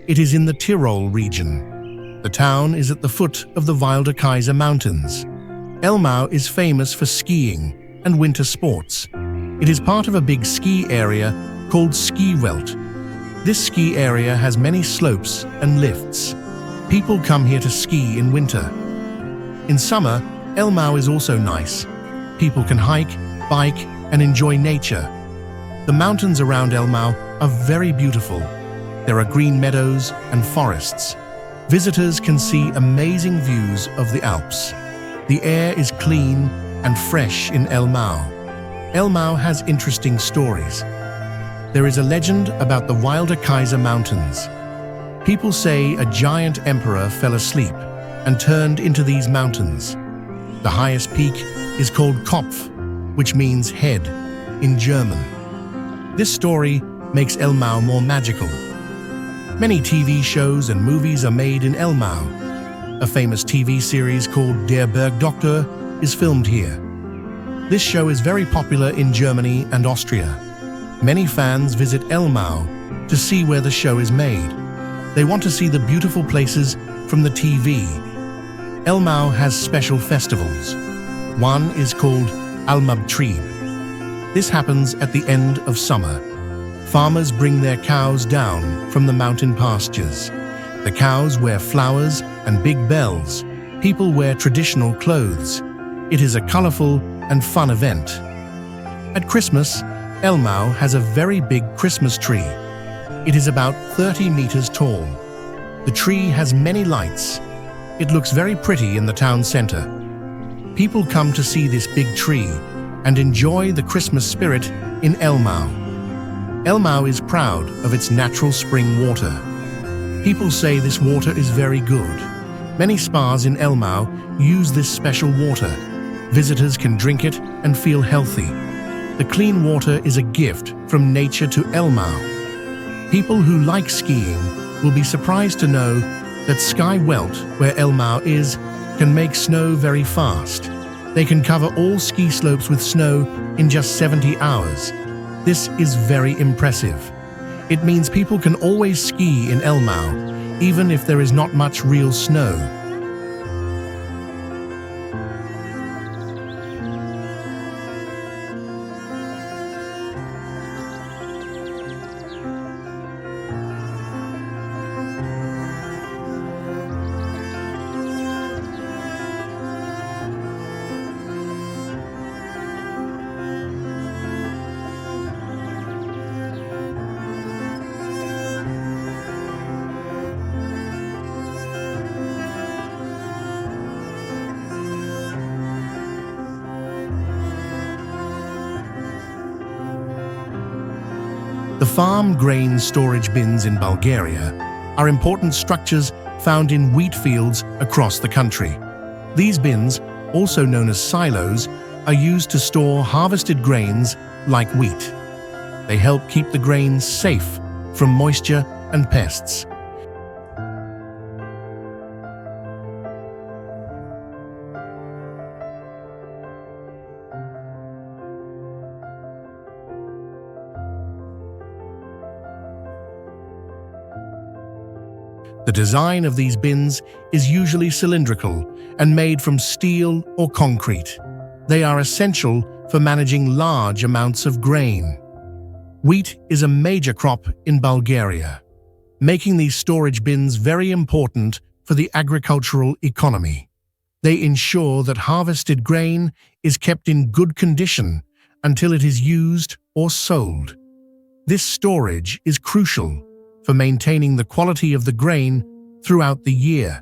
It is in the Tyrol region. The town is at the foot of the Wild de Kaiser mountains. Elmau is famous for skiing and winter sports. It is part of a big ski area called Ski Welt. This ski area has many slopes and lifts. People come here to ski in winter. In summer, Elmau is also nice. People can hike, bike, and enjoy nature. The mountains around Elmau are very beautiful. There are green meadows and forests. Visitors can see amazing views of the Alps. The air is clean and fresh in Elmau. Elmau has interesting stories. There is a legend about the Wild de Kaiser mountains. People say a giant emperor fell asleep and turned into these mountains. The highest peak is called Kopf, which means head in German. This story makes Elmau more magical. Many TV shows and movies are made in Elmau. A famous TV series called Der Bergdoktor is filmed here. This show is very popular in Germany and Austria. Many fans visit Elmau to see where the show is made. They want to see the beautiful places from the TV. Elmau has special festivals. One is called Almabtrieb. This happens at the end of summer. Farmers bring their cows down from the mountain pastures. The cows wear flowers and big bells. People wear traditional clothes. It is a colorful and fun event. At Christmas, Elmau has a very big Christmas tree. It is about 30 meters tall. The tree has many lights. It looks very pretty in the town center. People come to see this big tree and enjoy the Christmas spirit in Elmau. Elmau is proud of its natural spring water. People say this water is very good. Many spas in Elmau use this special water. Visitors can drink it and feel healthy. The clean water is a gift from nature to Elmau. People who like skiing will be surprised to know that Sky Welt, where Elmau is, can make snow very fast. They can cover all ski slopes with snow in just 70 hours. This is very impressive. It means people can always ski in Elmau, even if there is not much real snow. The farm grain storage bins in Bulgaria are important structures found in wheat fields across the country. These bins, also known as silos, are used to store harvested grains like wheat. They help keep the grains safe from moisture and pests. The design of these bins is usually cylindrical and made from steel or concrete. They are essential for managing large amounts of grain. Wheat is a major crop in Bulgaria, making these storage bins very important for the agricultural economy. They ensure that harvested grain is kept in good condition until it is used or sold. This storage is crucial for maintaining the quality of the grain throughout the year.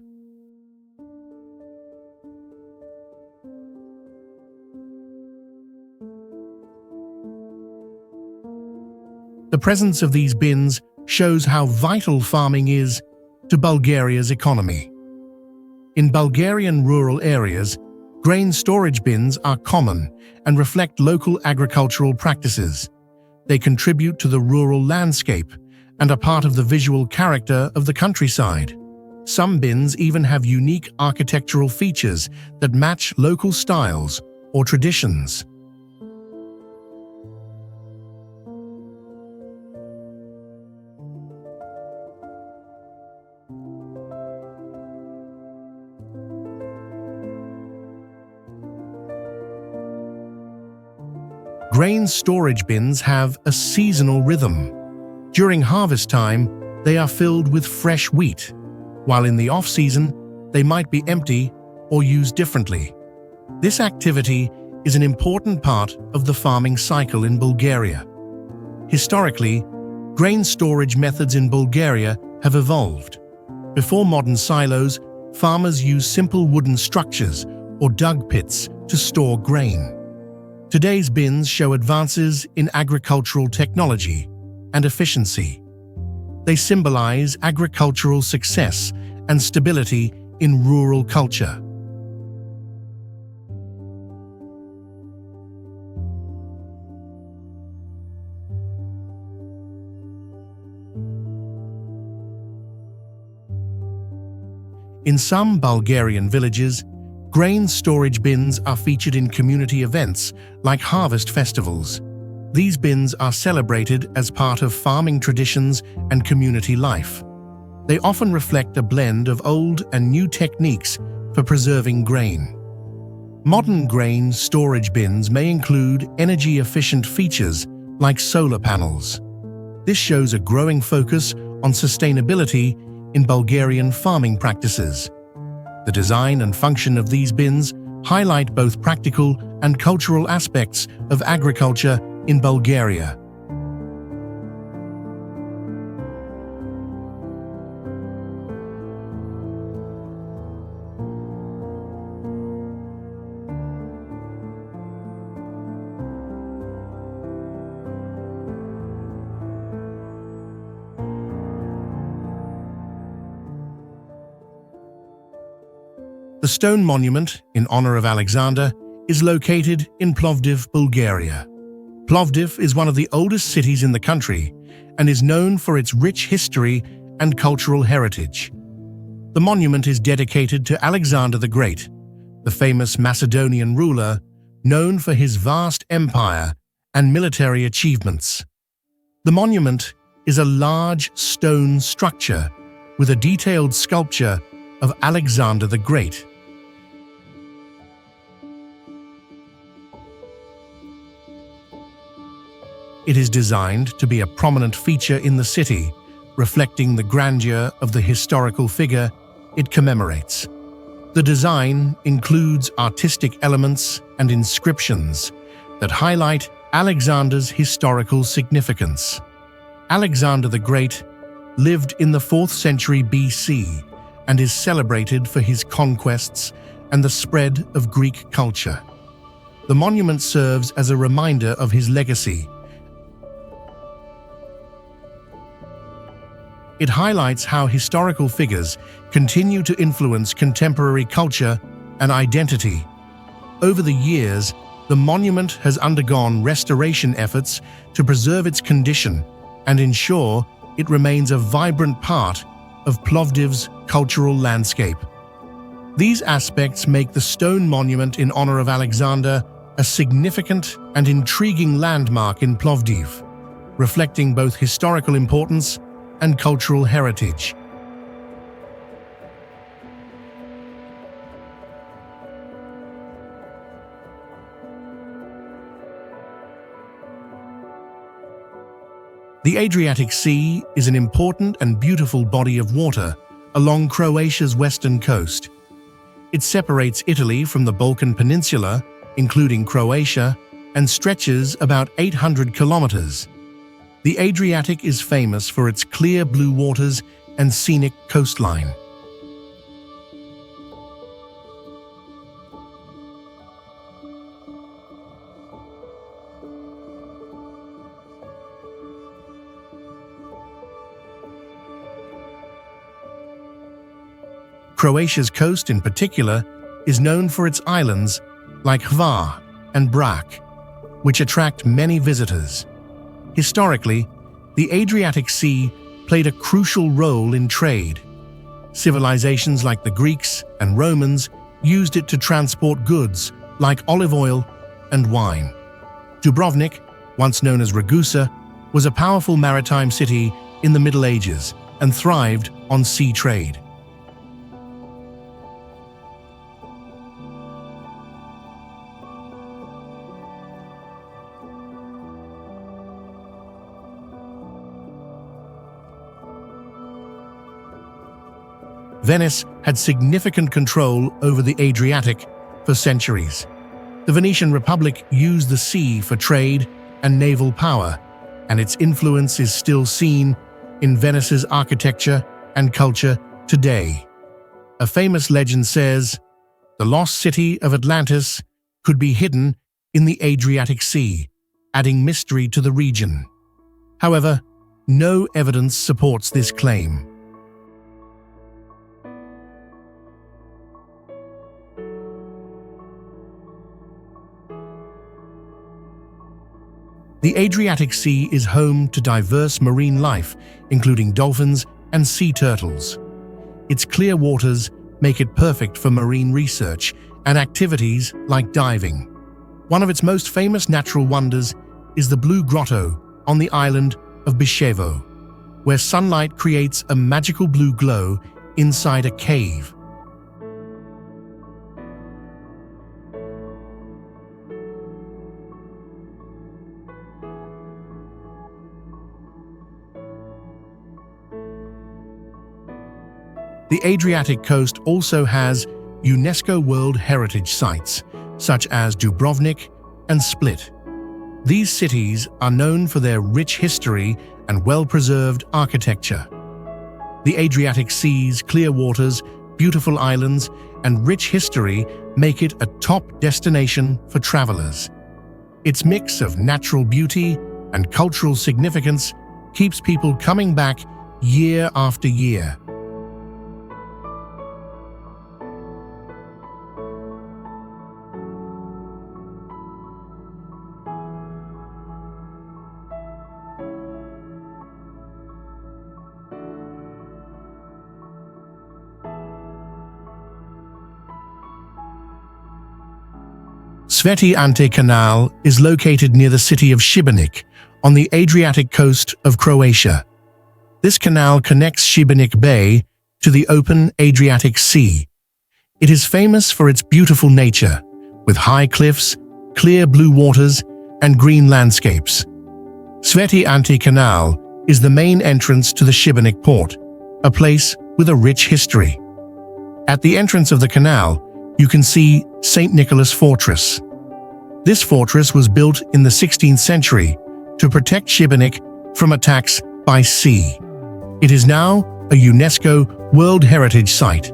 The presence of these bins shows how vital farming is to Bulgaria's economy. In Bulgarian rural areas, grain storage bins are common and reflect local agricultural practices. They contribute to the rural landscape and are part of the visual character of the countryside. Some bins even have unique architectural features that match local styles or traditions. Grain storage bins have a seasonal rhythm. During harvest time, they are filled with fresh wheat, while in the off-season, they might be empty or used differently. This activity is an important part of the farming cycle in Bulgaria. Historically, grain storage methods in Bulgaria have evolved. Before modern silos, farmers used simple wooden structures or dug pits to store grain. Today's bins show advances in agricultural technology and efficiency. They symbolize agricultural success and stability in rural culture. In some Bulgarian villages, grain storage bins are featured in community events like harvest festivals. These bins are celebrated as part of farming traditions and community life. They often reflect a blend of old and new techniques for preserving grain. Modern grain storage bins may include energy-efficient features like solar panels. This shows a growing focus on sustainability in Bulgarian farming practices. The design and function of these bins highlight both practical and cultural aspects of agriculture in Bulgaria. The stone monument in honor of Alexander is located in Plovdiv, Bulgaria. Plovdiv is one of the oldest cities in the country and is known for its rich history and cultural heritage. The monument is dedicated to Alexander the Great, the famous Macedonian ruler known for his vast empire and military achievements. The monument is a large stone structure with a detailed sculpture of Alexander the Great. It is designed to be a prominent feature in the city, reflecting the grandeur of the historical figure it commemorates. The design includes artistic elements and inscriptions that highlight Alexander's historical significance. Alexander the Great lived in the 4th century BC and is celebrated for his conquests and the spread of Greek culture. The monument serves as a reminder of his legacy. It highlights how historical figures continue to influence contemporary culture and identity. Over the years, the monument has undergone restoration efforts to preserve its condition and ensure it remains a vibrant part of Plovdiv's cultural landscape. These aspects make the stone monument in honor of Alexander a significant and intriguing landmark in Plovdiv, reflecting both historical importance and cultural heritage. The Adriatic Sea is an important and beautiful body of water along Croatia's western coast. It separates Italy from the Balkan Peninsula, including Croatia, and stretches about 800 kilometers. The Adriatic is famous for its clear blue waters and scenic coastline. Croatia's coast in particular is known for its islands like Hvar and Brač, which attract many visitors. Historically, the Adriatic Sea played a crucial role in trade. Civilizations like the Greeks and Romans used it to transport goods like olive oil and wine. Dubrovnik, once known as Ragusa, was a powerful maritime city in the Middle Ages and thrived on sea trade. Venice had significant control over the Adriatic for centuries. The Venetian Republic used the sea for trade and naval power, and its influence is still seen in Venice's architecture and culture today. A famous legend says, the lost city of Atlantis could be hidden in the Adriatic Sea, adding mystery to the region. However, no evidence supports this claim. The Adriatic Sea is home to diverse marine life, including dolphins and sea turtles. Its clear waters make it perfect for marine research and activities like diving. One of its most famous natural wonders is the Blue Grotto on the island of Biscevo, where sunlight creates a magical blue glow inside a cave. The Adriatic coast also has UNESCO World Heritage Sites, such as Dubrovnik and Split. These cities are known for their rich history and well-preserved architecture. The Adriatic Sea's clear waters, beautiful islands, and rich history make it a top destination for travelers. Its mix of natural beauty and cultural significance keeps people coming back year after year. Sveti Ante Canal is located near the city of Šibenik on the Adriatic coast of Croatia. This canal connects Šibenik Bay to the open Adriatic Sea. It is famous for its beautiful nature, with high cliffs, clear blue waters, and green landscapes. Sveti Ante Canal is the main entrance to the Šibenik port, a place with a rich history. At the entrance of the canal, you can see St. Nicholas Fortress. This fortress was built in the 16th century to protect Šibenik from attacks by sea. It is now a UNESCO World Heritage Site.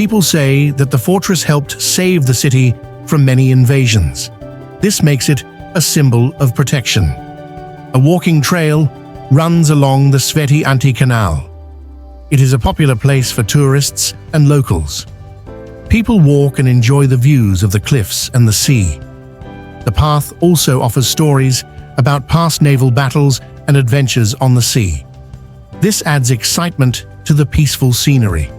People say that the fortress helped save the city from many invasions. This makes it a symbol of protection. A walking trail runs along the Sveti Ante Canal. It is a popular place for tourists and locals. People walk and enjoy the views of the cliffs and the sea. The path also offers stories about past naval battles and adventures on the sea. This adds excitement to the peaceful scenery.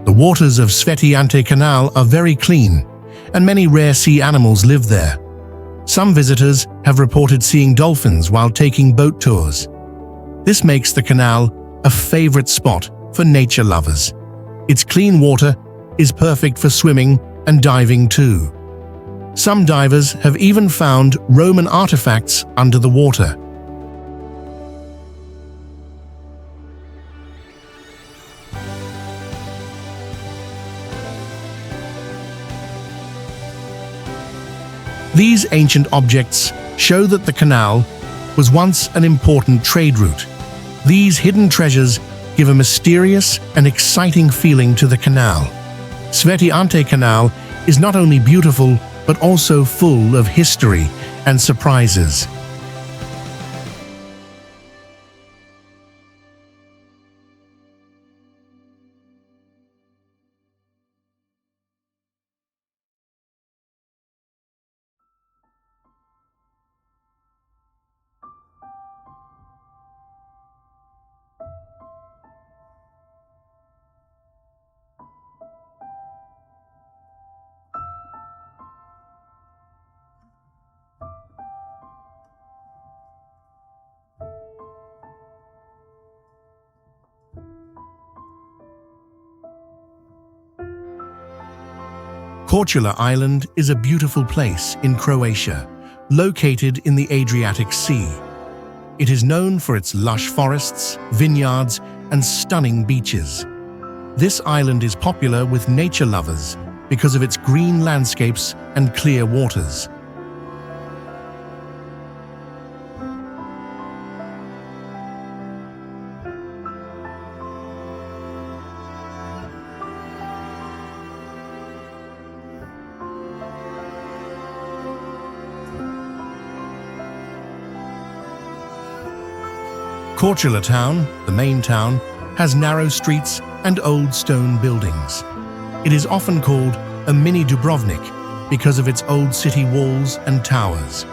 The waters of Sveti Ante Canal are very clean, and many rare sea animals live there. Some visitors have reported seeing dolphins while taking boat tours. This makes the canal a favorite spot for nature lovers. Its clean water is perfect for swimming and diving too. Some divers have even found Roman artifacts under the water. These ancient objects show that the canal was once an important trade route. These hidden treasures give a mysterious and exciting feeling to the canal. Sveti Ante Canal is not only beautiful, but also full of history and surprises. Korčula Island is a beautiful place in Croatia, located in the Adriatic Sea. It is known for its lush forests, vineyards, and stunning beaches. This island is popular with nature lovers because of its green landscapes and clear waters. Korčula town, the main town, has narrow streets and old stone buildings. It is often called a mini Dubrovnik because of its old city walls and towers.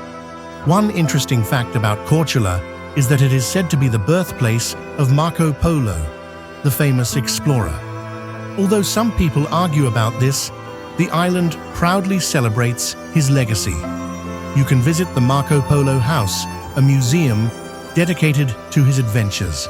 One interesting fact about Korčula is that it is said to be the birthplace of Marco Polo, the famous explorer. Although some people argue about this, the island proudly celebrates his legacy. You can visit the Marco Polo House, a museum dedicated to his adventures.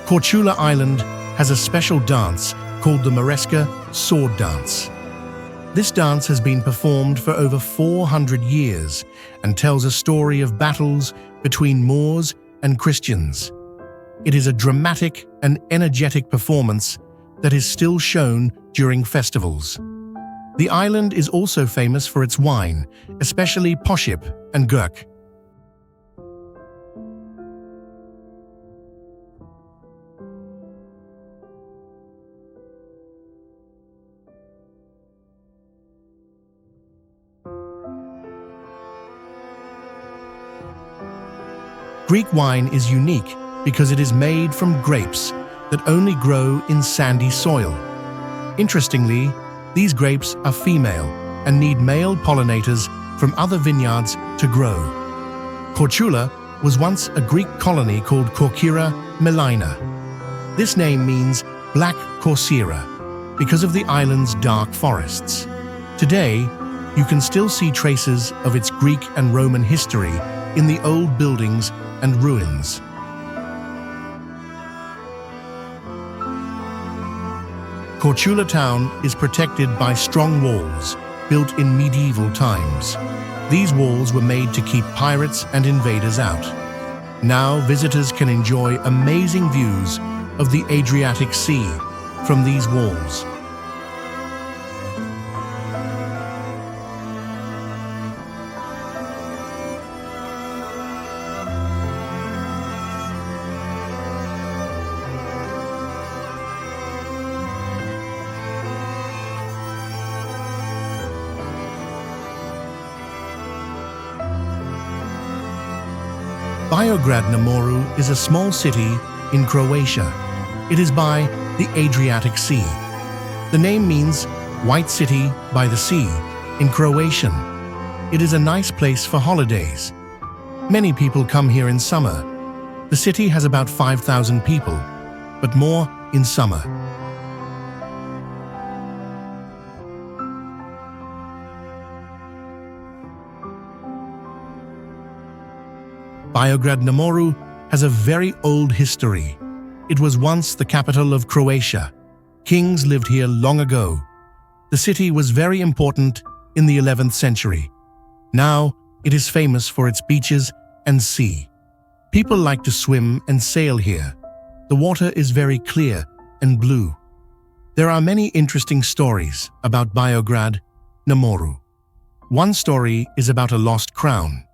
Korčula Island has a special dance called the Moreska sword dance. This dance has been performed for over 400 years and tells a story of battles between Moors and Christians. It is a dramatic and energetic performance that is still shown during festivals. The island is also famous for its wine, especially Pošip and Gurk. Greek wine is unique because it is made from grapes that only grow in sandy soil. Interestingly, these grapes are female and need male pollinators from other vineyards to grow. Korčula was once a Greek colony called Corcyra Melina. This name means Black Corcyra because of the island's dark forests. Today, you can still see traces of its Greek and Roman history in the old buildings and ruins. Korčula town is protected by strong walls built in medieval times. These walls were made to keep pirates and invaders out. Now visitors can enjoy amazing views of the Adriatic Sea from these walls. Beograd na Moru is a small city in Croatia. It is by the Adriatic Sea. The name means White City by the Sea in Croatian. It is a nice place for holidays. Many people come here in summer. The city has about 5,000 people, but more in summer. Beograd na Moru has a very old history. It was once the capital of Croatia. Kings lived here long ago. The city was very important in the 11th century. Now, it is famous for its beaches and sea. People like to swim and sail here. The water is very clear and blue. There are many interesting stories about Beograd na Moru. One story is about a lost crown.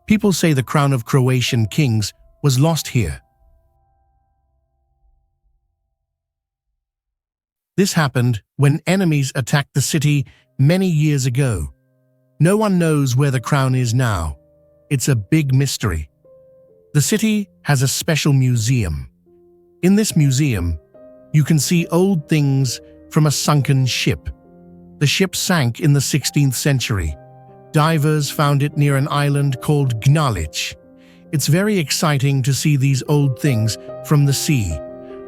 People say the crown of Croatian kings was lost here. This happened when enemies attacked the city many years ago. No one knows where the crown is now. It's a big mystery. The city has a special museum. In this museum, you can see old things from a sunken ship. The ship sank in the 16th century. Divers found it near an island called Gnalic. It's very exciting to see these old things from the sea.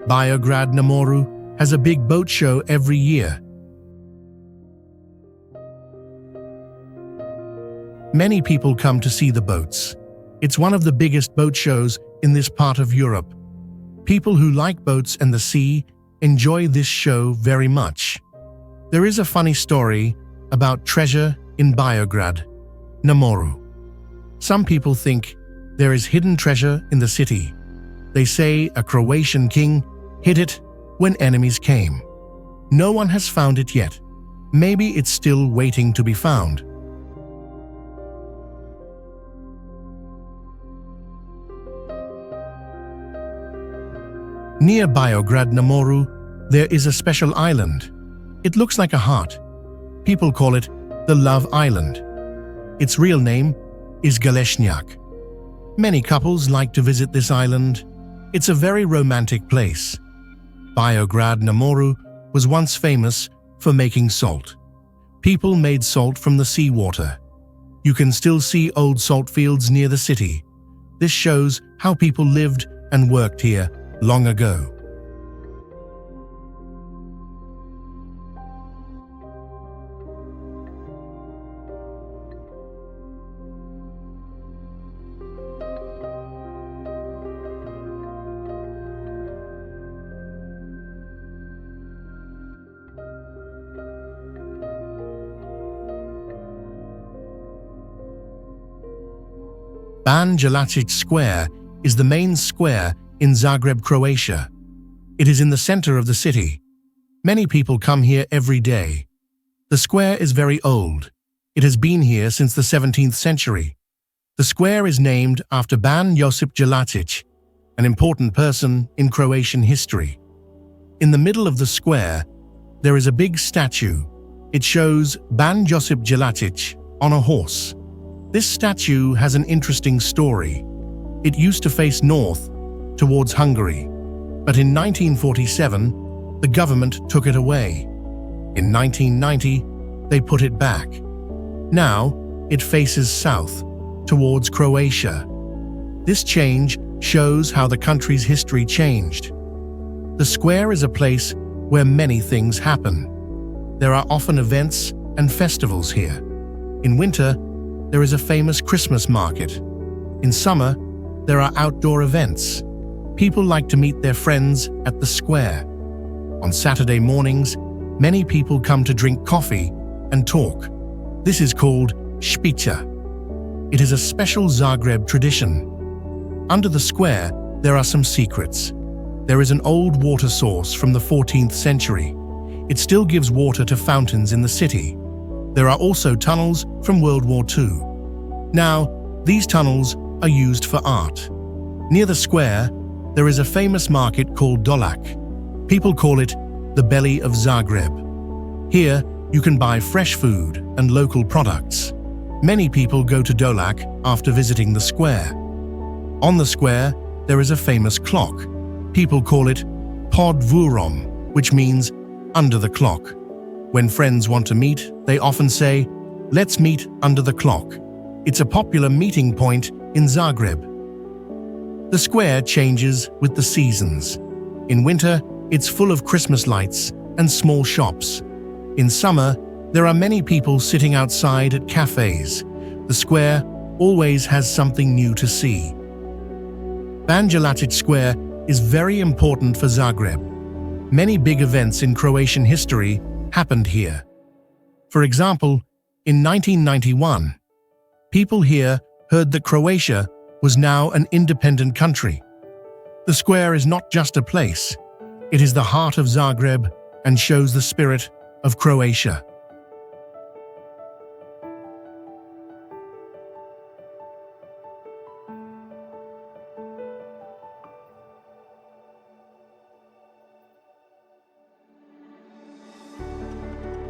Beograd na Moru has a big boat show every year. Many people come to see the boats. It's one of the biggest boat shows in this part of Europe. People who like boats and the sea enjoy this show very much. There is a funny story about treasure in Beograd, Namoru. Some people think there is hidden treasure in the city. They say a Croatian king hid it when enemies came. No one has found it yet. Maybe it's still waiting to be found. Near Beograd Namoru, there is a special island. It looks like a heart. People call it the Love Island. Its real name is Galeshnjak. Many couples like to visit this island. It's a very romantic place. Beograd Namoru was once famous for making salt. People made salt from the seawater. You can still see old salt fields near the city. This shows how people lived and worked here long ago. Ban Jelačić Square is the main square in Zagreb, Croatia. It is in the center of the city. Many people come here every day. The square is very old. It has been here since the 17th century. The square is named after Ban Josip Jelačić, an important person in Croatian history. In the middle of the square, there is a big statue. It shows Ban Josip Jelačić on a horse. This statue has an interesting story. It used to face north, towards Hungary, but in 1947, the government took it away. In 1990, they put it back. Now, it faces south, towards Croatia. This change shows how the country's history changed. The square is a place where many things happen. There are often events and festivals here. In winter, there is a famous Christmas market. In summer, there are outdoor events. People like to meet their friends at the square. On Saturday mornings, many people come to drink coffee and talk. This is called špića. It is a special Zagreb tradition. Under the square, there are some secrets. There is an old water source from the 14th century. It still gives water to fountains in the city. There are also tunnels from World War II. Now, these tunnels are used for art. Near the square, there is a famous market called Dolak. People call it the belly of Zagreb. Here, you can buy fresh food and local products. Many people go to Dolak after visiting the square. On the square, there is a famous clock. People call it Pod Vurom, which means under the clock. When friends want to meet, they often say, "Let's meet under the clock." It's a popular meeting point in Zagreb. The square changes with the seasons. In winter, it's full of Christmas lights and small shops. In summer, there are many people sitting outside at cafes. The square always has something new to see. Ban Jelačić Square is very important for Zagreb. Many big events in Croatian history happened here. For example, in 1991, people here heard that Croatia was now an independent country. The square is not just a place, it is the heart of Zagreb and shows the spirit of Croatia.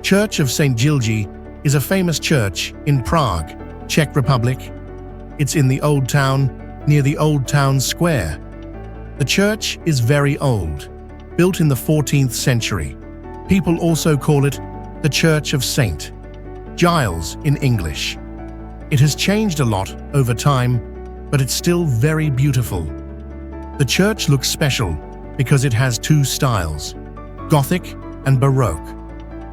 Church of St. Gilgi is a famous church in Prague, Czech Republic. It's in the Old Town, near the Old Town Square. The church is very old, built in the 14th century. People also call it the Church of St. Giles in English. It has changed a lot over time, but it's still very beautiful. The church looks special because it has two styles, Gothic and Baroque.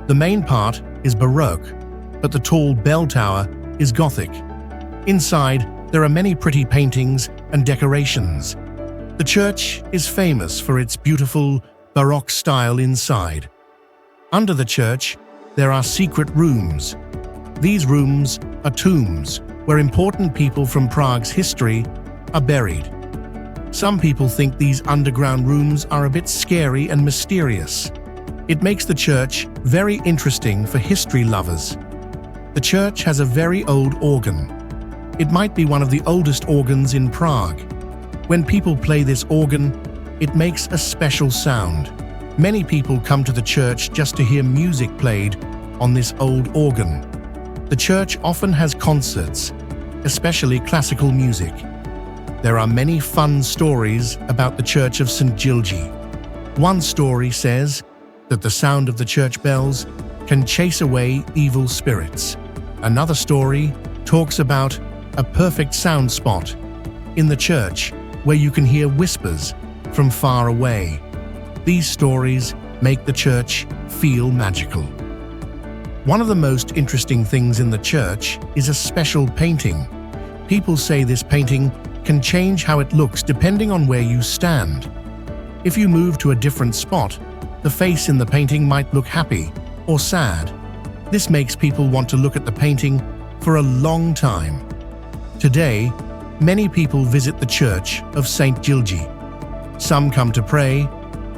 The main part is Baroque, but the tall bell tower is Gothic. Inside, there are many pretty paintings and decorations. The church is famous for its beautiful Baroque style inside. Under the church, there are secret rooms. These rooms are tombs where important people from Prague's history are buried. Some people think these underground rooms are a bit scary and mysterious. It makes the church very interesting for history lovers. The church has a very old organ. It might be one of the oldest organs in Prague. When people play this organ, it makes a special sound. Many people come to the church just to hear music played on this old organ. The church often has concerts, especially classical music. There are many fun stories about the Church of St. Gilgi. One story says that the sound of the church bells can chase away evil spirits. Another story talks about a perfect sound spot in the church where you can hear whispers from far away. These stories make the church feel magical. One of the most interesting things in the church is a special painting. People say this painting can change how it looks depending on where you stand. If you move to a different spot, the face in the painting might look happy or sad. This makes people want to look at the painting for a long time. Today, many people visit the Church of St. Gilgi. Some come to pray,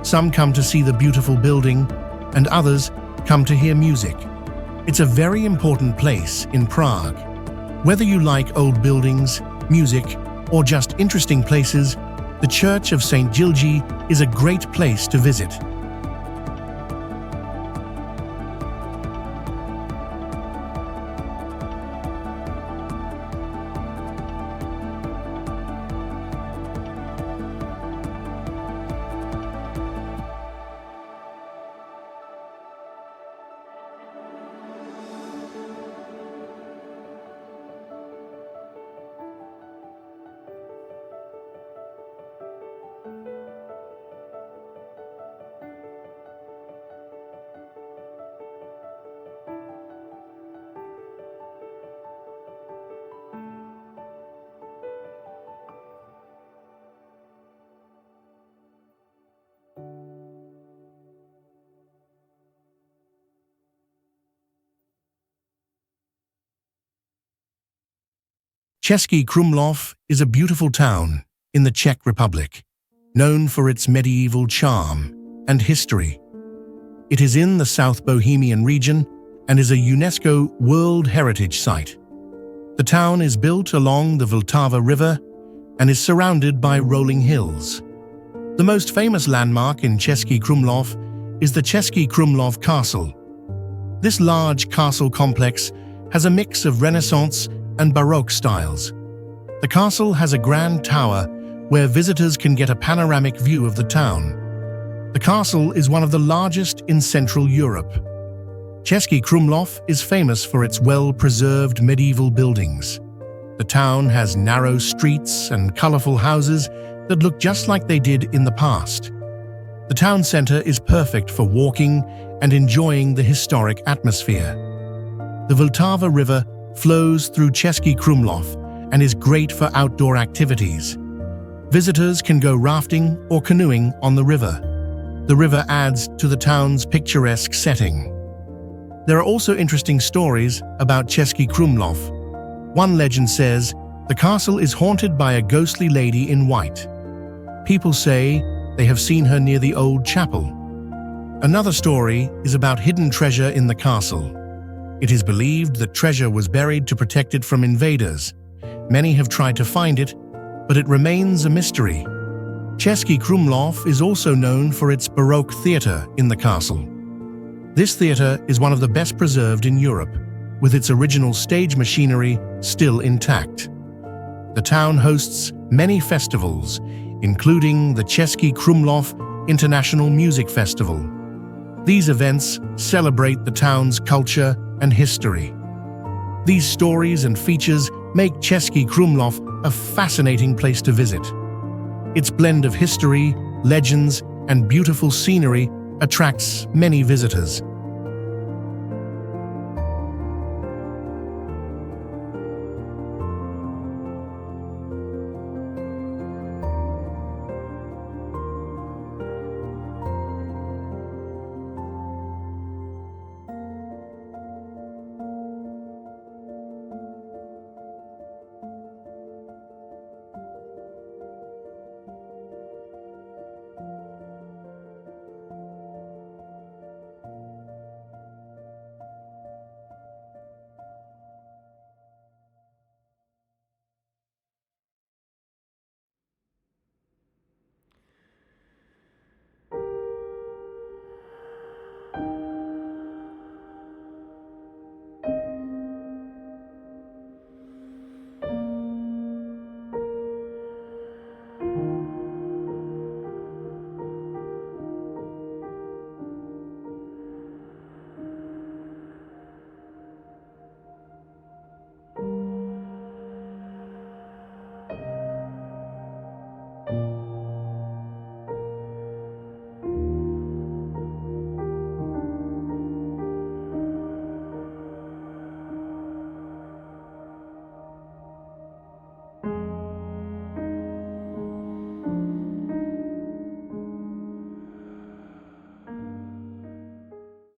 some come to see the beautiful building, and others come to hear music. It's a very important place in Prague. Whether you like old buildings, music, or just interesting places, the Church of St. Gilgi is a great place to visit. Český Krumlov is a beautiful town in the Czech Republic, known for its medieval charm and history. It is in the South Bohemian region and is a UNESCO World Heritage Site. The town is built along the Vltava River and is surrounded by rolling hills. The most famous landmark in Český Krumlov is the Český Krumlov Castle. This large castle complex has a mix of Renaissance and Baroque styles. The castle has a grand tower where visitors can get a panoramic view of the town. The castle is one of the largest in Central Europe. Český Krumlov is famous for its well-preserved medieval buildings. The town has narrow streets and colorful houses that look just like they did in the past. The town center is perfect for walking and enjoying the historic atmosphere. The Vltava River flows through Český Krumlov and is great for outdoor activities. Visitors can go rafting or canoeing on the river. The river adds to the town's picturesque setting. There are also interesting stories about Český Krumlov. One legend says the castle is haunted by a ghostly lady in white. People say they have seen her near the old chapel. Another story is about hidden treasure in the castle. It is believed that treasure was buried to protect it from invaders. Many have tried to find it, but it remains a mystery. Český Krumlov is also known for its Baroque theatre in the castle. This theatre is one of the best preserved in Europe, with its original stage machinery still intact. The town hosts many festivals, including the Český Krumlov International Music Festival. These events celebrate the town's culture and history. These stories and features make Český Krumlov a fascinating place to visit. Its blend of history, legends, and beautiful scenery attracts many visitors.